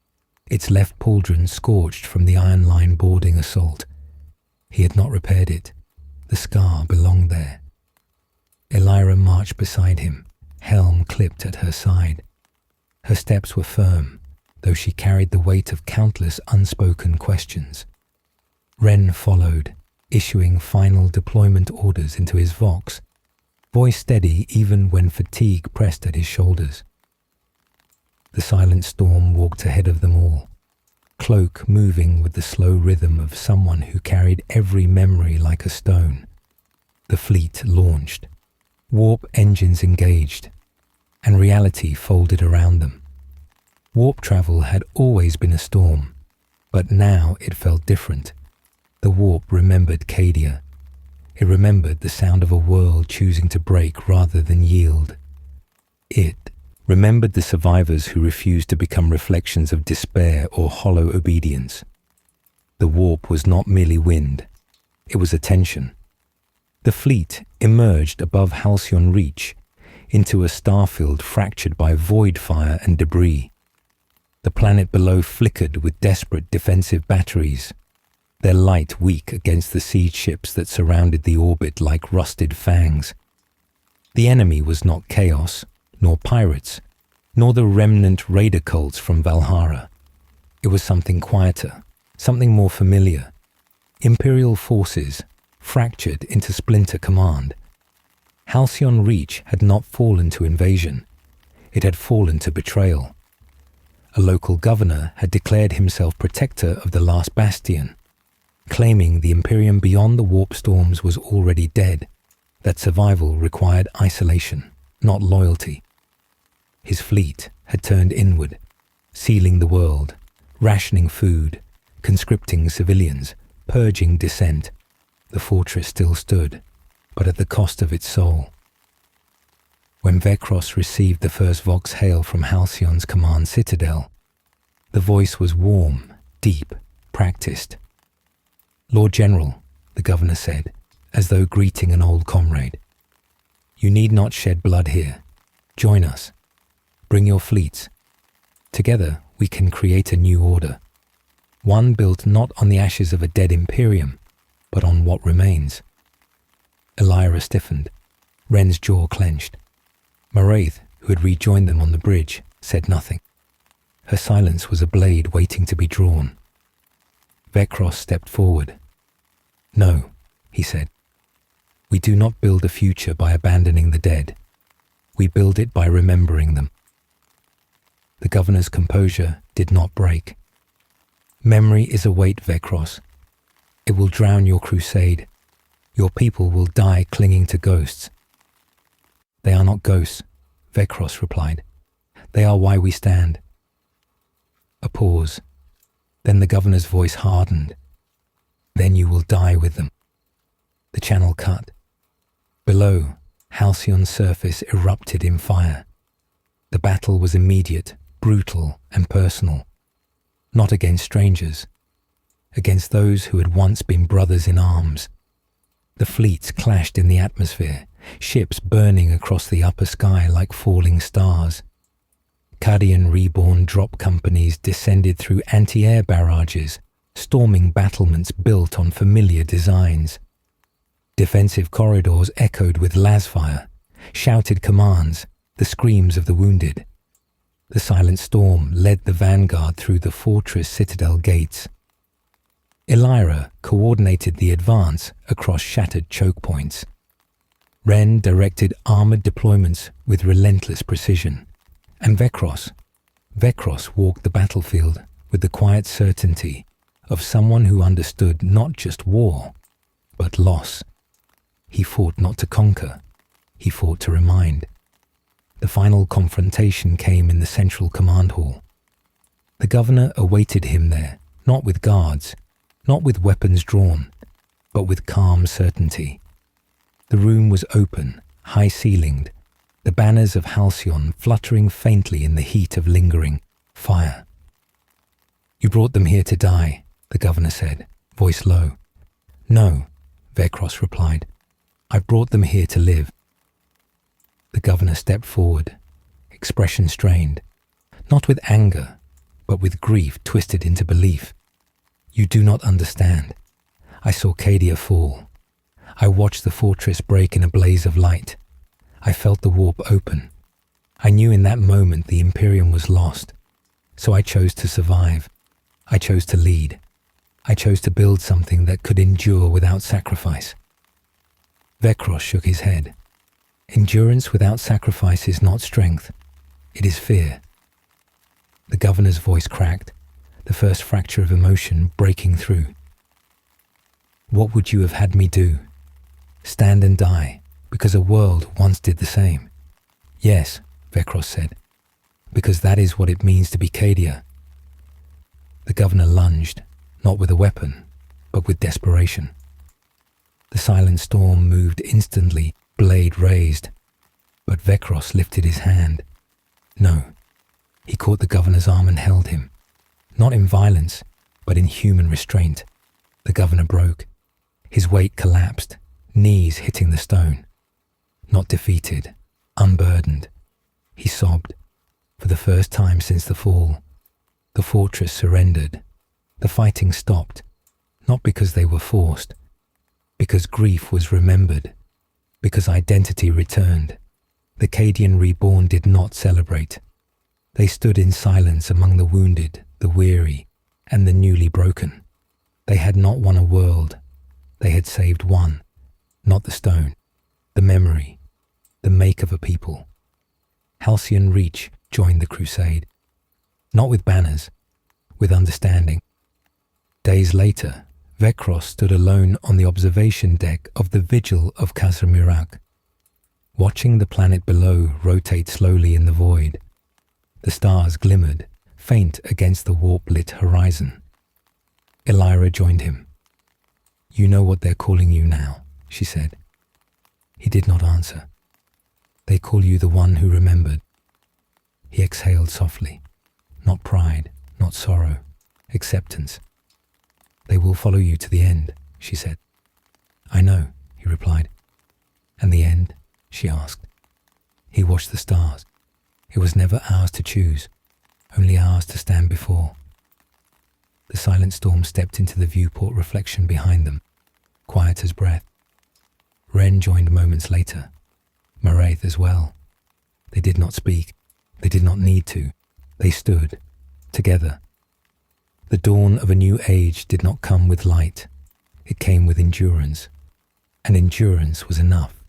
its left pauldron scorched from the iron line boarding assault. He had not repaired it. The scar belonged there. Elira marched beside him, helm clipped at her side. Her steps were firm, though she carried the weight of countless unspoken questions. Ren followed, issuing final deployment orders into his vox, voice steady even when fatigue pressed at his shoulders. The Silent Storm walked ahead of them all, cloak moving with the slow rhythm of someone who carried every memory like a stone. The fleet launched, warp engines engaged, and reality folded around them. Warp travel had always been a storm, but now it felt different. The warp remembered Cadia. It remembered the sound of a world choosing to break rather than yield. It remembered the survivors who refused to become reflections of despair or hollow obedience. The warp was not merely wind, it was attention. The fleet emerged above Halcyon Reach into a starfield fractured by void fire and debris. The planet below flickered with desperate defensive batteries, their light weak against the siege ships that surrounded the orbit like rusted fangs. The enemy was not chaos, nor pirates, nor the remnant raider cults from Valhalla. It was something quieter, something more familiar. Imperial forces, fractured into splinter command. Halcyon Reach had not fallen to invasion. It had fallen to betrayal. A local governor had declared himself protector of the last bastion, claiming the Imperium beyond the warp storms was already dead, that survival required isolation, not loyalty. His fleet had turned inward, sealing the world, rationing food, conscripting civilians, purging dissent. The fortress still stood, but at the cost of its soul. When Vekros received the first Vox hail from Halcyon's command citadel, the voice was warm, deep, practiced. "Lord General," the governor said, as though greeting an old comrade, You need not shed blood here. Join us. Bring your fleets. Together we can create a new order. One built not on the ashes of a dead imperium, but on what remains. Elira stiffened. Ren's jaw clenched. Maraith, who had rejoined them on the bridge, said nothing. Her silence was a blade waiting to be drawn. Vekros stepped forward. No, he said. We do not build a future by abandoning the dead. We build it by remembering them. The governor's composure did not break. Memory is a weight, Vekros. It will drown your crusade. Your people will die clinging to ghosts. They are not ghosts, Vekros replied. They are why we stand. A pause. Then the governor's voice hardened. Then you will die with them. The channel cut. Below, Halcyon's surface erupted in fire. The battle was immediate, brutal, and personal. Not against strangers. Against those who had once been brothers in arms. The fleets clashed in the atmosphere, ships burning across the upper sky like falling stars. Cadian reborn drop companies descended through anti-air barrages, storming battlements built on familiar designs. Defensive corridors echoed with lasfire, shouted commands, the screams of the wounded. The silent storm led the vanguard through the fortress citadel gates. Elira coordinated the advance across shattered choke points. Ren directed armored deployments with relentless precision. And Vekros walked the battlefield with the quiet certainty of someone who understood not just war, but loss. He fought not to conquer, he fought to remind. The final confrontation came in the central command hall. The governor awaited him there, not with guards, not with weapons drawn, but with calm certainty. The room was open, high-ceilinged, the banners of Halcyon fluttering faintly in the heat of lingering fire. You brought them here to die, the governor said, voice low. No, Vekros replied. I brought them here to live. The governor stepped forward, expression strained, not with anger, but with grief twisted into belief. You do not understand. I saw Cadia fall. I watched the fortress break in a blaze of light. I felt the warp open. I knew in that moment the Imperium was lost. So I chose to survive. I chose to lead. I chose to build something that could endure without sacrifice. Vekros shook his head. Endurance without sacrifice is not strength. It is fear. The governor's voice cracked, the first fracture of emotion breaking through. What would you have had me do? Stand and die, because a world once did the same. Yes, Vekros said, because that is what it means to be Cadia. The governor lunged, not with a weapon, but with desperation. The silent storm moved instantly, blade raised, but Vekros lifted his hand. No, he caught the governor's arm and held him, not in violence, but in human restraint. The governor broke. His weight collapsed, knees hitting the stone. Not defeated, unburdened. He sobbed. For the first time since the fall, the fortress surrendered. The fighting stopped, not because they were forced, because grief was remembered, because identity returned. The Cadian reborn did not celebrate. They stood in silence among the wounded, the weary, and the newly broken. They had not won a world. They had saved one, not the stone, the memory, the make of a people. Halcyon Reach joined the crusade, not with banners, with understanding. Days later, Vekros stood alone on the observation deck of the vigil of Khazra-Mirak, watching the planet below rotate slowly in the void. The stars glimmered, faint against the warp-lit horizon. Elira joined him. You know what they're calling you now, she said. He did not answer. They call you the one who remembered. He exhaled softly. Not pride, not sorrow, acceptance. They will follow you to the end, she said. I know, he replied. And the end? she asked. He watched the stars. It was never ours to choose, only ours to stand before. The silent storm stepped into the viewport reflection behind them, quiet as breath. Ren joined moments later, Maraith as well. They did not speak. They did not need to. They stood, together. The dawn of a new age did not come with light. It came with endurance, and endurance was enough.